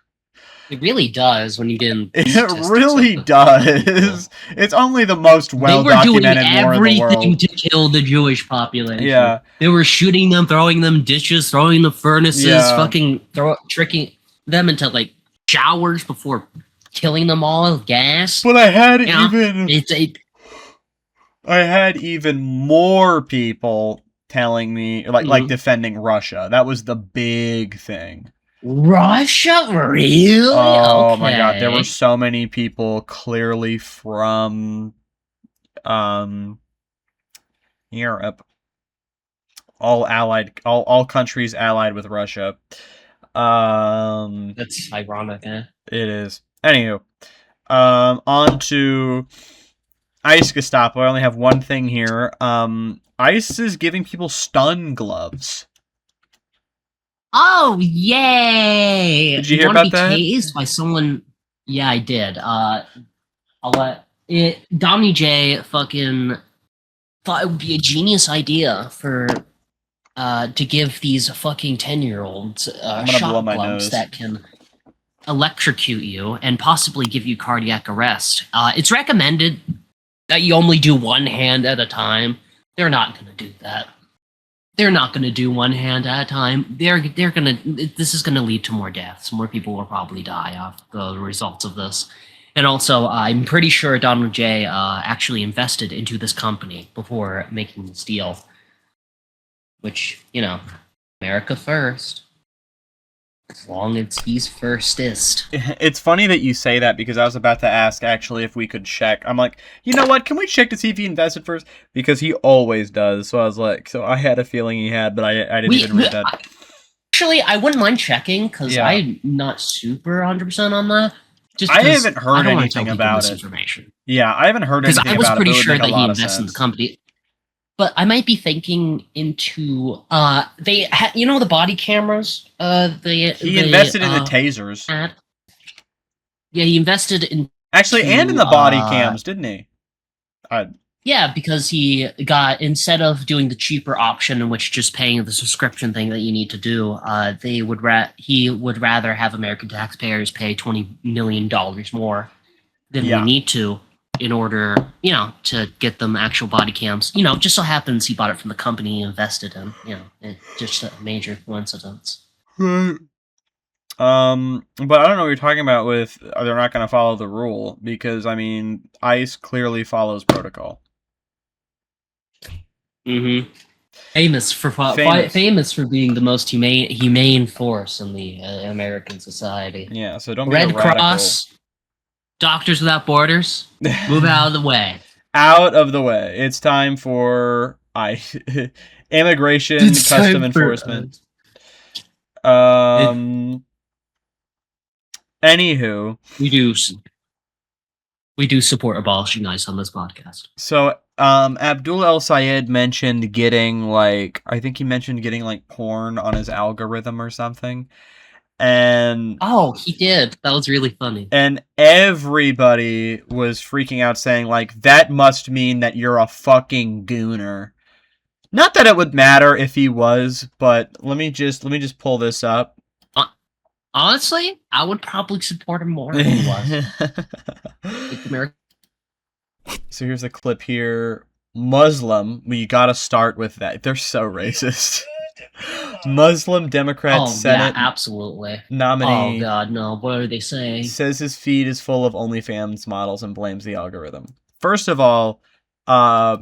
It really does when you didn't... It really does. It's only the most well-documented war in the world. They were doing everything to kill the Jewish population. Yeah. They were shooting them, throwing them dishes, throwing the furnaces, fucking tricking them into, showers before killing them all with gas. But I had I had even more people telling me, defending Russia. That was the big thing. Russia? Really? Oh my god, there were so many people clearly from Europe. All countries allied with Russia. That's ironic, eh? It is. Anywho, on to ICE Gestapo. I only have one thing here. ICE is giving people stun gloves. Oh, yay! Did you hear about that? Tased by someone? Yeah, I did. I'll let it. Dominic J fucking thought it would be a genius idea for to give these fucking 10-year-olds shot gloves that can electrocute you and possibly give you cardiac arrest. It's recommended that you only do one hand at a time. They're not going to do that. They're not going to do one hand at a time. They're going to. This is going to lead to more deaths. More people will probably die of the results of this. And also, I'm pretty sure Donald J. Actually invested into this company before making this deal. Which, America first. As long as he's firstest. It's funny that you say that because I was about to ask actually if we could check. I'm like, you know what? Can we check to see if he invested first? Because he always does. So I was like, I had a feeling he had, but I didn't even read that. Actually, I wouldn't mind checking because I'm not super 100% on that. Just I haven't heard anything about it. Yeah, I haven't heard anything about it. Because I was pretty sure that he invested in the company. But I might be thinking into the body cameras. He invested in the tasers. Yeah, he invested in and in the body cams, didn't he? Yeah, because he got, instead of doing the cheaper option in which just paying the subscription thing that you need to do, he would rather have American taxpayers pay $20 million more than we need to. In order, to get them actual body cams. Just so happens he bought it from the company he invested in. It's just a major coincidence. Right. But I don't know what you're talking about with they're not going to follow the rule because, ICE clearly follows protocol. Mm-hmm. Famous for being the most humane force in the American society. Yeah, so don't be Red Cross. Doctors Without Borders, move out of the way. Out of the way. It's time for immigration, custom enforcement. Anywho, we do support abolishing ICE on this podcast. So, Abdul El Sayed mentioned getting porn on his algorithm or something. And he did. That was really funny. And everybody was freaking out saying that must mean that you're a fucking gooner. Not that it would matter if he was, but let me just pull this up. Honestly, I would probably support him more if he was. So here's a clip here. Muslim, you gotta start with that. They're so racist. Muslim Democrat Senate absolutely. Nominee. Oh god, no. What are they saying? Says his feed is full of OnlyFans models and blames the algorithm. First of all, I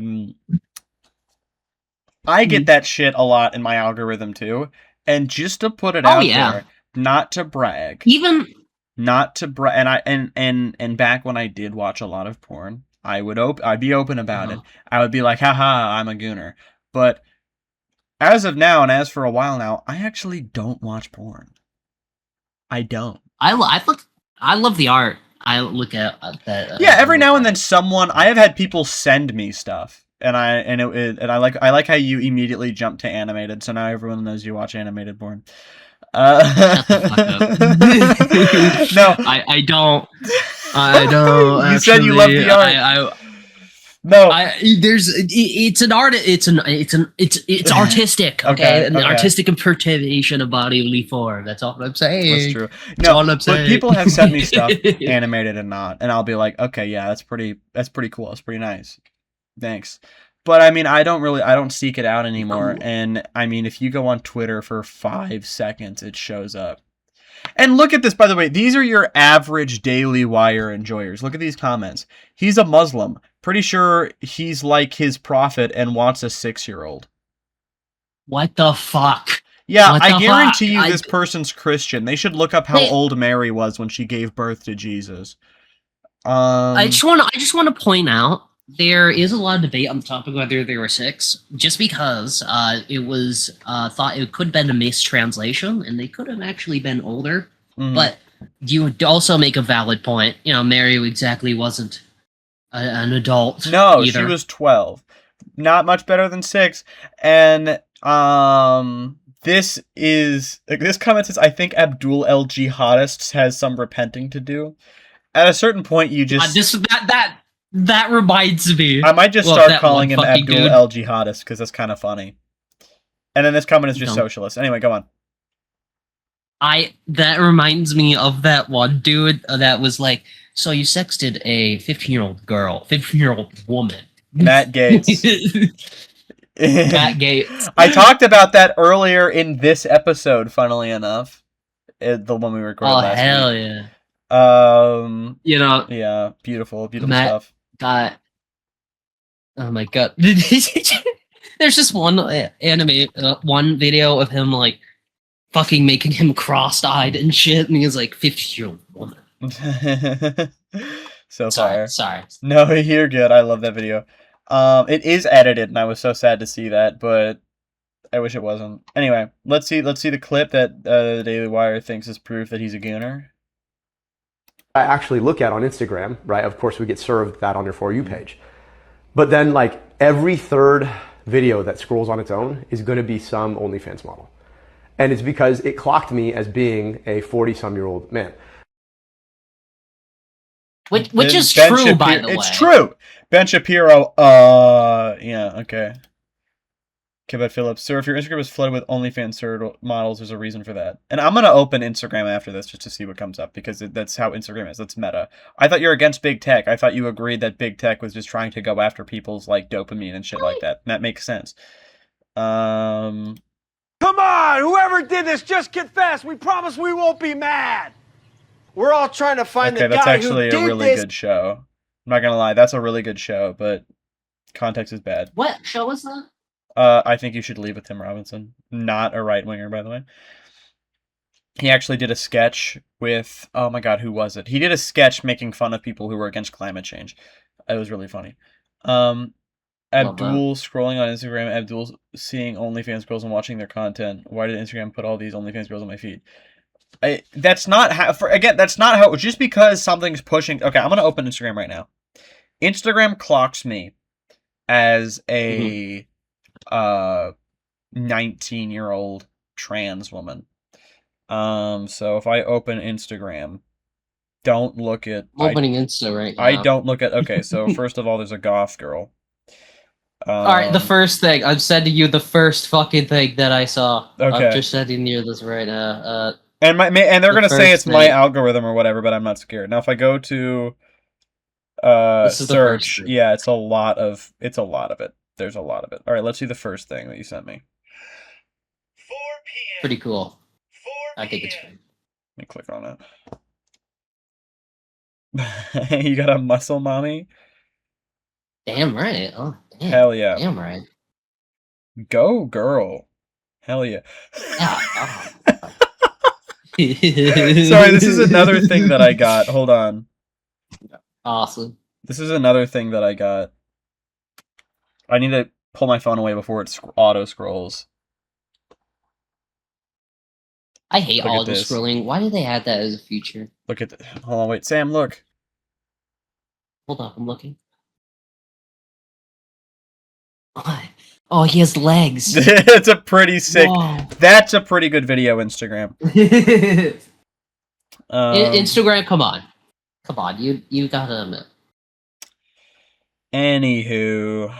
get that shit a lot in my algorithm too. And just to put it out there, not to brag. And back when I did watch a lot of porn, I'd be open about it. I would be like, haha, I'm a gooner. But as of now, and as for a while now, I actually don't watch porn. I don't. I love the art. I look at that. Yeah, every now and then I have had people send me stuff, and I like how you immediately jump to animated, so now everyone knows you watch animated porn. Shut the fuck up. No, I don't. I don't. You said you love the art. It's an art. It's artistic. Okay, an artistic interpretation of bodily form. That's all I'm saying. That's true. That's all I'm saying. But people have sent me stuff animated and not, and I'll be like, okay, yeah, that's pretty cool. That's pretty nice. Thanks. But I mean, I don't seek it out anymore. And I mean, if you go on Twitter for 5 seconds, it shows up. And look at this, by the way. These are your average Daily Wire enjoyers. Look at these comments. He's a Muslim. Pretty sure he's like his prophet and wants a 6-year-old. What the fuck? Yeah, I guarantee you this person's Christian. They should look up how old Mary was when she gave birth to Jesus. I just want to point out there is a lot of debate on the topic whether they were 6, just because it was thought it could have been a mistranslation, and they could have actually been older. Mm-hmm. But you would also make a valid point. You know, Mary exactly wasn't an adult. No, either. She was 12. Not much better than 6. And this comment says, I think Abdul El Jihadists has some repenting to do. At a certain point, you just that reminds me. I might just start calling him Abdul El Jihadist because that's kind of funny. And then this comment is just socialist. Anyway, go on. That reminds me of that one dude that was like, so you sexted a 15-year-old woman. Matt Gates. Matt Gates. I talked about that earlier in this episode, funnily enough. The one we recorded last week. Oh, hell yeah. You know, yeah, beautiful Matt stuff. Oh my god. There's just one one video of him like fucking making him cross-eyed and shit, and he's like 50-year-old woman. So fire. Sorry. No, you're good. I love that video. It is edited, and I was so sad to see that, but I wish it wasn't. Anyway, let's see the clip that the Daily Wire thinks is proof that he's a gooner. I actually look at on Instagram, right? Of course, we get served that on your For You page. But then, like, every third video that scrolls on its own is going to be some OnlyFans model. And it's because it clocked me as being a 40-some-year-old man. Which is true, by the way. It's true. Ben Shapiro, yeah, okay. Kibet Phillips, sir, if your Instagram is flooded with OnlyFans models, there's a reason for that. And I'm going to open Instagram after this just to see what comes up, because that's how Instagram is. That's meta. I thought you were against big tech. I thought you agreed that big tech was just trying to go after people's, like, dopamine and shit like that. And that makes sense. Come on, whoever did this, just confess. We promise we won't be mad. We're all trying to find the guy who did this. Okay, that's actually a really good show. I'm not going to lie. That's a really good show, but context is bad. What show was that? I think you should leave with Tim Robinson. Not a right-winger, by the way. He actually did a sketch with... Oh my god, who was it? He did a sketch making fun of people who were against climate change. It was really funny. Abdul scrolling on Instagram. Abdul seeing OnlyFans girls and watching their content. Why did Instagram put all these OnlyFans girls on my feed? That's not how... that's not how... Just because something's pushing... Okay, I'm going to open Instagram right now. Instagram clocks me as a... 19-year-old trans woman. So if I open Instagram, don't look at opening Insta right now. I don't look at okay, so first of all there's a goth girl. Alright, the first thing. I'm sending you the first fucking thing that I saw. Okay. I'm just sending you this right now. And they're gonna say it's my algorithm or whatever, but I'm not scared. Now if I go to search, yeah, it's a lot of it. There's a lot of it. All right, let's see the first thing that you sent me. 4 p.m. Pretty cool. I think it's great. Let me click on it. You got a muscle mommy? Damn right. Oh, damn. Hell yeah. Damn right. Go, girl. Hell yeah. Yeah. Sorry, this is another thing that I got. Hold on. Awesome. This is another thing that I got. I need to pull my phone away before it auto scrolls. I hate auto scrolling. Why do they add that as a feature? Look at the. Hold on, wait, Sam, look. Hold on, I'm looking. Oh, he has legs. It's a pretty sick. Whoa. That's a pretty good video, Instagram. Instagram, come on, you gotta admit. Anywho,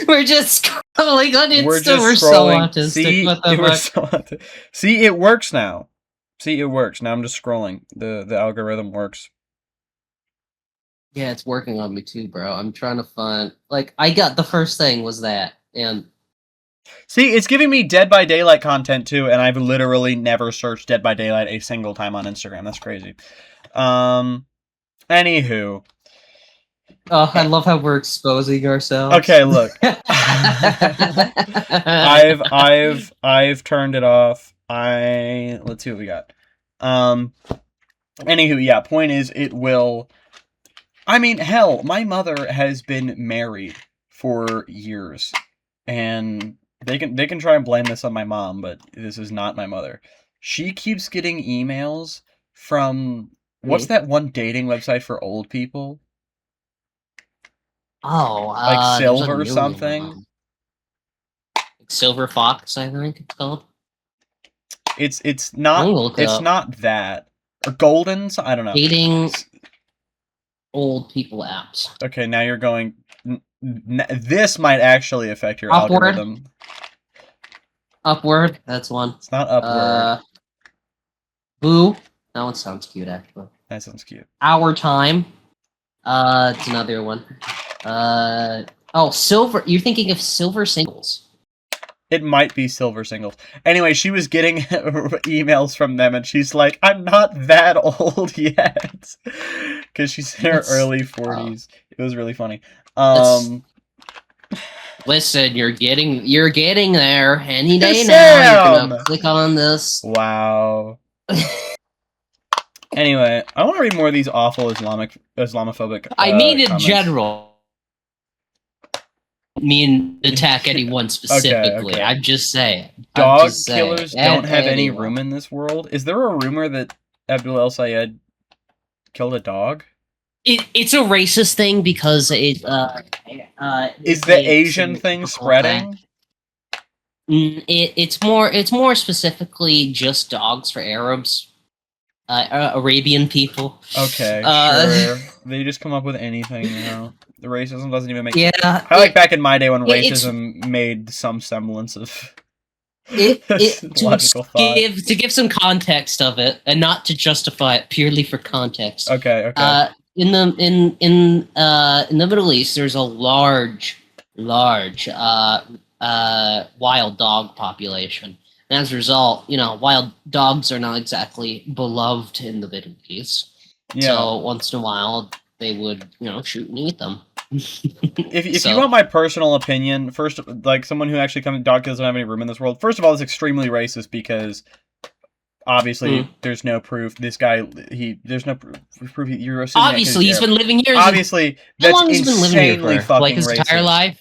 we're just scrolling on Insta. We're so autistic. What the fuck? See, it works now. See, it works now. I'm just scrolling. The algorithm works. Yeah, it's working on me too, bro. I'm trying to find I got the first thing was that, and see, it's giving me Dead by Daylight content too, and I've literally never searched Dead by Daylight a single time on Instagram. That's crazy. Anywho. Oh, I love how we're exposing ourselves. Okay, look. I've turned it off. Let's see what we got. Anywho, yeah, point is it will. I mean, hell, my mother has been married for years, and they can try and blame this on my mom, but this is not my mother. She keeps getting emails from what's that one dating website for old people? Oh, like Silver or something. Silver Fox, I think it's called. It's not not that or Golden's. I don't know. Dating old people apps. Okay, now you're going. This might actually affect your algorithm. Upward, that's one. It's not Upward. Boo, that one sounds cute actually. That sounds cute. Our Time. It's another one. Oh, Silver. You're thinking of Silver Singles. It might be Silver Singles. Anyway, she was getting emails from them, and she's like, "I'm not that old yet," because she's in her early 40s. It was really funny. Listen, you're getting there any day now. You're gonna click on this. Wow. Anyway, I want to read more of these awful Islamophobic. I mean, in comments. general. Mean attack anyone specifically. Okay. I'm just saying. Dog killers don't have any room in this world. Is there a rumor that Abdul El Sayed killed a dog? It's a racist thing because is the Asian thing spreading? It's more specifically just dogs for Arabs, Arabian people. Okay, sure. They just come up with anything, you know. The racism doesn't even make sense. Yeah, I like back in my day when racism made some semblance of logical thought. To give some context of it, and not to justify it purely for context. Okay. In the Middle East, there's a large wild dog population. And as a result, wild dogs are not exactly beloved in the Middle East. Yeah. So once in a while, they would, shoot and eat them. If you want my personal opinion, first, like someone who actually comes, dog kills don't have any room in this world. First of all, it's extremely racist because obviously there's no proof. This guy, there's no proof. You're assuming obviously he's been living here. Obviously, that's insanely fucking like his racist. Entire life.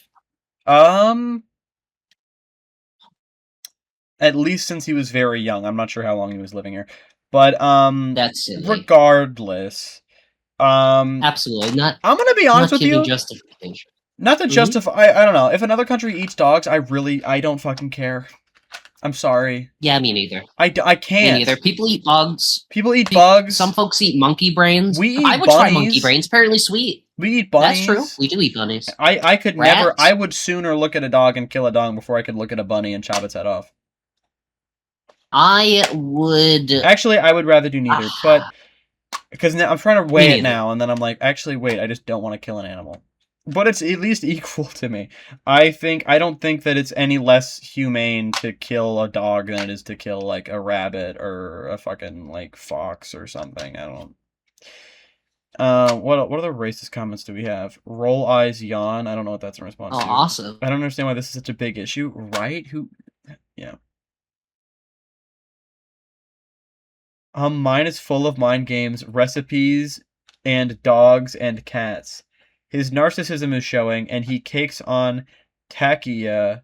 At least since he was very young. I'm not sure how long he was living here, but that's silly. Regardless. Absolutely not. I'm gonna be honest with you. Justification. Not to justify. I don't know. If another country eats dogs, I don't fucking care. I'm sorry. Yeah, me neither. I can't. Me neither. People eat bugs. People eat bugs. Some folks eat monkey brains. We eat I would try monkey brains. Apparently sweet. We eat bunnies. That's true. We do eat bunnies. I could never. I would sooner look at a dog and kill a dog before I could look at a bunny and chop its head off. I would. Actually, I would rather do neither, but. Because now I'm trying to weigh it now, and then I'm like, actually, wait, I just don't want to kill an animal. But it's at least equal to me. I don't think that it's any less humane to kill a dog than it is to kill, like, a rabbit or a fucking, like, fox or something. I don't know. What other racist comments do we have? Roll eyes, yawn. I don't know what that's in response to. Oh, awesome. I don't understand why this is such a big issue, right? Yeah. Mine is full of mind games, recipes, and dogs and cats. His narcissism is showing, and he cakes on tachia.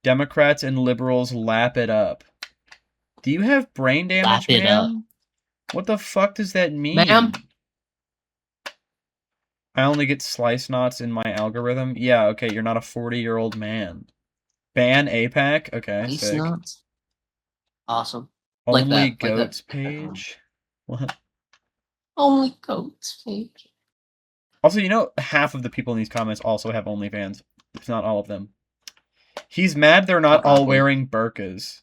Democrats and liberals lap it up. Do you have brain damage, ma'am? What the fuck does that mean? Ma'am? I only get slice knots in my algorithm? Yeah, okay, you're not a 40-year-old man. Ban APAC? Okay, Slice sick. knots? Awesome. Only goats page? What? Only goats page. Also, you know, half of the people in these comments also have OnlyFans. If not all of them. He's mad they're not all wearing burqas.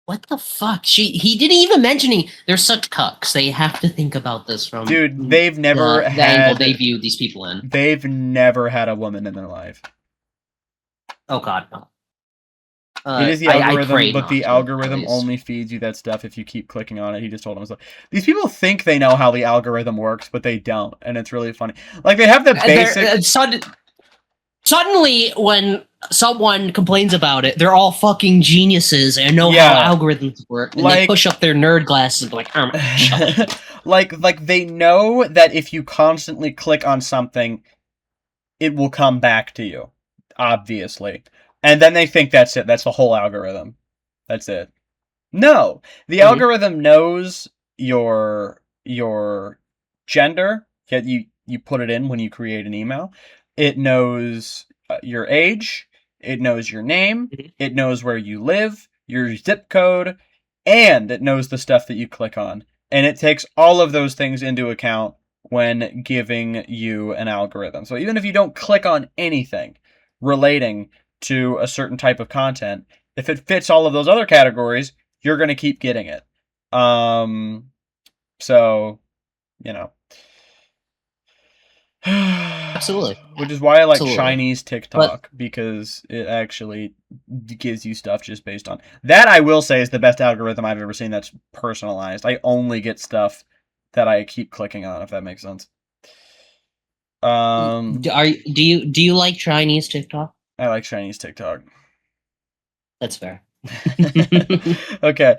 What the fuck? He didn't even mention they're such cucks. They have to think about this from dude. They've never the had angle they view these people in. They've never had a woman in their life. Oh god, no. It is the algorithm, but the algorithm only feeds you that stuff if you keep clicking on it. He just told him, these people think they know how the algorithm works, but they don't, and it's really funny. Like, they have the basic... Suddenly, when someone complains about it, they're all fucking geniuses and know how algorithms work, and they push up their nerd glasses and be like, oh my like, they know that if you constantly click on something, it will come back to you, obviously. And then they think that's it. That's the whole algorithm. That's it. No. The algorithm knows your gender. Yet you put it in when you create an email. It knows your age. It knows your name. It knows where you live, your zip code, and it knows the stuff that you click on. And it takes all of those things into account when giving you an algorithm. So even if you don't click on anything relating to a certain type of content, if it fits all of those other categories, you're going to keep getting it. So, you know. Absolutely. Which is why I like Chinese TikTok, because it actually gives you stuff just based on... That, I will say, is the best algorithm I've ever seen that's personalized. I only get stuff that I keep clicking on, if that makes sense. Do you like Chinese TikTok? I like Chinese TikTok. That's fair. Okay.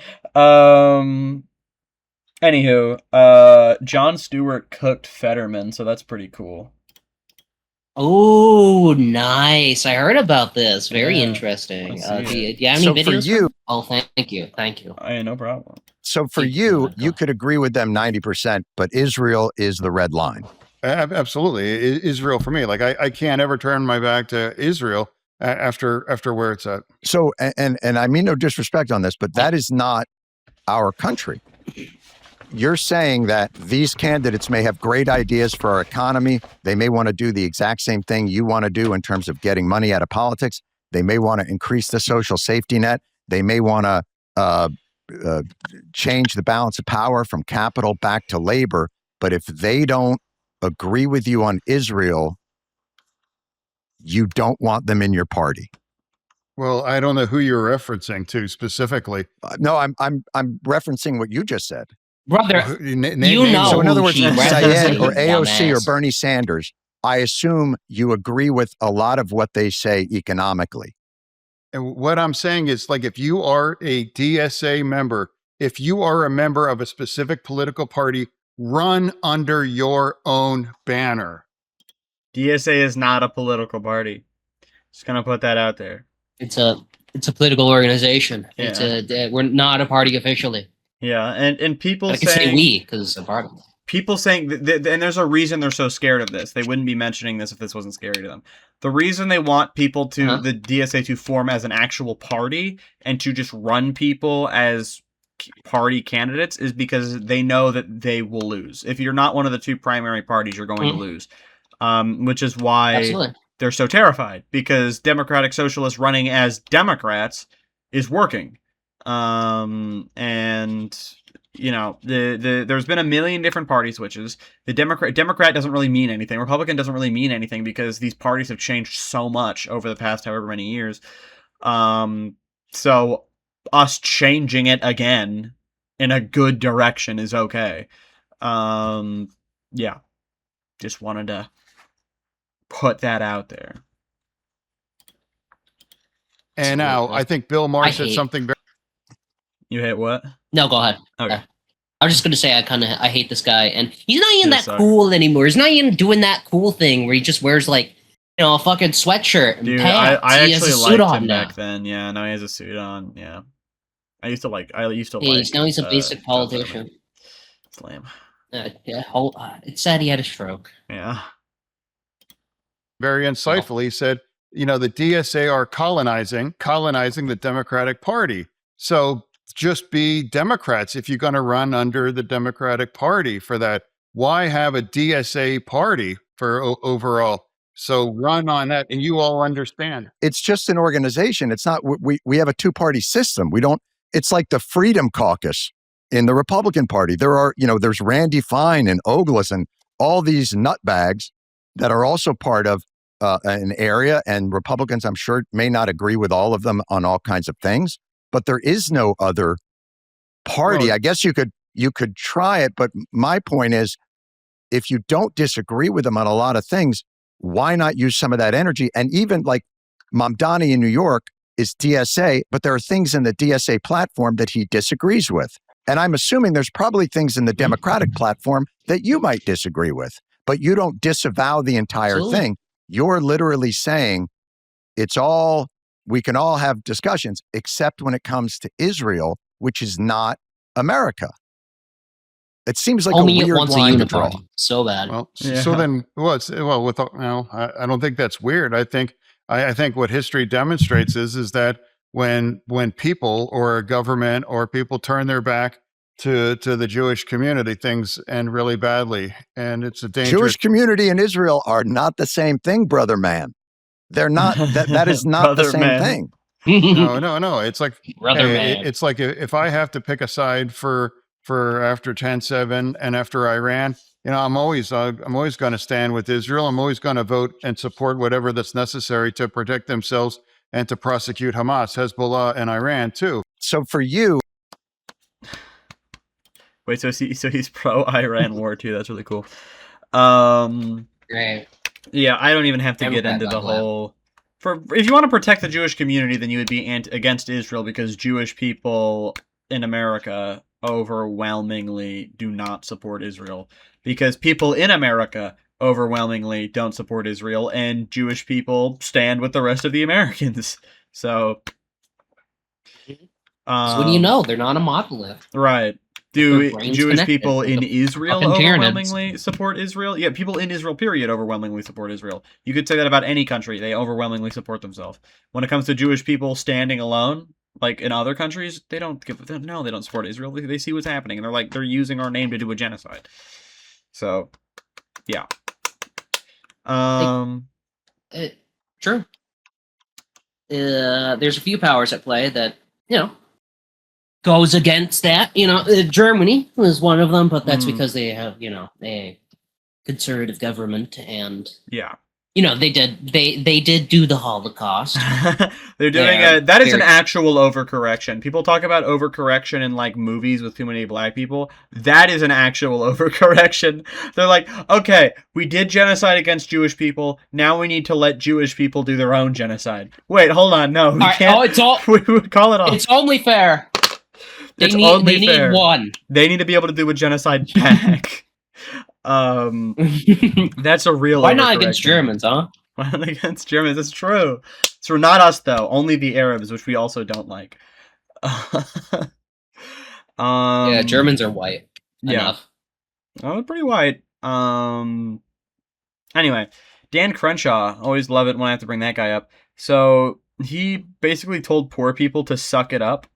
Anywho, Jon Stewart cooked Fetterman, so that's pretty cool. Oh, nice! I heard about this. Very interesting. Do you have any videos? For you, oh, thank you. No problem. So for you could agree with them 90%, but Israel is the red line. Absolutely, Israel for me. Like I can't ever turn my back to Israel after where it's at. So and I mean no disrespect on this, but that is not our country. You're saying that these candidates may have great ideas for our economy. They may want to do the exact same thing you want to do in terms of getting money out of politics. They may want to increase the social safety net. They may want to change the balance of power from capital back to labor. But if they don't agree with you on Israel, you don't want them in your party. Well, I don't know who you're referencing to specifically. No, I'm referencing what you just said. Brother, you know. So in other words, Syed or AOC or Bernie Sanders, I assume you agree with a lot of what they say economically. And what I'm saying is, like, if you are a DSA member, if you are a member of a specific political party, run under your own banner. DSA is not a political party. Just gonna put that out there. It's a political organization. Yeah. We're not a party officially. Yeah, and people I can say we because a party. People saying and there's a reason they're so scared of this. They wouldn't be mentioning this if this wasn't scary to them. The reason they want people to the DSA to form as an actual party and to just run people as party candidates is because they know that they will lose. If you're not one of the two primary parties, you're going to lose. Which is why they're so terrified, because Democratic Socialists running as Democrats is working. And you know, there's been a million different party switches. The Democrat doesn't really mean anything. Republican doesn't really mean anything because these parties have changed so much over the past however many years. So us changing it again in a good direction is okay. Yeah. Just wanted to put that out there. And now I think Bill Maher said something very... You hate what? No, go ahead. Okay. I was just gonna say I hate this guy, and he's not even that cool anymore. He's not even doing that cool thing where he just wears like a fucking sweatshirt and pants. I he has actually a suit liked on him now. back then. Yeah, now he has a suit on. Yeah, I used to like. Now he's a basic politician. It's lame. It's sad he had a stroke. Yeah. Very insightfully said, the DSA are colonizing the Democratic Party. So just be Democrats if you're going to run under the Democratic Party for that. Why have a DSA party for overall? So run on that, and you all understand. It's just an organization. It's not, we have a two-party system. It's like the Freedom Caucus in the Republican Party. There's Randy Fine and Ogles and all these nutbags that are also part of an area, and Republicans, I'm sure, may not agree with all of them on all kinds of things, but there is no other party. I guess you could try it, but my point is, if you don't disagree with them on a lot of things, why not use some of that energy? And even like Mamdani in New York is DSA, but there are things in the DSA platform that he disagrees with. And I'm assuming there's probably things in the Democratic platform that you might disagree with, but you don't disavow the entire thing. You're literally saying we can all have discussions, except when it comes to Israel, which is not America. It seems like a weird line to draw. So bad. Well, so then, I don't think that's weird. I think what history demonstrates is that when people or a government or people turn their back to the Jewish community, things end really badly, and it's a dangerous. Jewish community and Israel are not the same thing, brother man. They're not. That is not the same thing. No. It's like man. It's like if I have to pick a side for after 10/7 and after Iran, I'm always going to stand with Israel. I'm always going to vote and support whatever that's necessary to protect themselves and to prosecute Hamas, Hezbollah, and Iran too. So for you. Wait, so he's pro-Iran war too. That's really cool. Great. Yeah, I don't even have to get into the whole. If you want to protect the Jewish community, then you would be against Israel, because Jewish people in America overwhelmingly do not support Israel, because people in America overwhelmingly don't support Israel, and Jewish people stand with the rest of the Americans. So what do you know? They're not a monolith. Right. Do Jewish people in Israel overwhelmingly support Israel? Yeah, people in Israel, period, overwhelmingly support Israel. You could say that about any country. They overwhelmingly support themselves. When it comes to Jewish people standing alone, like in other countries, they don't support Israel. They see what's happening, and they're using our name to do a genocide. So, yeah. True. There's a few powers at play that, goes against that. Germany was one of them, but that's because they have, a conservative government, and they did do the Holocaust. They're doing that is an actual overcorrection. People talk about overcorrection in like movies with too many black people. That is an actual overcorrection. They're like, okay, we did genocide against Jewish people. Now we need to let Jewish people do their own genocide. Wait, hold on, no, we can't. We would call it off. It's only fair. They need one. They need to be able to do a genocide back. That's a real. Why not against Germans, huh? Why not against Germans? That's true. So not us though. Only the Arabs, which we also don't like. Germans are white. Enough. Oh, pretty white. Anyway, Dan Crenshaw. Always love it when I have to bring that guy up. So he basically told poor people to suck it up.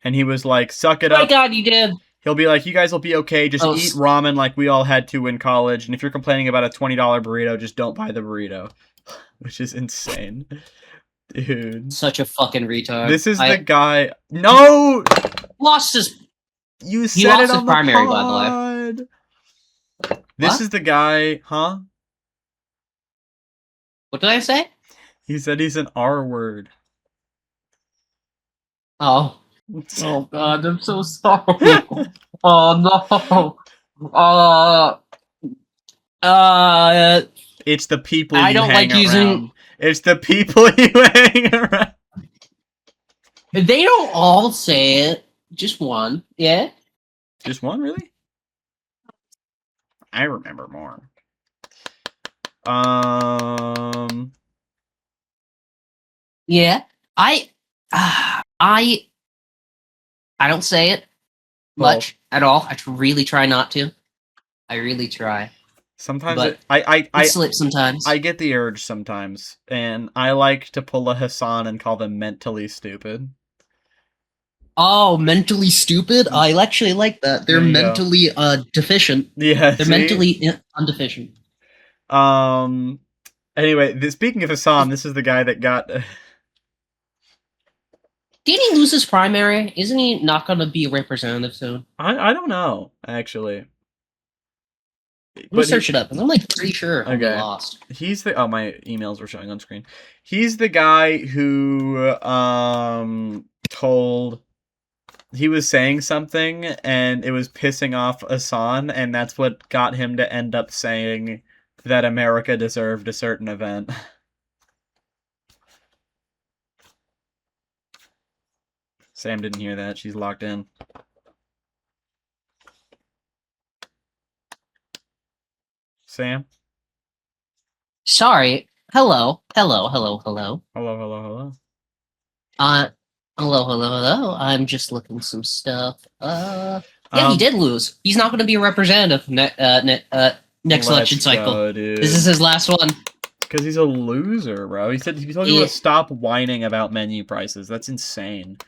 And he was like, suck it up. Oh my God, you did. He'll be like, you guys will be okay. Just eat ramen like we all had to in college. And if you're complaining about a $20 burrito, just don't buy the burrito. Which is insane. Dude. Such a fucking retard. This is the guy. No! Lost his... You said it on the primary, pod. By the way. This is the guy, huh? What did I say? He said he's an R word. Oh. Oh God, I'm so sorry. Oh no. It's the people I you don't hang like using. around. It's the people you hang around. They don't all say it. Just one. Yeah. Just one, really? I remember more. Yeah, I don't say it much at all. I really try not to. I really try. Sometimes but I slip sometimes. I get the urge sometimes, and I like to pull a Hassan and call them mentally stupid. Oh, mentally stupid? I actually like that. They're mentally deficient. Yeah, they're mentally undeficient. Anyway, speaking of Hassan, this is the guy that got. Didn't he lose his primary? Isn't he not going to be a representative soon? I don't know, actually. Let me search it up, because I'm like pretty sure he lost. He's the my emails were showing on screen. He's the guy who told he was saying something and it was pissing off Hassan, and that's what got him to end up saying that America deserved a certain event. Sam didn't hear that. She's locked in. Sam? Sorry. Hello. Hello. Hello. Hello. Hello. Hello. Hello. Hello. Hello. Hello. I'm just looking some stuff. Yeah, he did lose. He's not going to be a representative next election cycle. This is his last one. Because he's a loser, bro. He told you to stop whining about menu prices. That's insane.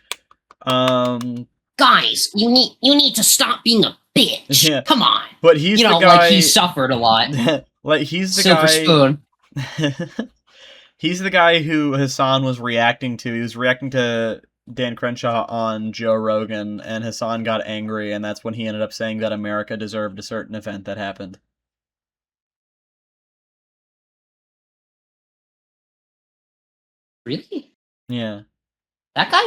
Guys, you need to stop being a bitch. Yeah. Come on. But he's the guy. Like he suffered a lot. Like he's the Silver guy. Spoon. He's the guy who Hassan was reacting to. He was reacting to Dan Crenshaw on Joe Rogan, and Hassan got angry, and that's when he ended up saying that America deserved a certain event that happened. Really? Yeah. That guy?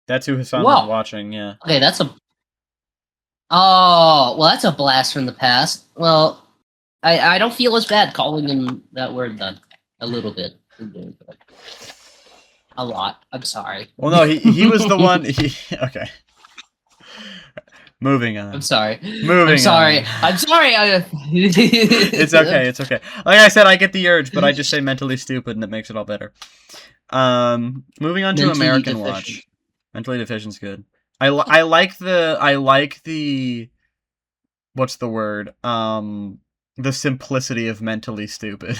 That's who Hassan was watching, yeah. Okay, that's a... Oh, well, that's a blast from the past. Well, I don't feel as bad calling him that word then. A little bit. A lot. I'm sorry. Well, no, he was the one... Okay. Moving on. I'm sorry. I'm sorry. On. I'm sorry. It's okay. It's okay. Like I said, I get the urge, but I just say mentally stupid, and it makes it all better. Moving on to American Watch. Mentally deficient's good. I like the what's the word? The simplicity of mentally stupid.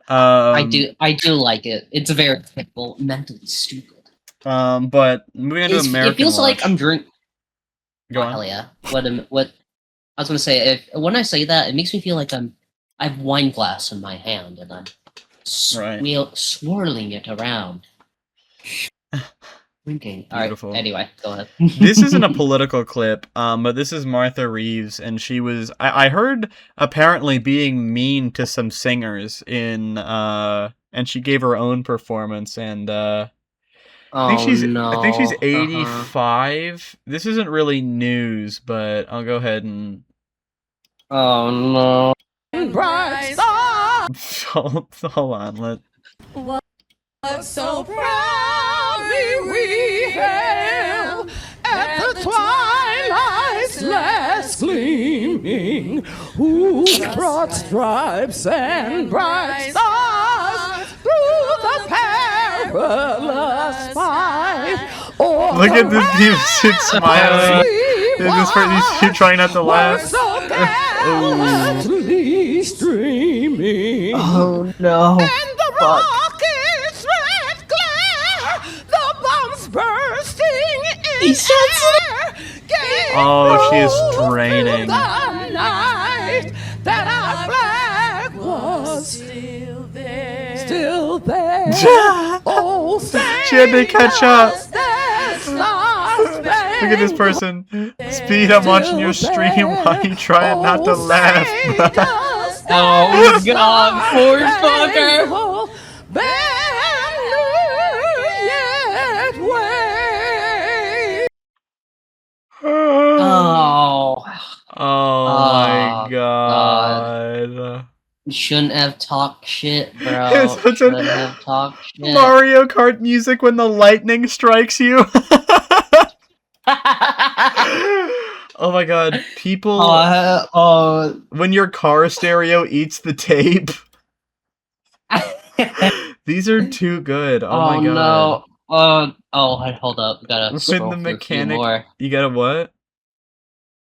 I do like it. It's very simple, mentally stupid. But moving on to American It feels Watch. like I'm drinking. Go on. Hell yeah. What I was gonna say, when I say that, it makes me feel like I have wine glass in my hand and I'm swirling it around. Drinking. Beautiful. All right. Anyway, go ahead. This isn't a political clip, but this is Martha Reeves, and she was I heard apparently being mean to some singers in and she gave her own performance, and I think she's 85. This isn't really news, but I'll go ahead and oh no. Hold on, so proudly we hail at the twilight's last gleaming, who brought stripes and bright stars through the perilous fight. Look at this dude smiling. He's trying not to laugh. Gallantly streaming. Oh no. And the rockets red glare, the bombs bursting in air. Oh, she is draining. The night that our flag was still there. Still there. Oh, she had to catch up. Look at this person. Speed, I'm watching your stream while you trying not to laugh. Oh god, poor fucker. Oh my god. You shouldn't have talked shit, bro. Shouldn't have talked shit. Mario Kart music when the lightning strikes you. Oh my god, people... when your car stereo eats the tape. These are too good. Oh my god. No. Hold up. Gotta scroll through a few more. You gotta what?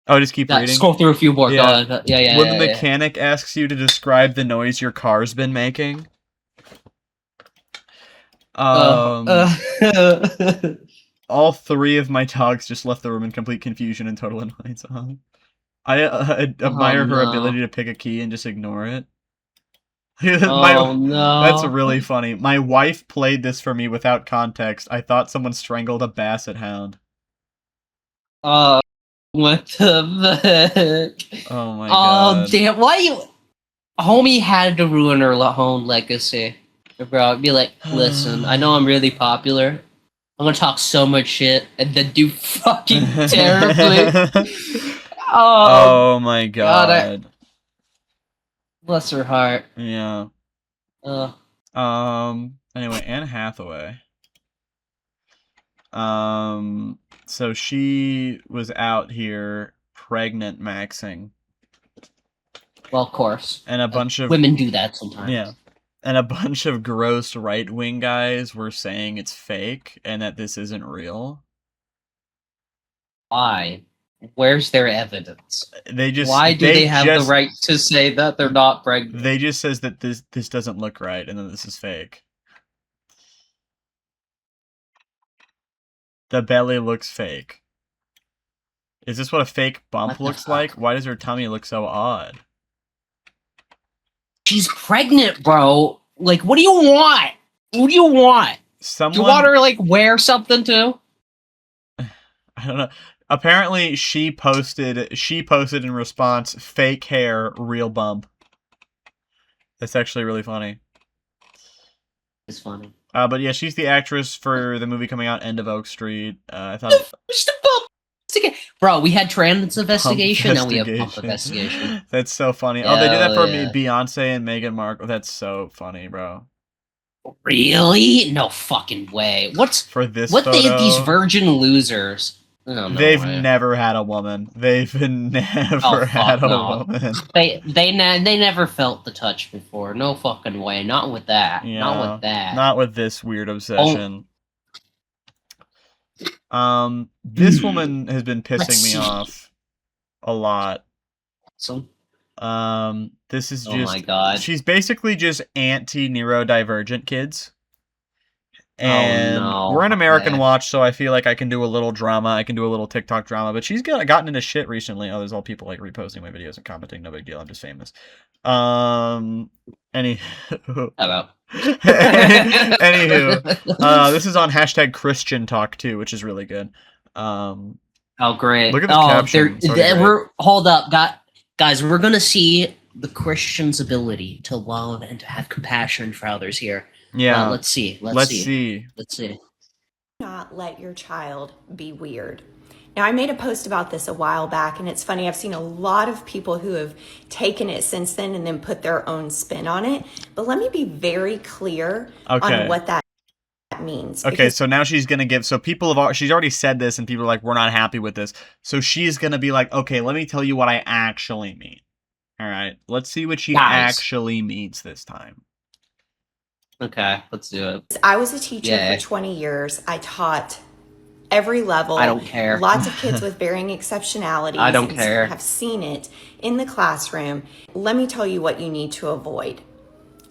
Oh, just keep reading? Scroll through a few more. Yeah. Go on. Yeah. When the mechanic asks you to describe the noise your car's been making. All three of my dogs just left the room in complete confusion and total annoyance. I admire her ability to pick a key and just ignore it. No. That's really funny. My wife played this for me without context. I thought someone strangled a basset hound. What the fuck? Oh my god. Oh, damn. Why you... Homie had to ruin her own legacy. Bro, I'd be like, listen, I know I'm really popular. I'm gonna talk so much shit and then do fucking terribly. Oh my god. Bless her heart. Yeah. Anyway, Anne Hathaway. So she was out here pregnant maxing. Well, of course. And a bunch of women do that sometimes. Yeah. And a bunch of gross right-wing guys were saying it's fake and that this isn't real. Why? Where's their evidence? Why do they have the right to say that they're not pregnant? They just says that this doesn't look right and that this is fake. The belly looks fake. Is this what a fake bump looks like? Why does her tummy look so odd? She's pregnant, bro. Like, what do you want? What do you want? Do you want her to, like, wear something too? I don't know. Apparently, she posted in response, fake hair, real bump. That's actually really funny. It's funny. But yeah, she's the actress for the movie coming out, End of Oak Street. I thought... Bro, we had trans investigation, now we have pump investigation. That's so funny. Oh, they did that for Beyonce and Meghan Markle. That's so funny, bro. Really? No fucking way. What's for this? What photo, they these virgin losers? They've never had a woman. They've never had a woman. They never felt the touch before. No fucking way. Not with that. Yeah, not with that. Not with this weird obsession. This woman has been pissing me off a lot. This is just... Oh my god. She's basically just anti-neurodivergent kids. And we're in American Watch, so I feel like I can do a little drama. I can do a little TikTok drama. But she's gotten into shit recently. Oh, there's all people like reposting my videos and commenting. No big deal. I'm just famous. Anywho, this is on hashtag Christian Talk too, which is really good. Oh, great! Look at the caption. Hold up, guys. We're gonna see the Christian's ability to love and to have compassion for others here. Yeah. Let's see. Let's see. Not let your child be weird. Now, I made a post about this a while back, and it's funny. I've seen a lot of people who have taken it since then and then put their own spin on it. But let me be very clear on what that means. Okay, so now she's going to give... So she's already said this, and people are like, we're not happy with this. So she's going to be like, okay, let me tell you what I actually mean. All right, let's see what she actually means this time. Okay, let's do it. I was a teacher for 20 years. I taught every level. I don't care. Lots of kids with varying exceptionalities. I don't care. Have seen it in the classroom. Let me tell you what you need to avoid.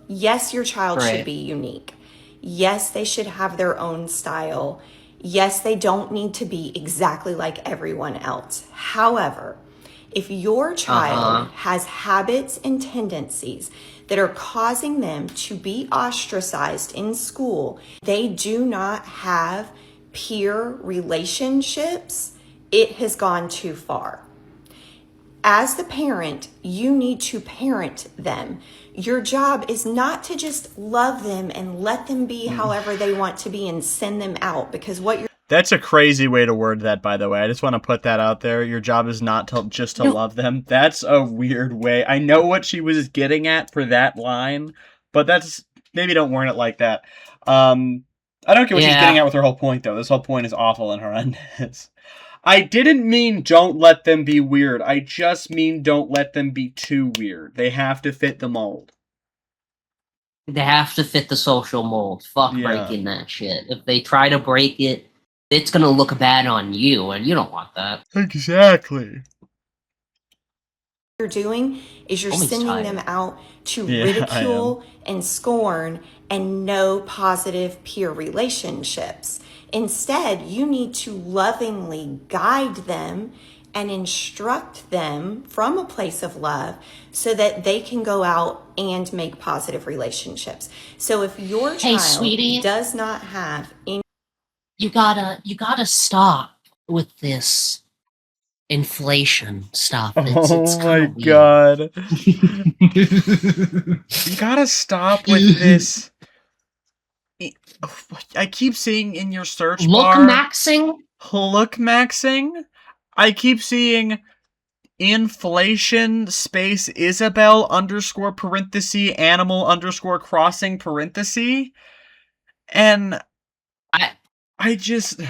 Yes, your child should be unique. Yes, they should have their own style. Yes, they don't need to be exactly like everyone else. However, if your child has habits and tendencies that are causing them to be ostracized in school, they do not have peer relationships, it has gone too far. As the parent, you need to parent them. Your job is not to just love them and let them be however they want to be and send them out, because what you're... That's a crazy way to word that, by the way. I just want to put that out there. Your job is not just to love them. That's a weird way. I know what she was getting at for that line, but that's... Maybe don't word it like that. I don't get what she's getting at with her whole point, though. This whole point is awful and horrendous. I didn't mean don't let them be weird. I just mean don't let them be too weird. They have to fit the mold. They have to fit the social mold. Fuck breaking that shit. If they try to break it, it's gonna look bad on you, and you don't want that. Exactly. You're doing is you're sending them out to Yeah, ridicule and scorn and no positive peer relationships. Instead, you need to lovingly guide them and instruct them from a place of love so that they can go out and make positive relationships. So if your child sweetie, does not have any, you gotta stop with this inflation stuff. It's my kind of god. You gotta stop with this. I keep seeing in your search bar. Look maxing? I keep seeing inflation space Isabel underscore parenthesis animal underscore crossing parenthesis. And I just...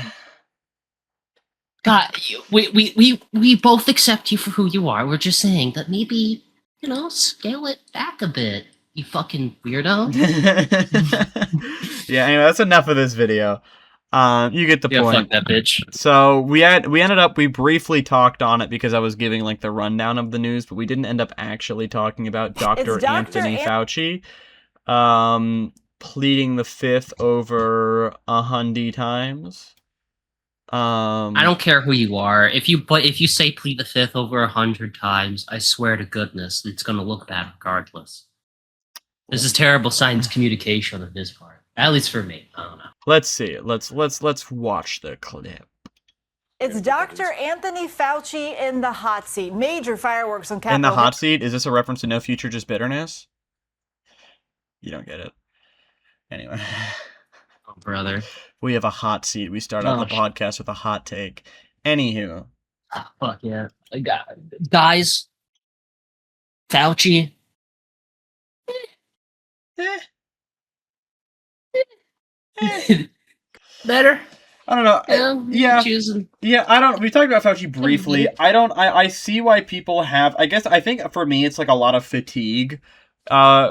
God, we both accept you for who you are. We're just saying that maybe, scale it back a bit, you fucking weirdo. Yeah, anyway, that's enough of this video. You get the point. Fuck that bitch. So we briefly talked on it because I was giving like the rundown of the news, but we didn't end up actually talking about Dr. Anthony Fauci pleading the fifth over 100 times. I don't care who you are. If you say plead the fifth over 100 times, I swear to goodness, it's gonna look bad regardless. This is terrible science communication on his part. At least for me. I don't know. Let's see it. Let's watch the clip. It's Dr. Anthony Fauci in the hot seat. Major fireworks on Capitol In the hot seat? Is this a reference to No Future, Just Bitterness? You don't get it. Anyway. Oh, brother. We have a hot seat. We start out the podcast with a hot take. Anywho. Oh, fuck yeah. Guys, Fauci. Better. I don't know. We talked about Fauci briefly. I see why people have, I think for me it's like a lot of fatigue,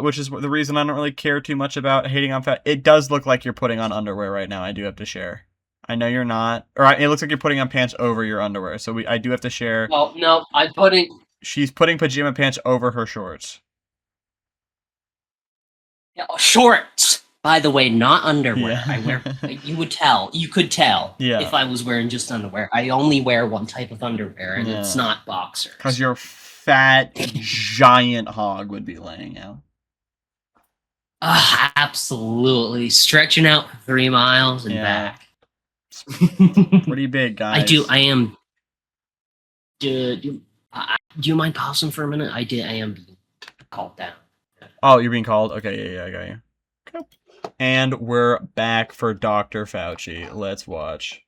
which is the reason I don't really care too much about hating on Fauci. It does look like you're putting on underwear right now. I do have to share. I know you're not. Or it looks like you're putting on pants over your underwear. So I do have to share. Oh, no, I'm putting... She's putting pajama pants over her shorts. Shorts! By the way, not underwear. Yeah. I wear... You could tell if I was wearing just underwear. I only wear one type of underwear, and it's not boxers. Because your fat, giant hog would be laying out. Absolutely. Stretching out for 3 miles and back. Pretty big, guys. I am... Do you mind pausing for a minute? I am being called down. Oh, you're being called? Okay, yeah, I got you. Cool. And we're back for Dr. Fauci. Let's watch.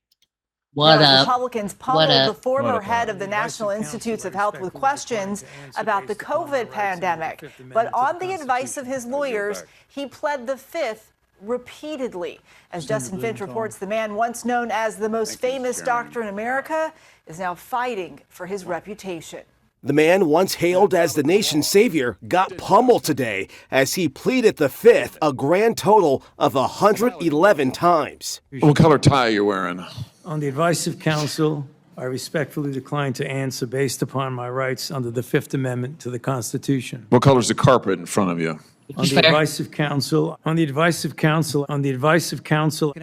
What up? Republicans pummeled the former head of the National Institutes of Health with questions about the COVID pandemic. But on the advice of his lawyers, he pled the fifth repeatedly. As Justin Finch reports, the man once known as the most famous doctor in America is now fighting for his reputation. The man once hailed as the nation's savior got pummeled today as he pleaded the fifth, a grand total of 111 times. What color tie are you wearing? On the advice of counsel, I respectfully decline to answer based upon my rights under the Fifth Amendment to the Constitution. What color is the carpet in front of you? On the advice of counsel,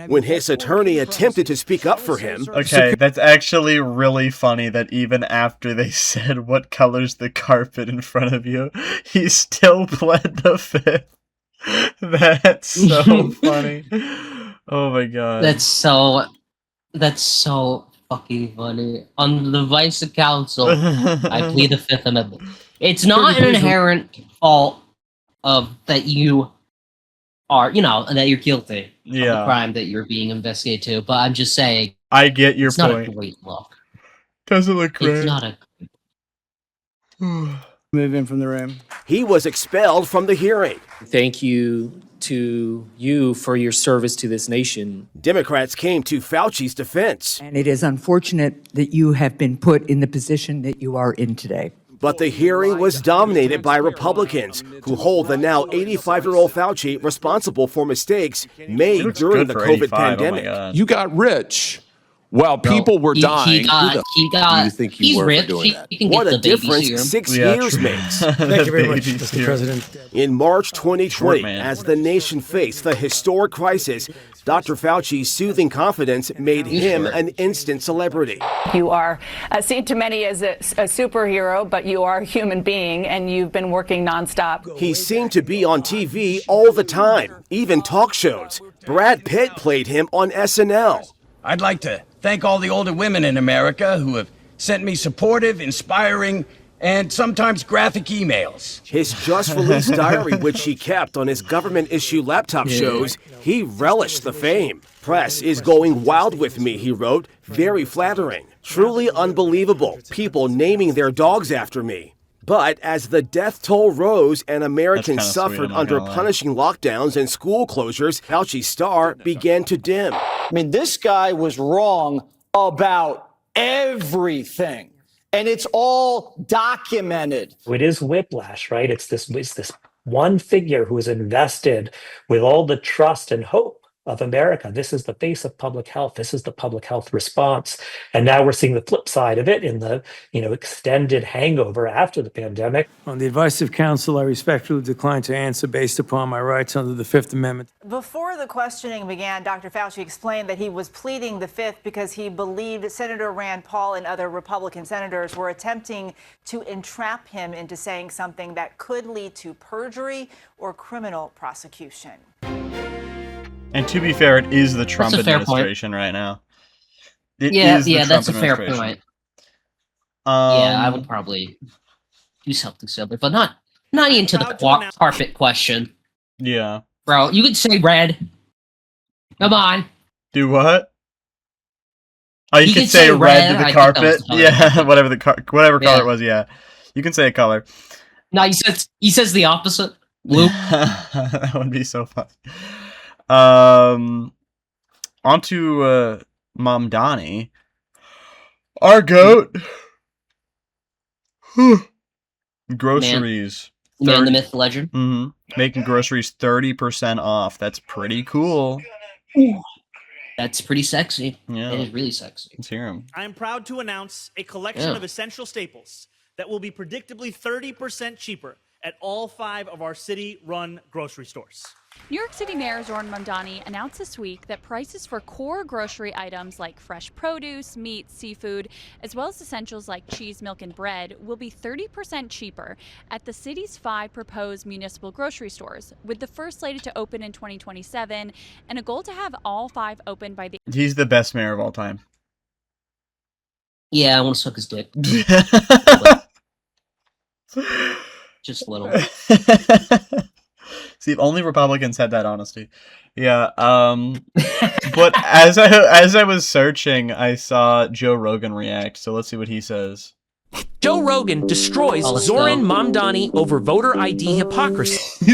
When his attorney attempted to speak up for him. Okay, that's actually really funny that even after they said what color's the carpet in front of you, he still pled the fifth. That's so funny. Oh my god. That's so fucking funny. On the advice of counsel, I plead the Fifth Amendment. It's not an inherent fault of that you are, that you're guilty of the crime that you're being investigated to. But I'm just saying, I get your point. It's not a great look. Doesn't look great. It's not a. Move in from the room. He was expelled from the hearing. Thank you to you for your service to this nation. Democrats came to Fauci's defense. And it is unfortunate that you have been put in the position that you are in today. But the hearing was dominated by Republicans, who hold the now 85-year-old Fauci responsible for mistakes made during the COVID pandemic. You got rich while people were dying. Do you think you were for doing that? What a difference 6 years makes. Thank you very much, Mr. President. In March 2020, as the nation faced the historic crisis, Dr. Fauci's soothing confidence made him an instant celebrity. You are seen to many as a superhero, but you are a human being, and you've been working nonstop. He seemed to be on TV all the time, even talk shows. Brad Pitt played him on SNL. I'd like to thank all the older women in America who have sent me supportive, inspiring, and sometimes graphic emails. His just-released diary, which he kept on his government-issue laptop shows, he relished the fame. Press is going wild with me, he wrote. Very flattering. Truly unbelievable. People naming their dogs after me. But as the death toll rose and Americans suffered under punishing lockdowns and school closures, Fauci's star began to dim. I mean, this guy was wrong about everything. And it's all documented. It is whiplash, right? It's this one figure who is invested with all the trust and hope of America. This is the face of public health. This is the public health response. And now we're seeing the flip side of it in the, extended hangover after the pandemic. On the advice of counsel, I respectfully decline to answer based upon my rights under the Fifth Amendment. Before the questioning began, Dr. Fauci explained that he was pleading the Fifth because he believed Senator Rand Paul and other Republican senators were attempting to entrap him into saying something that could lead to perjury or criminal prosecution. And to be fair, it is the Trump administration right now. That's a fair point. I would probably do something similar, but not into the carpet question. Yeah. Bro, you could say red. Come on. Do what? Oh, you could say red to the carpet? Yeah, whatever color it was, yeah. You can say a color. No, he says the opposite. Blue. That would be so fun. On to Mom Donnie. Our goat. Groceries. Man, the myth, legend. Mm-hmm. Making groceries 30% off. That's pretty cool. That's pretty sexy. Yeah. It is really sexy. Let's hear him. I am proud to announce a collection of essential staples that will be predictably 30% cheaper at all 5 of our city-run grocery stores. New York City Mayor Zoran Mamdani announced this week that prices for core grocery items like fresh produce, meat, seafood, as well as essentials like cheese, milk, and bread will be 30% cheaper at the city's 5 proposed municipal grocery stores, with the first slated to open in 2027 and a goal to have all 5 open by the... He's the best mayor of all time. Yeah, I want to suck his dick. Just a little. See, if only Republicans had that honesty. Yeah. But as I was searching, I saw Joe Rogan react. So let's see what he says. Joe Rogan destroys Zoran Mamdani over voter ID hypocrisy.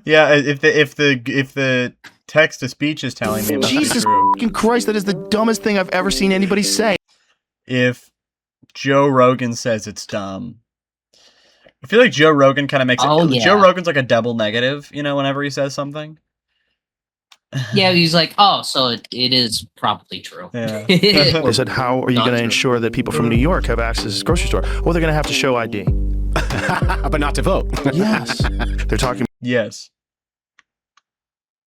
Yeah, if the text to speech is telling me, it must Jesus be true. fucking Christ, that is the dumbest thing I've ever seen anybody say. If Joe Rogan says it's dumb. I feel like Joe Rogan kind of makes it. Joe Rogan's like a double negative, whenever he says something. Yeah, he's like, so it is probably true. Yeah. They said, how are you going to ensure that people from New York have access to this grocery store? Well, they're going to have to show ID. But not to vote. Yes. They're talking Yes.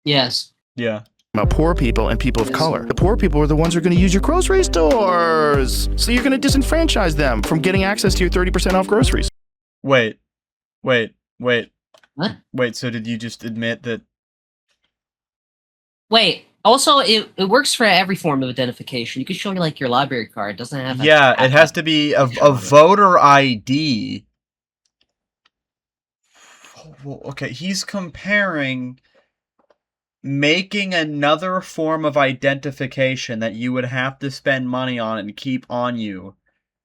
Yes. Yeah. about poor people and people of color. The poor people are the ones who are going to use your grocery stores. So you're going to disenfranchise them from getting access to your 30% off groceries. Wait. What? Wait, so did you just admit that? Wait, also, it works for every form of identification. You can show me, your library card. It doesn't have... Yeah, it has to be a voter ID. Well, okay, he's comparing making another form of identification that you would have to spend money on and keep on you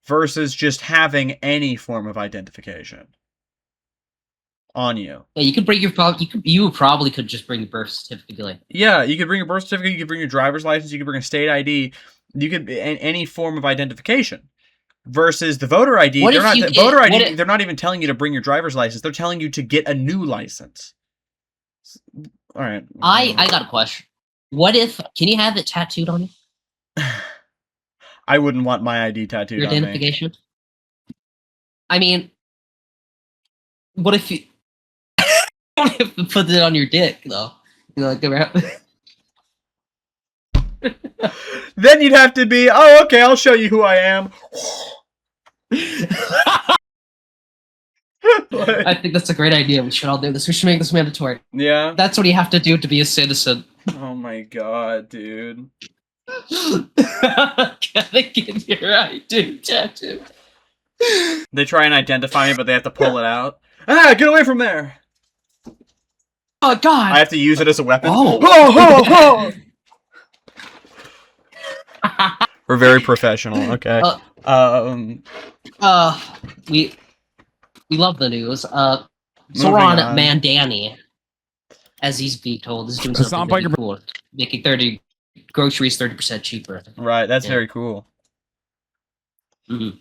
versus just having any form of identification. on you. Yeah, you could bring your you probably could just bring your birth certificate. Like, yeah, you could bring your birth certificate, you could bring your driver's license, you could bring a state ID, you could any form of identification. Versus the voter ID, they're not even telling you to bring your driver's license. They're telling you to get a new license. All right. I got a question. What if can you have it tattooed on you? I wouldn't want my ID tattooed your on me. identification. I mean, what if you put it on your dick though? You know, like around. Then you'd have to be, oh, okay, I'll show you who I am. I think that's a great idea. We should all do this. We should make this mandatory. Yeah. That's what you have to do to be a citizen. Oh my god, dude. Gotta get your ID tattoo. They try and identify me, but they have to pull it out. Ah, get away from there! Oh god! I have to use it as a weapon. Oh. We're very professional. Okay. We love the news. Zoran Mandani, as he's being told, is doing something really cool, making groceries 30% cheaper. Right. That's very cool. Mm-hmm.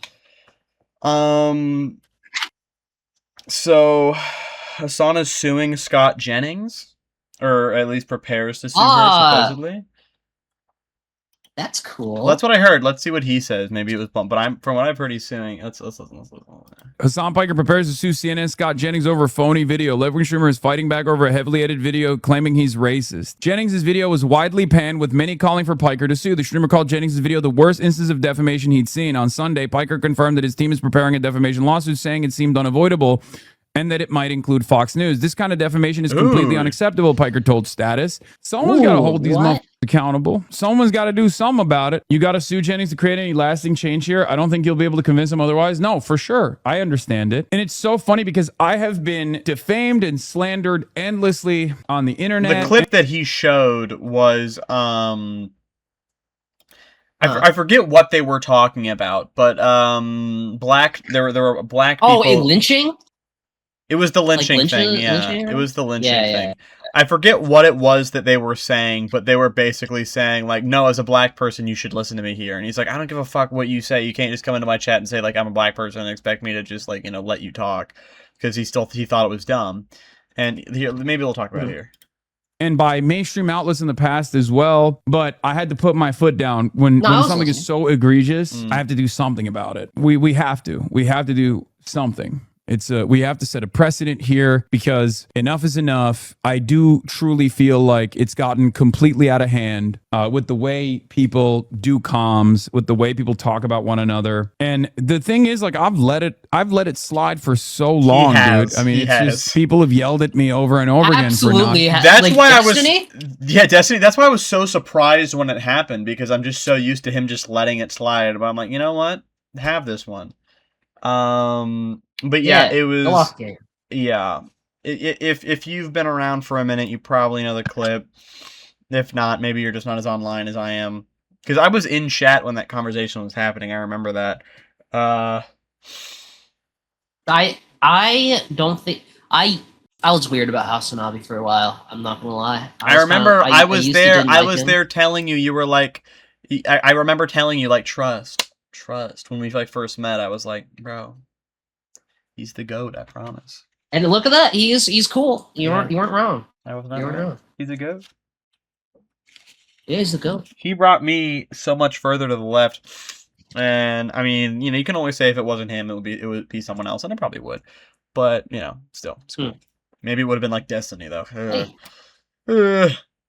So Hassan is suing Scott Jennings, or at least prepares to sue her supposedly. That's cool. Well, that's what I heard. Let's see what he says. Maybe it was bumped, but from what I've heard, he's suing. Let's listen. Hassan Piker prepares to sue CNN Scott Jennings over phony video. Left-wing streamer is fighting back over a heavily edited video claiming he's racist. Jennings' video was widely panned, with many calling for Piker to sue. The streamer called Jennings' video the worst instance of defamation he'd seen. On Sunday, Piker confirmed that his team is preparing a defamation lawsuit, saying it seemed unavoidable and that it might include Fox News. This kind of defamation is completely unacceptable, Piker told Status. Someone's got to hold these motherfuckers accountable. Someone's got to do something about it. You got to sue Jennings to create any lasting change here. I don't think you'll be able to convince him otherwise. No, for sure. I understand it. And it's so funny because I have been defamed and slandered endlessly on the internet. The clip that he showed was, I forget what they were talking about, but there were black people. Oh, a lynching? It was the lynching thing, yeah. It was the lynching thing. I forget what it was that they were saying, but they were basically saying, like, no, as a black person, you should listen to me here. And he's like, I don't give a fuck what you say. You can't just come into my chat and say, like, I'm a black person and expect me to just, like, you know, let you talk. Because he thought it was dumb. And here, maybe we'll talk about it here. And by mainstream outlets in the past as well, but I had to put my foot down when something is so egregious. I have to do something about it. We have to do something. It's we have to set a precedent here because enough is enough. I do truly feel like it's gotten completely out of hand with the way people do comms, with the way people talk about one another. And the thing is, like, I've let it slide for so long, dude. I mean, just people have yelled at me over and over again for not. That's like why Destiny? Destiny. That's why I was so surprised when it happened, because I'm just so used to him just letting it slide. But I'm like, you know what? Have this one. But yeah, it was. Yeah, if you've been around for a minute, you probably know the clip. If not, maybe you're just not as online as I am. Because I was in chat when that conversation was happening. I remember that. I don't think I was weird about Hasanabi for a while. I'm not gonna lie. I remember I was there. I was there telling you. You were like, I remember telling you, like, trust when we like first met. I was like, bro, he's the GOAT, I promise. And look at that, he's cool. You weren't wrong. I was not wrong. He's a GOAT. Yeah, he's the GOAT. He brought me so much further to the left, and I mean, you know, you can always say if it wasn't him, it would be someone else, and it probably would. But you know, still, it's cool. Maybe it would have been like Destiny though.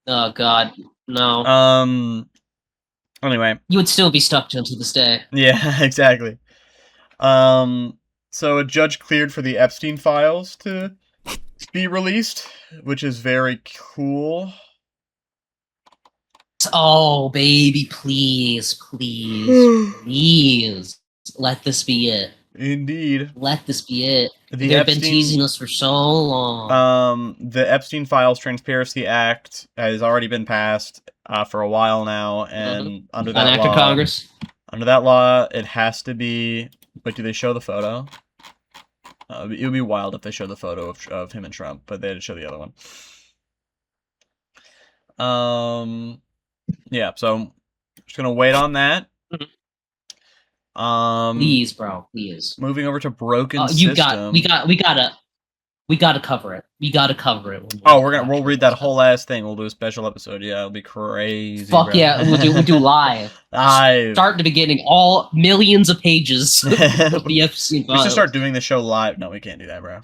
Oh God, no. Anyway, you would still be stuck to this day. Yeah, exactly. So a judge cleared for the Epstein files to be released, which is very cool. Oh, baby, please, let this be it. Indeed. Let this be it. They've been teasing us for so long. The Epstein Files Transparency Act has already been passed for a while now, and under that law, Congress. Under that law, it has to be. But do they show the photo? It would be wild if they showed the photo of him and Trump, but they had to show the other one. Yeah, so just gonna wait on that. Please, bro, please. Moving over to broken we system. We gotta cover it. We gotta cover it. We'll read that whole ass thing. We'll do a special episode. Yeah, it'll be crazy. Fuck bro. yeah, we'll do live. Start at the beginning, all millions of pages of the FC We should start doing the show live. No, we can't do that, bro.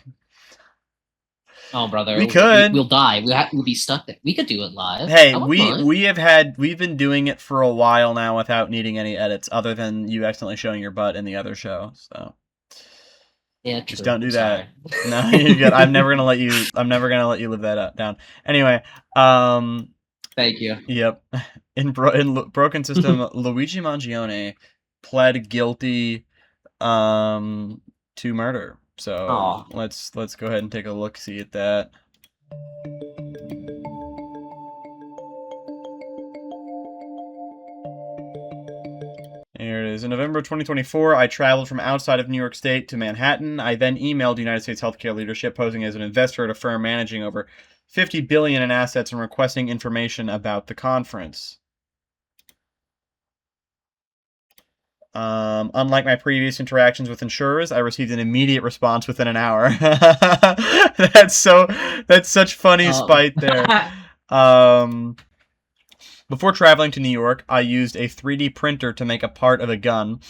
Oh, brother, we could. We'll die. We'll be stuck there. We could do it live. Hey, we've been doing it for a while now without needing any edits, other than you accidentally showing your butt in the other show. So yeah, just don't do that. No, you're good. I'm never gonna let you live that down. Anyway, thank you. Yep. In broken system, Luigi Mangione pled guilty to murder. So let's go ahead and take a look-see at that. Here it is. In November 2024, I traveled from outside of New York State to Manhattan. I then emailed United States healthcare leadership, posing as an investor at a firm managing over $50 billion in assets and requesting information about the conference. Unlike my previous interactions with insurers, I received an immediate response within an hour. That's such funny spite there. Before traveling to New York, I used a 3D printer to make a part of a gun.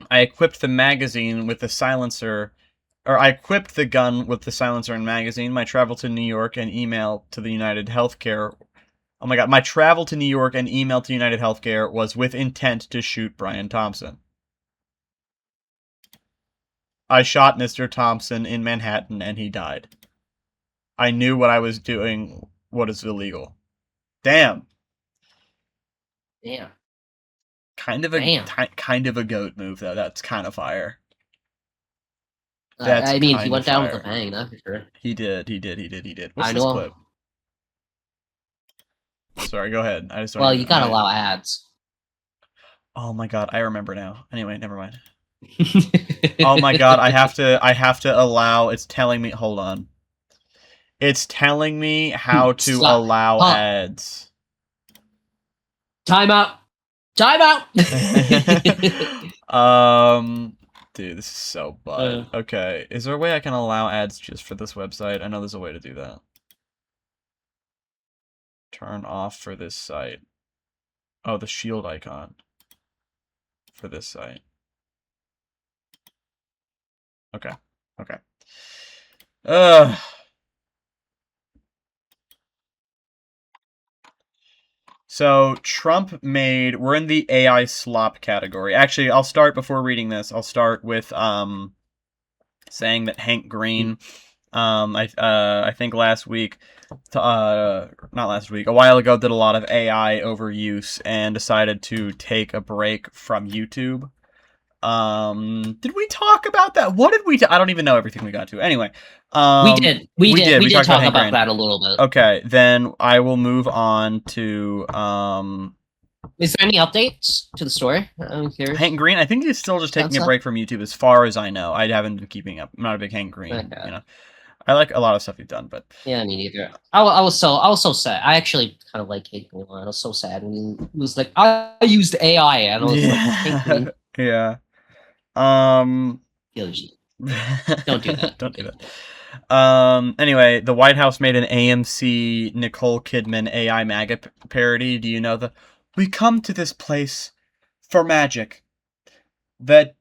I equipped the magazine with the silencer, or I equipped the gun with the silencer and magazine. My travel to New York and email to the United Healthcare. Oh my god, my travel to New York and email to United Healthcare was with intent to shoot Brian Thompson. I shot Mr. Thompson in Manhattan and he died. I knew what I was doing, what is illegal. Damn. Damn. Kind of a goat move though. That's kind of fire. I mean, he went down with a bang, that's for sure. He did. What's this clip? Sorry, go ahead. Well, you gotta allow ads. Oh my god, I remember now. Anyway, never mind. Oh my god, I have to allow. It's telling me. Hold on. It's telling me how to allow ads. Time out. Dude, this is so bad. Okay, is there a way I can allow ads just for this website? I know there's a way to do that. Turn off for this site. Oh, the shield icon for this site. Okay. So Trump we're in the AI slop category. Actually, I'll start before reading this. I'll start with saying that Hank Green, I think last week, not last week, a while ago, did a lot of AI overuse and decided to take a break from YouTube. Did we talk about that? What did we? I don't even know everything we got to. Anyway, we did. We did talk about that a little bit. Okay, then I will move on to. Is there any updates to the story? I'm curious. Hank Green, I think he's still just taking a break from YouTube, as far as I know. I haven't been keeping up. I'm not a big Hank Green. Okay. You know, I like a lot of stuff he's done, but yeah, me neither. I was so sad. I actually kind of like Hank Green. I was so sad when he was like, I used AI, and I was like, Hank Green. Yeah. Don't do that. Don't do that. Anyway, the White House made an AMC Nicole Kidman AI MAGA parody. Do you know we come to this place for magic. That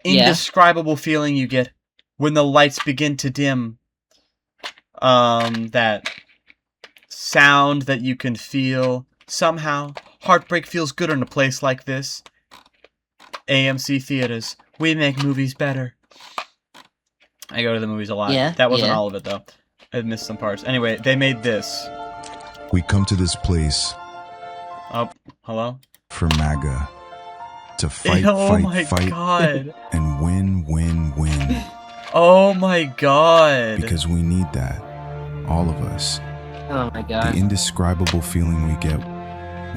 indescribable feeling you get when the lights begin to dim. That sound that you can feel. Somehow, heartbreak feels good in a place like this. AMC Theaters. We make movies better. I go to the movies a lot. Yeah, that wasn't all of it, though. I missed some parts. Anyway, they made this. We come to this place. Oh, hello? For MAGA. To fight, fight, God. And win. Oh my god. Because we need that. All of us. Oh my god. The indescribable feeling we get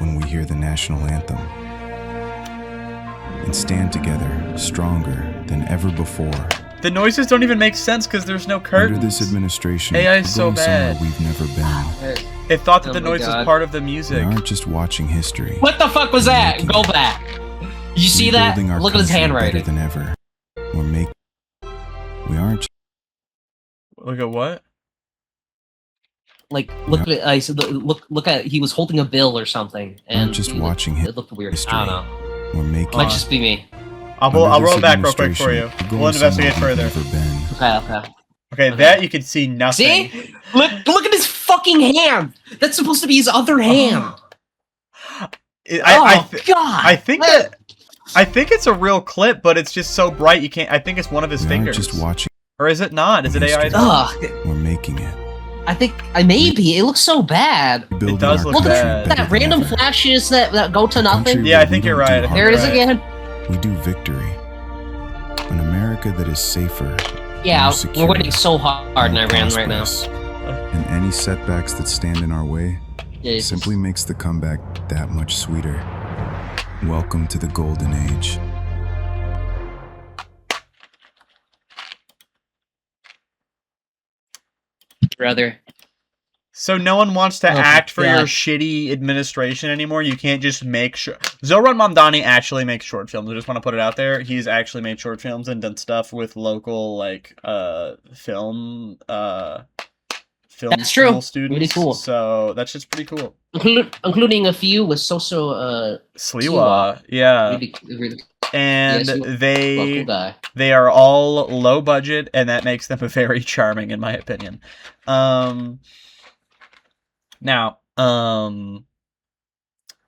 when we hear the national anthem. and stand together stronger than ever before. The noises don't even make sense because there's no curtains. Under this administration, AI we're is so going somewhere bad. we've never been. It thought that Oh the my noise was God. part of the music. We aren't just watching history. What the fuck was that? Go back. You see that? Rebuilding our Look at his country handwriting. better than ever. We aren't. Look at what? Like, look at I said, look at he was holding a bill or something, and just he watching it looked weird. history. I don't know. We're making. Might just be me. I'll roll it back real quick for you. We'll investigate further. Okay. Okay, that you can see nothing. See? Look at his fucking hand. That's supposed to be his other hand. God! I think it's a real clip, but it's just so bright you can't. I think it's one of his fingers. Just watching. Or is it not? Is it AI? We're making it. I think maybe it looks so bad. It does look bad. That random flashes that go to nothing. Yeah, I think you're right. There it is again. We do victory. An America that is safer. Yeah, we're winning so hard in Iran right now. And any setbacks that stand in our way simply makes the comeback that much sweeter. Welcome to the golden age. Brother. So no one wants to act for your shitty administration anymore. You can't just make sure. Zoran Mamdani actually makes short films. I just want to put it out there. He's actually made short films and done stuff with local film That's true. students. Really cool. So that's just pretty cool. Including a few with Soso Sliwa. Yeah. Really, and cool they are all low budget, and that makes them very charming in my opinion. Now,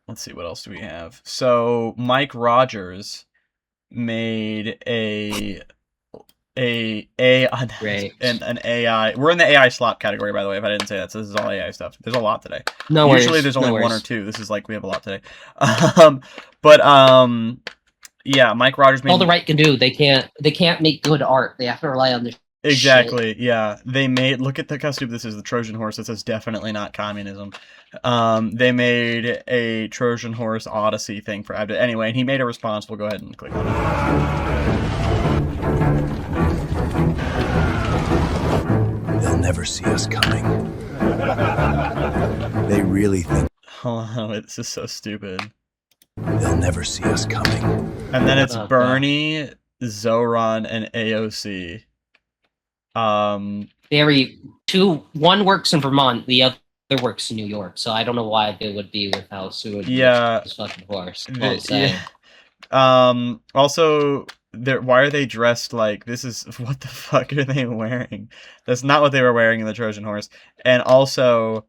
let's see, what else do we have? So Mike Rogers made an AI. We're in the AI slop category, by the way, if I didn't say that. So this is all AI stuff. There's a lot today. Usually there's only one or two. This is like we have a lot today. Yeah, Mike Rogers made all the right can do. They can't make good art. They have to rely on the exactly. Yeah, they made. Look at how stupid this is. The Trojan horse. It says definitely not communism. They made a Trojan horse Odyssey thing for Abda. Anyway, and he made a response. We'll go ahead and click on it. They'll never see us coming. They really think. Oh, this is so stupid. They'll never see us coming. And then it's Bernie, Zoran, and AOC. One works in Vermont, the other works in New York, so I don't know why they would be with House. Yeah. Fucking horse. Also, why are they dressed like this? Is what the fuck are they wearing? That's not what they were wearing in the Trojan horse. And also,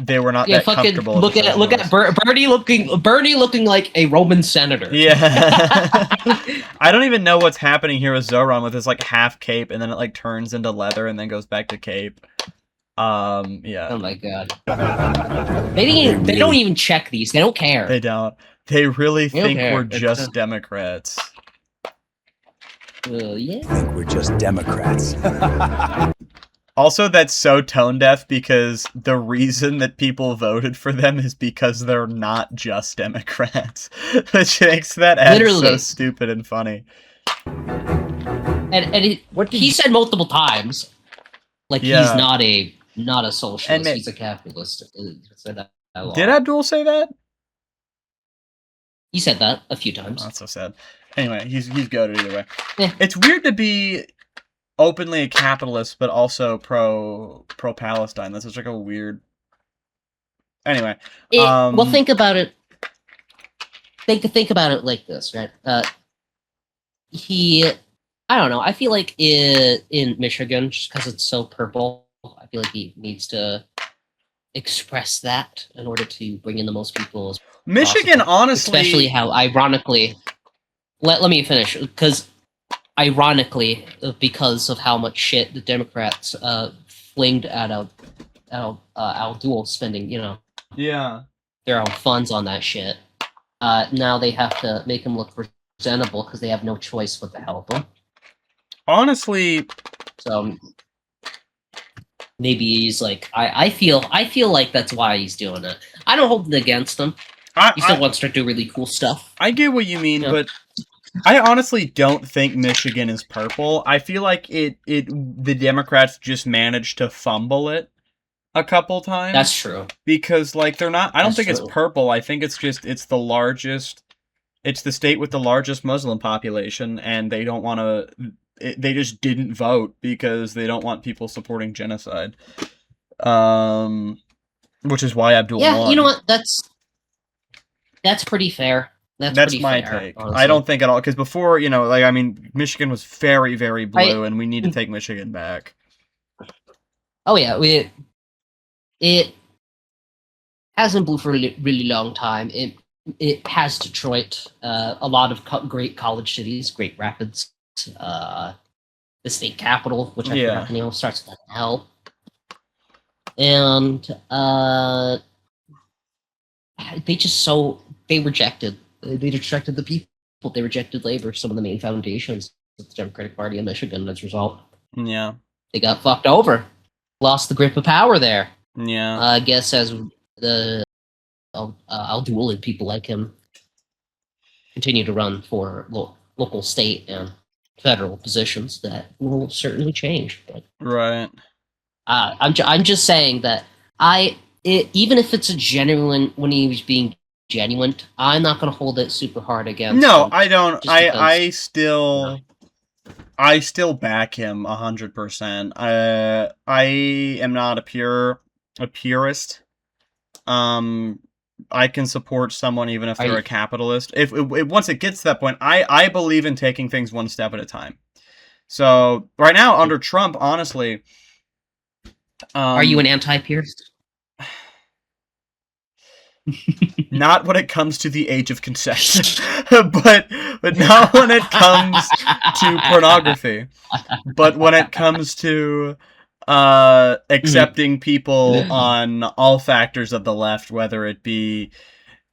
they were not that comfortable. Look at Bernie looking like a Roman senator. Yeah. I don't even know what's happening here with Zoran with his like half cape, and then it like turns into leather and then goes back to cape. Yeah. Oh my god. They don't even check these. They don't care. They don't. They really think we're just Democrats. Yeah. I think we're just Democrats. Also, that's so tone deaf because the reason that people voted for them is because they're not just Democrats, which makes that ad so stupid and funny. And he said multiple times, like he's not a socialist, he's a capitalist. Did Abdul say that? He said that a few times. Oh, that's so sad. Anyway, he's goated either way. Yeah. It's weird to be openly a capitalist, but also pro Palestine. That's just like a weird. Anyway, well, think about it. Think about it like this, right? I don't know. I feel like in Michigan, just because it's so purple, I feel like he needs to express that in order to bring in the most people as Michigan, possible. honestly, especially how ironically. Let me finish, because ironically, because of how much shit the Democrats flinged at Al Dual spending, their own funds on that shit. Now they have to make him look presentable because they have no choice but to help him. Honestly, so maybe he's like, I feel like that's why he's doing it. I don't hold it against him. He still wants to do really cool stuff. I get what you mean, but I honestly don't think Michigan is purple. I feel like the Democrats just managed to fumble it a couple times. That's true. Because like they're not. I don't think it's purple. I think it's the largest. It's the state with the largest Muslim population, and they don't want to. They just didn't vote because they don't want people supporting genocide. Which is why Abdul won. Yeah, you know what? That's pretty fair. That's my fair, take. honestly. I don't think at all, because before, Michigan was very, very blue, and we need to take Michigan back. Oh yeah, it hasn't blue for a really long time. It has Detroit, a lot of great college cities, Great Rapids, the state capital, which I forgot the name of, starts with an L. And they rejected the people. They rejected labor, some of the main foundations of the Democratic Party in Michigan. As a result, they got fucked over, lost the grip of power there. I guess as the Al-Dual and people like him continue to run for local, state, and federal positions, that will certainly change. But right. I'm just saying that even if it's a genuine, when he was being genuine, I'm not going to hold it super hard against. No, him, I don't. I still back him 100%. I am not a purist. I can support someone even if they're a capitalist. If once it gets to that point, I believe in taking things one step at a time. So right now under Trump, honestly, are you an anti-purist? Not when it comes to the age of conception, but not when it comes to pornography. But when it comes to accepting people on all factors of the left, whether it be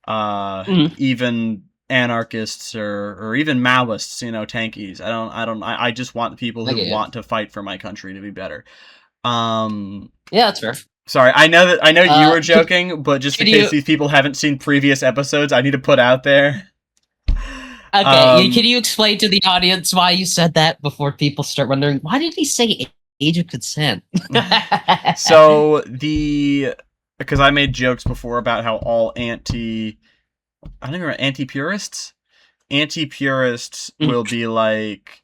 even anarchists or even Maoists, tankies. I just want people who want to fight for my country to be better. Yeah, that's fair. Sorry, I know you were joking, but just in case these people haven't seen previous episodes, I need to put out there. Okay, can you explain to the audience why you said that before people start wondering, why did he say age of consent? So because I made jokes before about how all anti-purists will be like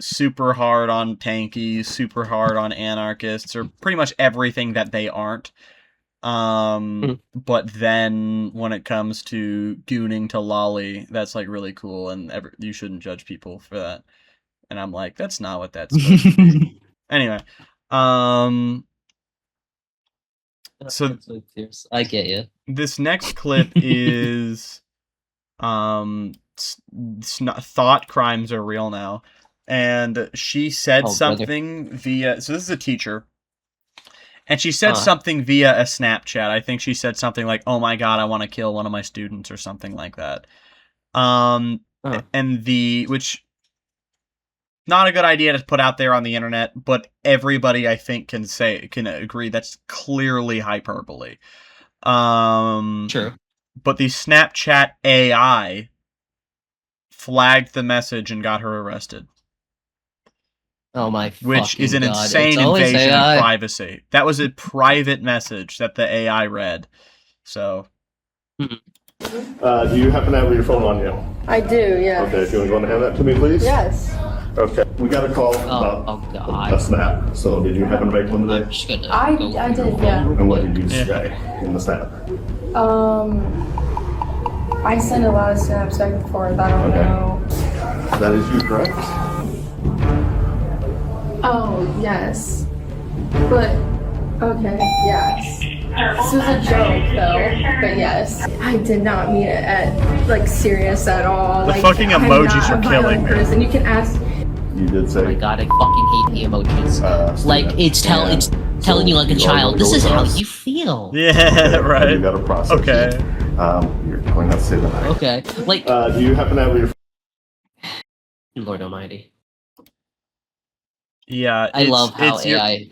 super hard on tankies, super hard on anarchists, or pretty much everything that they aren't. But then when it comes to gooning to lolly, that's like really cool, and you shouldn't judge people for that. And I'm like, that's not what that's supposed to be. Anyway, so I get you. This next clip is thought crimes are real now. And she said something via... So this is a teacher. And she said something via a Snapchat. I think she said something like, oh my god, I want to kill one of my students, or something like that. And which... Not a good idea to put out there on the internet, but everybody, I think, can agree that's clearly hyperbole. True. But the Snapchat AI flagged the message and got her arrested. Oh my! Which is an insane invasion of privacy. That was a private message that the AI read. So. Do you happen to have your phone on you? I do. Yeah. Okay. If you want to go and hand that to me, please. Yes. Okay. We got a call about a snap. So did you happen to make one today? I did. Yeah. And what did you say in the snap? I send a lot of snaps back and forth. I don't know. That is you, correct? Oh, yes. But, okay, yes. This was a joke, though, but yes. I did not mean it serious at all. The fucking emojis are killing me. Person. You can ask... You did say... Oh my god, I fucking hate the emojis. It's telling you like a child, this is how you feel. Yeah, right. You got a process. Okay. You're going to have to say that. Okay, do you happen to have your... Lord Almighty. Yeah, I love how AI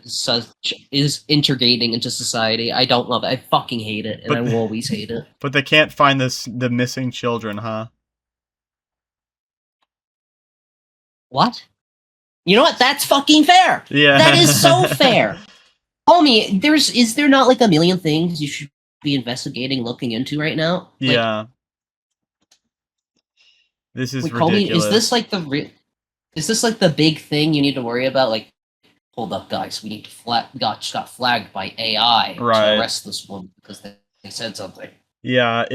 is integrating into society. I don't love it. I fucking hate it, and I will always hate it. But they can't find the missing children, huh? What? You know what? That's fucking fair. Yeah. That is so fair. Homie, is there not like a million things you should be investigating, looking into right now? Like, yeah. This is ridiculous. ridiculous. Is this like the big thing you need to worry about? Like, hold up, guys, we need to got flagged by AI to arrest this woman because they said something. Yeah,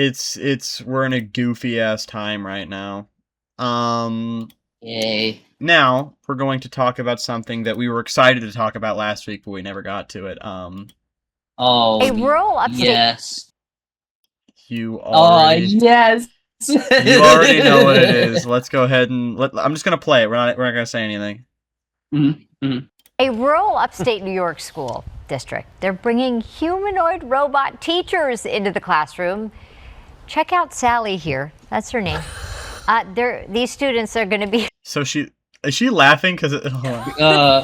we're in a goofy ass time right now. Yay. Now we're going to talk about something that we were excited to talk about last week, but we never got to it. A rural upstate. Yes. You already. Yes. You already know what it is. Let's go ahead and I'm just gonna play it. We're not gonna say anything. A rural upstate New York school district. They're bringing humanoid robot teachers into the classroom. Check out Sally here. That's her name. These students are going to be. So is she laughing because?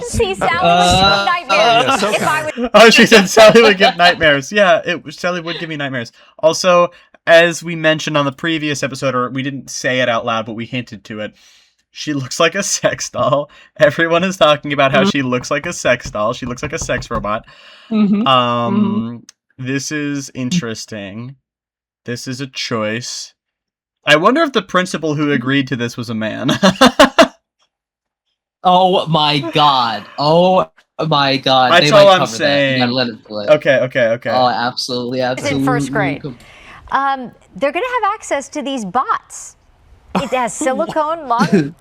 See, Sally would give nightmares. If I would... Oh, she said Sally would give nightmares. Yeah, Sally would give me nightmares. Also, as we mentioned on the previous episode, or we didn't say it out loud, but we hinted to it. She looks like a sex doll. Everyone is talking about how she looks like a sex doll. She looks like a sex robot. This is interesting. This is a choice. I wonder if the principal who agreed to this was a man. Oh my god. Oh my god. That's all I'm saying. You gotta let it play. Okay. Oh, absolutely. It's in first grade. They're going to have access to these bots. It has silicone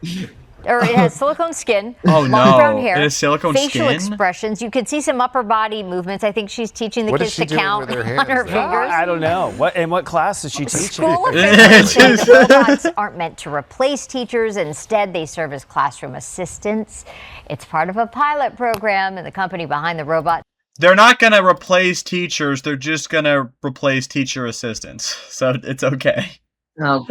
it has silicone skin, long brown hair, it has silicone facial skin? expressions. You can see some upper body movements. I think she's teaching the kids to count on her fingers. I don't know. In what class is she teaching? School officials say that robots aren't meant to replace teachers. Instead, they serve as classroom assistants. It's part of a pilot program, and the company behind the robot. They're not going to replace teachers. They're just going to replace teacher assistants. So it's okay. Oh.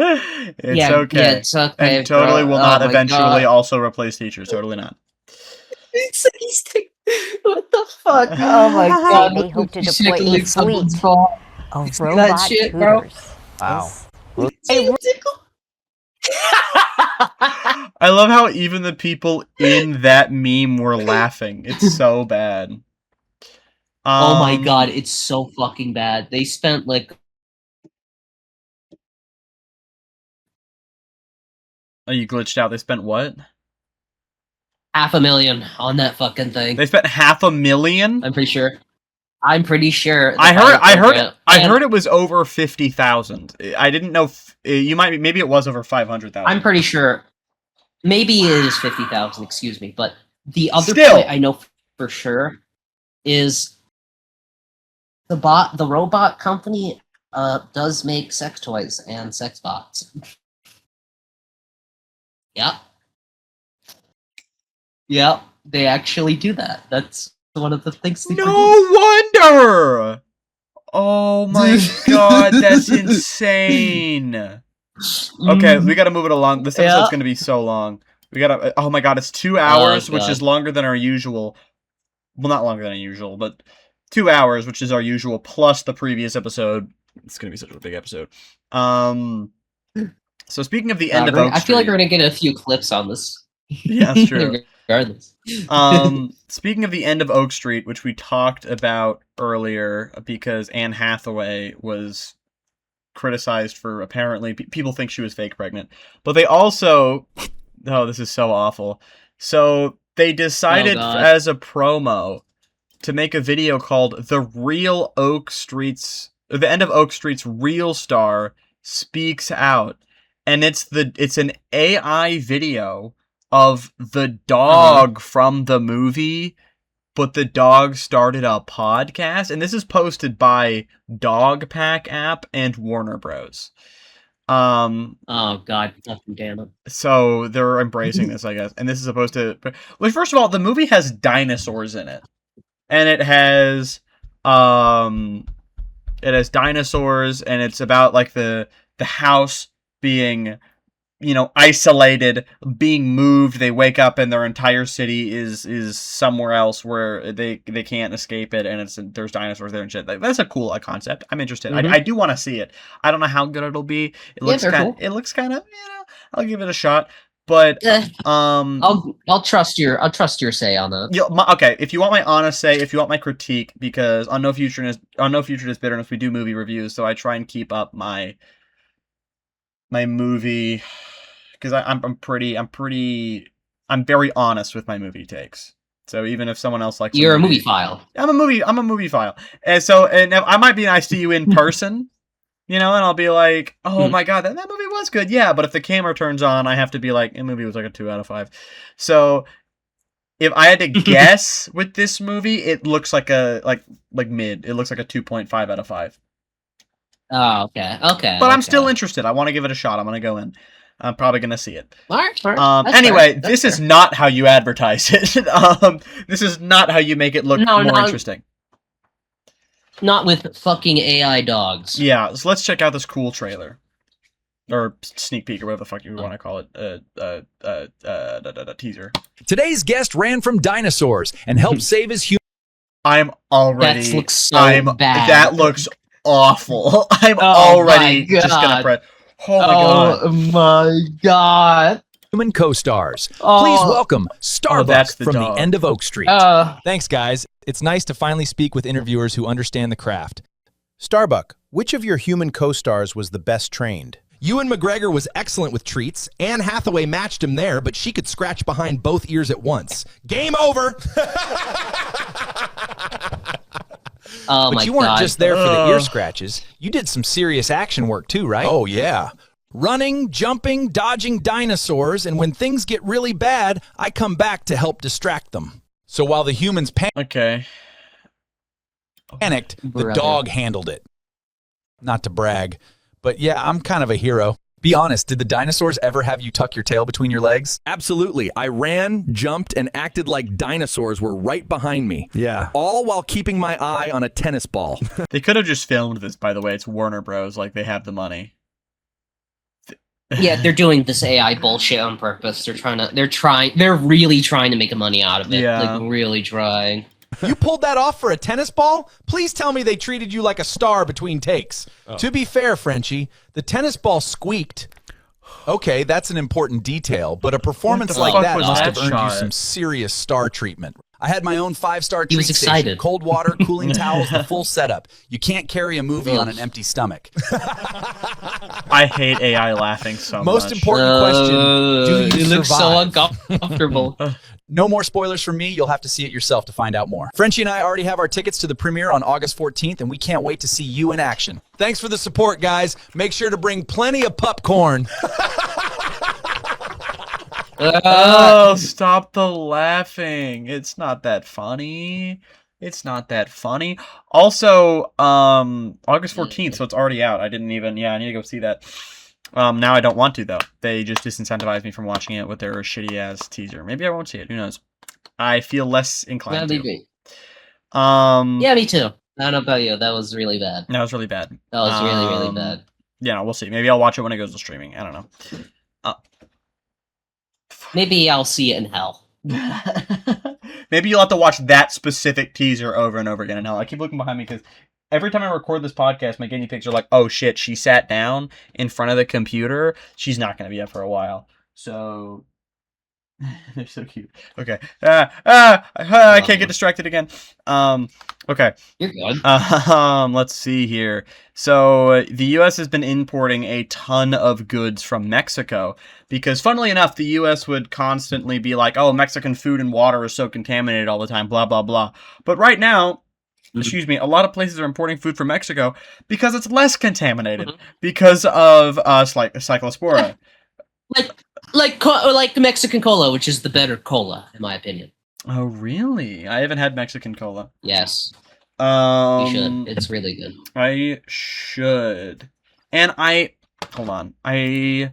It's okay. Yeah, it's okay. And totally will not eventually God. also replace teachers. Totally not. What the fuck? Oh my god. They hope to deploy a fleet of robot tutors. Wow. I love how even the people in that meme were laughing. It's so bad. Oh my god, it's so fucking bad. They spent like... Oh, you glitched out. They spent what? $500,000 on that fucking thing. They spent $500,000? I'm pretty sure. I'm pretty sure. I heard it was over 50,000. I didn't know. Maybe it was over 500,000. I'm pretty sure. Maybe it is 50,000. Excuse me, but the other point I know for sure is the robot company does make sex toys and sex bots. Yep, they actually do that. That's one of the things they No wonder! Oh my god, that's insane. Okay, we gotta move it along. This episode's gonna be so long. We gotta... Oh my god, it's 2 hours, which is longer than our usual. Well, not longer than our usual, but 2 hours, which is our usual, plus the previous episode. It's gonna be such a big episode. So speaking of the end of Oak Street... I feel like we're gonna get a few clips on this. Yeah, that's true. Regardless. Speaking of the end of Oak Street, which we talked about earlier, because Anne Hathaway was criticized for apparently... People think she was fake pregnant. But they also... Oh, this is so awful. So they decided as a promo to make a video called The End of Oak Street's Real Star Speaks Out. And it's an AI video of the dog from the movie, but the dog started a podcast, and this is posted by Dog Pack app and Warner Bros. Oh god, fucking damn it. So they're embracing this, I guess. And this is supposed to... Well, first of all, the movie has dinosaurs in it. And it has dinosaurs, and it's about like the house being isolated, being moved. They wake up and their entire city is somewhere else where they can't escape it, and there's dinosaurs there and shit. That's a cool concept. I'm interested. I do want to see it. I don't know how good it'll be. It looks kind of I'll give it a shot. But I'll trust your say on that. Okay, if you want my honest say, if you want my critique, because on No Future is Bitterness, we do movie reviews, so I try and keep up my movie, because I'm very honest with my movie takes. So even if someone else likes a movie file. I'm a movie file. And I might be nice to you in person, and I'll be like, oh my god, that movie was good. Yeah, but if the camera turns on, I have to be like, the movie was like a 2 out of 5. So if I had to guess with this movie, it looks like mid. It looks like a 2.5 out of 5. Oh, okay. But I'm still interested. I want to give it a shot. I'm going to go in. I'm probably going to see it. All right. Anyway, this is not how you advertise it. This is not how you make it look more interesting. Not with fucking AI dogs. Yeah, so let's check out this cool trailer. Or sneak peek, or whatever the fuck you want to call it. Teaser. Today's guest ran from dinosaurs and helped save his human. I'm already... That looks so bad. That looks awful. I'm already just gonna press. Oh my god. Human co-stars. Please welcome Starbucks from dog. the end of Oak Street. Thanks, guys. It's nice to finally speak with interviewers who understand the craft. Starbuck, which of your human co-stars was the best trained? Ewan McGregor was excellent with treats. Anne Hathaway matched him there, but she could scratch behind both ears at once. Game over! But you weren't just there for the ear scratches. You did some serious action work too, right? Oh, yeah. Running, jumping, dodging dinosaurs, and when things get really bad, I come back to help distract them. So while the humans panicked, the dog handled it. Not to brag, but yeah, I'm kind of a hero. Be honest, did the dinosaurs ever have you tuck your tail between your legs? Absolutely. I ran, jumped, and acted like dinosaurs were right behind me. Yeah. All while keeping my eye on a tennis ball. They could have just filmed this, by the way. It's Warner Bros. Like, they have the money. Yeah, they're doing this AI bullshit on purpose. They're really trying to make money out of it. Yeah. Like, really trying. You pulled that off for a tennis ball? Please tell me they treated you like a star between takes. To be fair, Frenchie, the tennis ball squeaked. Okay, that's an important detail, but a performance like that must have earned you some serious star treatment. I had my own 5-star treat station, cold water, cooling towels, the full setup. You can't carry a movie on an empty stomach. I hate AI laughing so much. Most important question, do you survive? Looks so uncomfortable. No more spoilers from me. You'll have to see it yourself to find out more. Frenchie and I already have our tickets to the premiere on August 14th, and we can't wait to see you in action. Thanks for the support, guys. Make sure to bring plenty of popcorn. Oh, stop the laughing. It's not that funny. It's not that funny. Also, August 14th, so it's already out. I didn't even, I need to go see that. Now I don't want to, though. They just disincentivized me from watching it with their shitty-ass teaser. Maybe I won't see it. Who knows? I feel less inclined to. Yeah, me too. I don't know about you. That was really bad. That was really bad. That was really, really bad. Yeah, no, we'll see. Maybe I'll watch it when it goes to streaming. I don't know. Maybe I'll see it in hell. Maybe you'll have to watch that specific teaser over and over again in hell. I keep looking behind me because every time I record this podcast, my guinea pigs are like, oh shit, she sat down in front of the computer. She's not going to be up for a while. So, they're so cute. Okay. I can't get distracted again. Okay. You're good. Let's see here. So, the U.S. has been importing a ton of goods from Mexico because, funnily enough, the U.S. would constantly be like, oh, Mexican food and water is so contaminated all the time, blah, blah, blah. But right now, excuse me, a lot of places are importing food from Mexico because it's less contaminated because of cyclospora. Like the Mexican cola, which is the better cola, in my opinion. Oh, really? I haven't had Mexican cola. Yes. You should. It's really good. I should. And hold on. I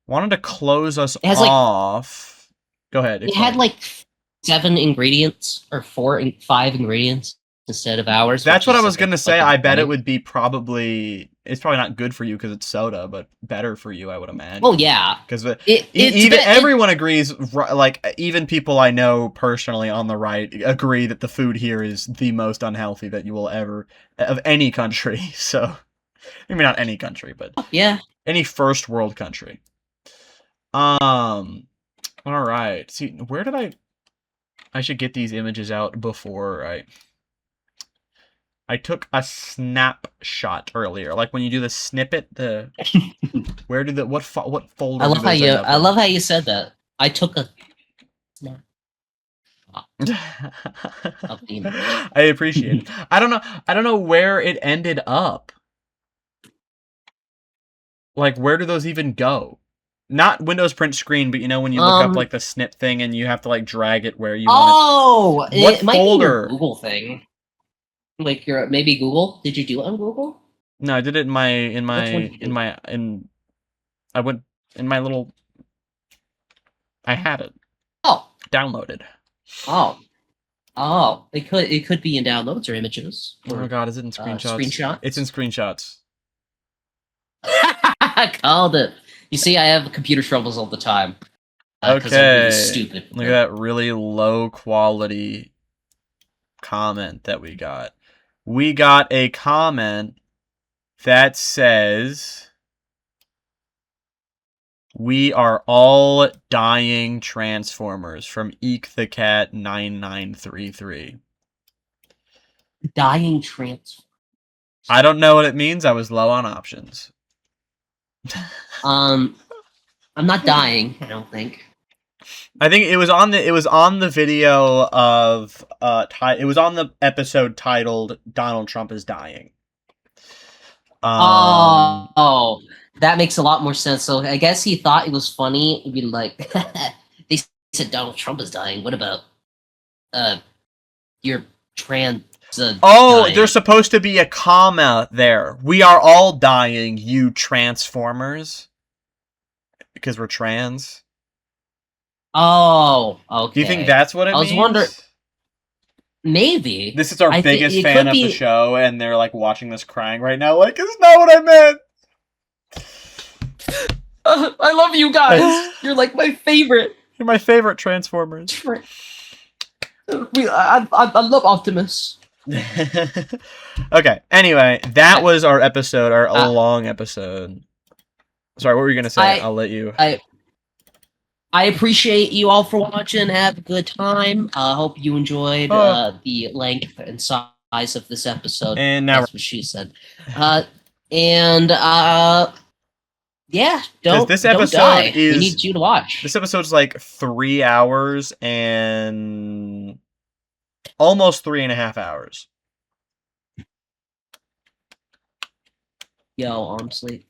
wanted to close us off. Go ahead. It had like 7 ingredients or 5 ingredients instead of ours. That's what I was going to say. I bet it would be probably it's probably not good for you because it's soda, but better for you, I would imagine. Oh yeah, because everyone agrees. Like even people I know personally on the right agree that the food here is the most unhealthy that you will ever of any country. So, maybe not any country, but yeah, any first world country. All right. See, where did I should get these images out before I took a snapshot earlier, like when you do the snippet. Where did what folder? I love how you said that. I took a snap. I appreciate it. I don't know where it ended up. Like, where do those even go? Not Windows print screen, but you know when you look up like the snip thing and you have to like drag it where you want it. What it might be your Google thing. Like maybe Google? Did you do it on Google? No, I did it in my I went in my little. I had it. Oh. Downloaded. Oh. It could be in downloads or images. Oh my god, is it in screenshots? Screenshots? It's in screenshots. I called it. You see, I have computer troubles all the time. Okay. I'm really stupid. Look at that really low quality comment that we got. We got a comment that says, "We are all dying Transformers," from Eek the Cat 9933. Dying Transformers. I don't know what it means. I was low on options. I'm not dying, I don't think. I think it was on the video of it was on the episode titled "Donald Trump is dying." Oh, that makes a lot more sense. So I guess he thought it was funny. He'd be like, they said Donald Trump is dying. What about your trans? Dying? There's supposed to be a comma there. We are all dying, you Transformers, because we're trans. Oh, okay. Do you think that's what it means? I was wondering. Maybe. This is our biggest fan of the show, and they're like watching this crying right now, like, it's not what I meant. I love you guys. You're like my favorite. You're my favorite Transformers. I love Optimus. Okay, anyway, that was our episode, our long episode. Sorry, what were you going to say? I'll let you... I appreciate you all for watching. Have a good time. I hope you enjoyed the length and size of this episode. And now that's what she said. Yeah, don't die. We need you to watch. This episode's like 3 hours and almost 3.5 hours. Yo, honestly,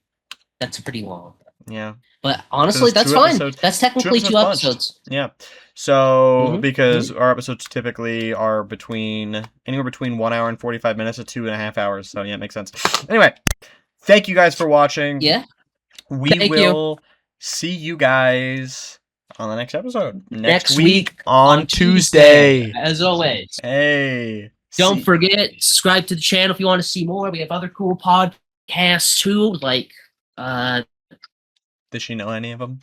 that's pretty long. Yeah. But honestly, that's fine. That's technically 2 episodes. Yeah. So, because our episodes typically are anywhere between 1 hour and 45 minutes to 2.5 hours. So, yeah, it makes sense. Anyway, thank you guys for watching. Yeah. We will see you guys on the next episode. Next week on Tuesday. As always. Hey. Don't forget, subscribe to the channel if you want to see more. We have other cool podcasts too, like does she know any of them?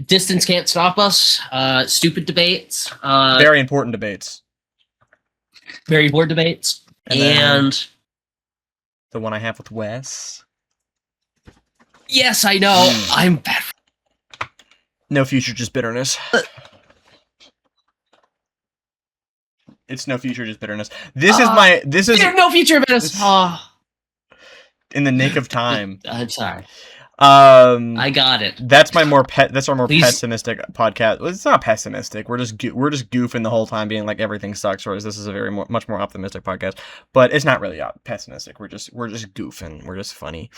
Distance Can't Stop Us. Stupid Debates. Very important debates. Very important debates. And the one I have with Wes. Yes, I know. I'm bad. No Future, Just Bitterness. It's No Future, Just Bitterness. This is No Future, Bitterness. In the nick of time. I'm sorry. I got it. That's our more pessimistic podcast. Well, it's not pessimistic. We're just goofing the whole time, being like everything sucks. Whereas this is a much more optimistic podcast. But it's not really pessimistic. We're just goofing. We're just funny.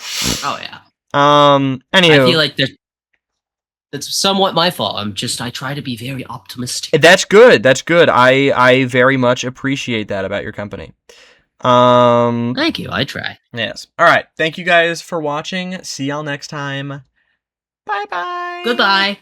Oh yeah. Anywho, I feel like that's somewhat my fault. I try to be very optimistic. That's good. That's good. I very much appreciate that about your company. Thank you. I try. Yes. All right. Thank you guys for watching. See y'all next time. Bye bye. Goodbye.